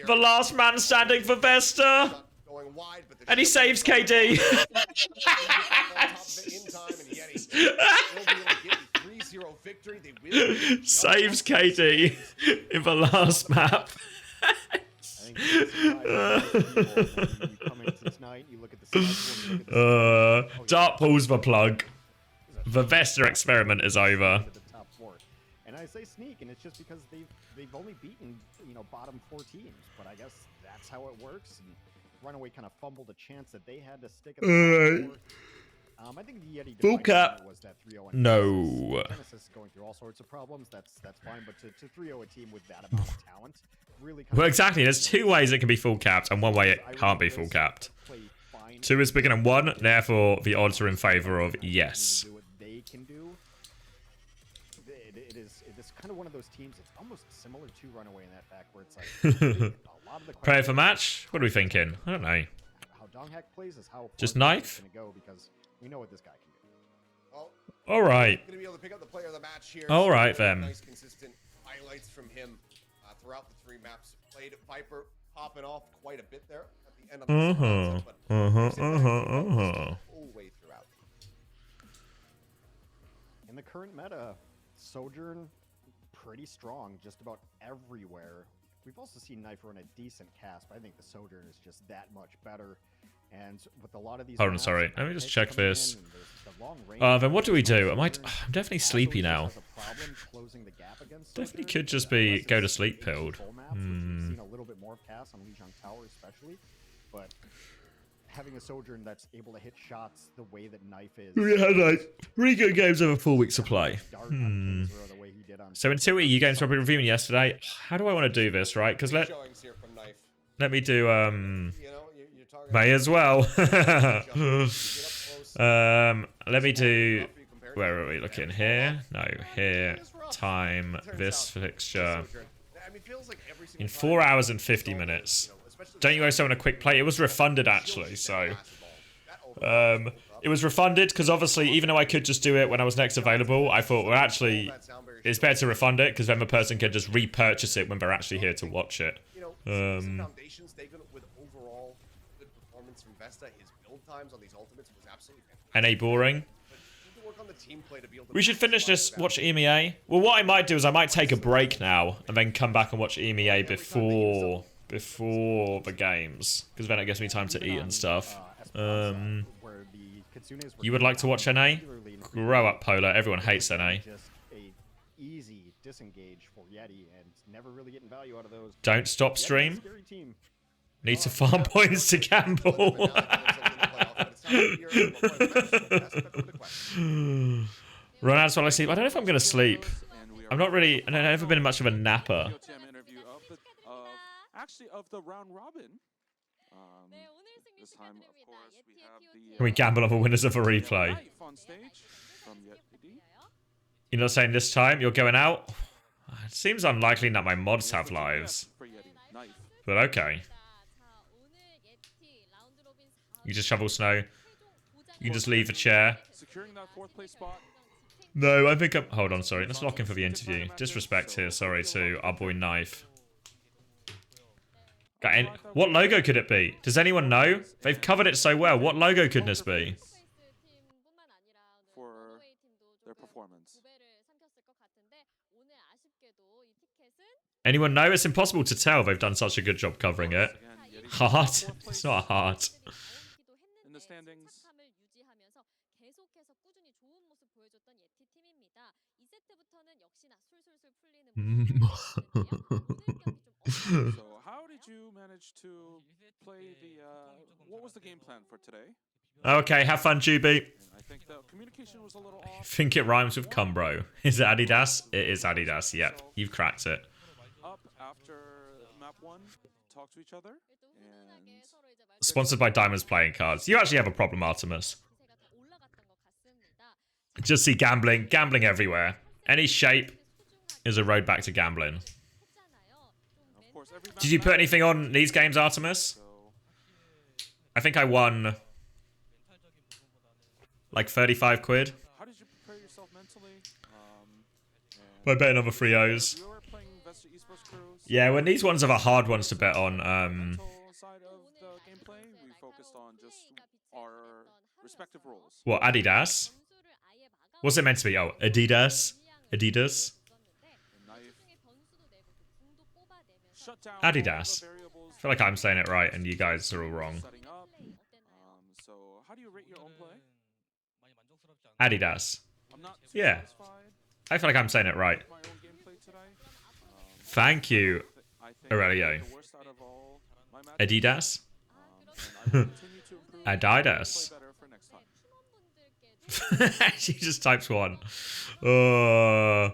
last man standing for Vesta. And he saves KD. Saves KD in the last map. Dart pulls the plug. The Vesta experiment is over. And I say sneak, and it's just because they've only beaten bottom 4 teams, but I guess that's how it works. And RunAway kind of fumbled a chance that they had to stick at the I think the YETI full cap. Was that 3-0 no. Genesis going through all sorts of problems. That's fine, but to 3-0 a team with that amount of talent, really. Well, exactly. There's 2 ways it can be full capped, and 1 way it can't be full capped. 2 is bigger than 1, therefore the odds are in favor of yes. They can do. It is kind of one of those teams. It's almost similar to RunAway in that fact, where it's like a lot of the prayer for match. What are we thinking? I don't know. How Donghack plays is how just Knife. Go because we know what this guy can do. Well, all right. Gonna be able to pick up the player of the match here. All right then. Nice consistent highlights from him throughout the 3 maps. Played Viper popping off quite a bit there at the end of the whole way throughout. In the current meta, Sojourn pretty strong just about everywhere. We've also seen Knife run a decent cast, but I think the Sojourn is just that much better. And with a lot of these, hold on, sorry. Let me just check this. Then what do we do? I'm definitely sleepy now. Definitely could just be go to sleep pilled. Seen a little bit more cast on Lijiang Tower, especially, but having a Sojourn that's able to hit shots the way that Knife is. We had like 3 good games over 4 weeks of play. So in 2 EU games probably reviewing yesterday. How do I want to do this, right? Because let me do May as well. Let me do. Where are we looking here? No, here. Time. This fixture. In 4 hours and 50 minutes. Don't you guys want a quick play? It was refunded actually, so it was refunded because obviously even though I could just do it when I was next available, I thought well actually it's better to refund it because then the person can just repurchase it when they're actually here to watch it. NA boring. We should finish this, watch EMEA. Well, what I might do is I might take a break now and then come back and watch EMEA before the games. Because then it gives me time to eat and stuff. You would like to watch NA? Grow up, Polar. Everyone hates NA. Easy disengage for YETI and never really getting value out of those. Don't stop stream. Need to farm points to gamble. Run out while I sleep. I don't know if I'm going to sleep. I'm not really... I've never been much of a napper. Actually, of the round robin. This time, of course, we have the... Can we gamble on the winners of a replay? You're not saying this time you're going out? It seems unlikely that my mods have lives. But okay. You just shovel snow. You can just leave a chair. No, I think I'm... Hold on, sorry. Let's lock in for the interview. Disrespect here, sorry, to our boy Knife. What logo could it be? Does anyone know? They've covered it so well. What logo could this be? For their performance. Anyone know? It's impossible to tell. They've done such a good job covering it. Heart? It's not a heart. In the standings. So how did you manage to play the what was the game plan for today? Okay, have fun, Juby. I think the communication was a little off. I think it rhymes with Cumbro. Is it Adidas? It is Adidas, yep. You've cracked it. Up after map 1, talk to each other. And Sponsored by Diamonds Playing Cards. You actually have a problem, Artemis. Just see gambling everywhere. Any shape is a road back to gambling. Did you put anything on these games, Artemis? I think I won like 35 quid. How did you prepare yourself mentally? By betting on the 3-0s. We were playing Vesta Esports crews. Yeah, when these ones are the hard ones to bet on. Side of the gameplay, we focused on just our respective roles. What, Adidas? What's it meant to be? Oh, Adidas? Adidas? Adidas. I feel like I'm saying it right and you guys are all wrong. So how do you rate your own play? Adidas. I'm not Yeah. I feel like I'm saying it right. my own gameplay today. Thank you, I think Aurelio. the worst out of all my matches. Adidas? And I will continue to improve and Adidas. play better for next time. She just types one. Oh,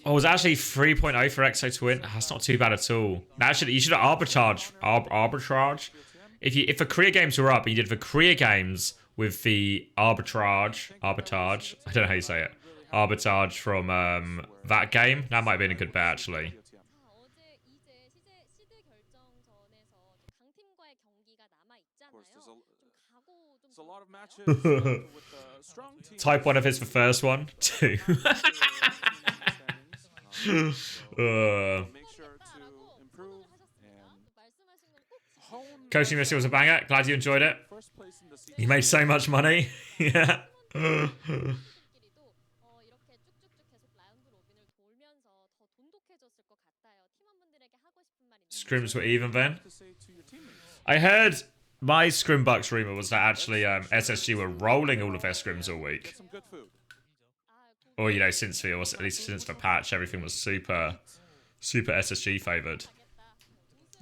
it was actually 3.0 for Exo to win. That's not too bad at all. Actually, you should have arbitrage. If the career games were up, and you did the career games with the arbitrage. I don't know how you say it. Arbitrage from that game. That might have been a good bet actually. There's a lot of matches with strong teams. Type 1 of his for first one. 2. Make sure to improve and hone Coaching this year was a banger. Glad you enjoyed it. first place in the season. You made so much money. Yeah. Scrims were even then. I heard my Scrim Bucks rumor was that actually SSG were rolling all of their scrims all week. Some good food. Or, you know, since the, or at least since the patch, everything was super SSG favored.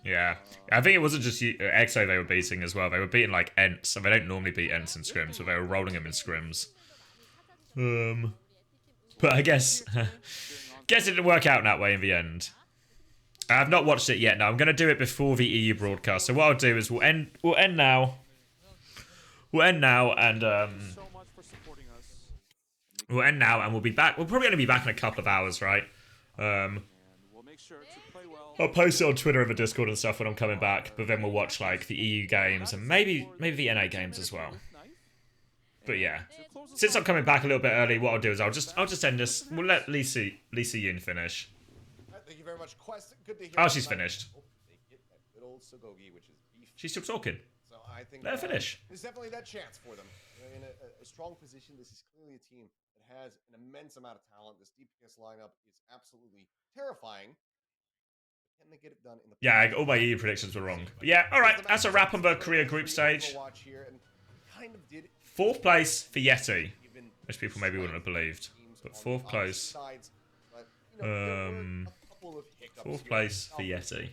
Yeah. I think it wasn't just EXO they were beating as well. They were beating like Ents, and they don't normally beat Ents in scrims, but they were rolling them in scrims. But I guess it didn't work out that way in the end. I have not watched it yet. No, I'm going to do it before the EU broadcast. So what I'll do is we'll end now. We'll end now and we'll end now and we'll be back. We're probably going to be back in a couple of hours, right? I'll post it on Twitter and the Discord and stuff when I'm coming back, but then we'll watch like the EU games and maybe the NA games as well. But yeah, since I'm coming back a little bit early, what I'll do is I'll just end this. We'll let Lisa Yoon finish. Thank you very much, Quest. Good to hear. Oh, she's finished. Good old Sogogi, which is beef. She's still talking. So I think Let her finish. There's definitely that chance for them. In a strong position, this is clearly a team that has an immense amount of talent. This DPS lineup is absolutely terrifying. Can they get it done in the Yeah, all my EU predictions were wrong. But yeah, all right. That's a wrap on the Korea group stage. Fourth place for YETI, which people maybe wouldn't have believed. But fourth place. Fourth place for YETI.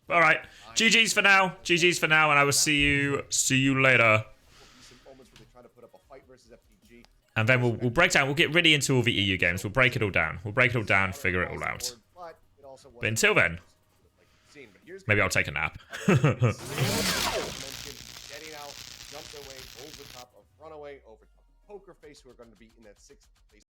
All right. GG's for now. GG's for now, and I will see you later. And then we'll break down. We'll get really into all the EU games. We'll break it all down. We'll break it all down, figure it all out. But until then, maybe I'll take a nap. Getting out, jumped away over top of RunAway, over top of Poker Face, who are going to be in that 6th place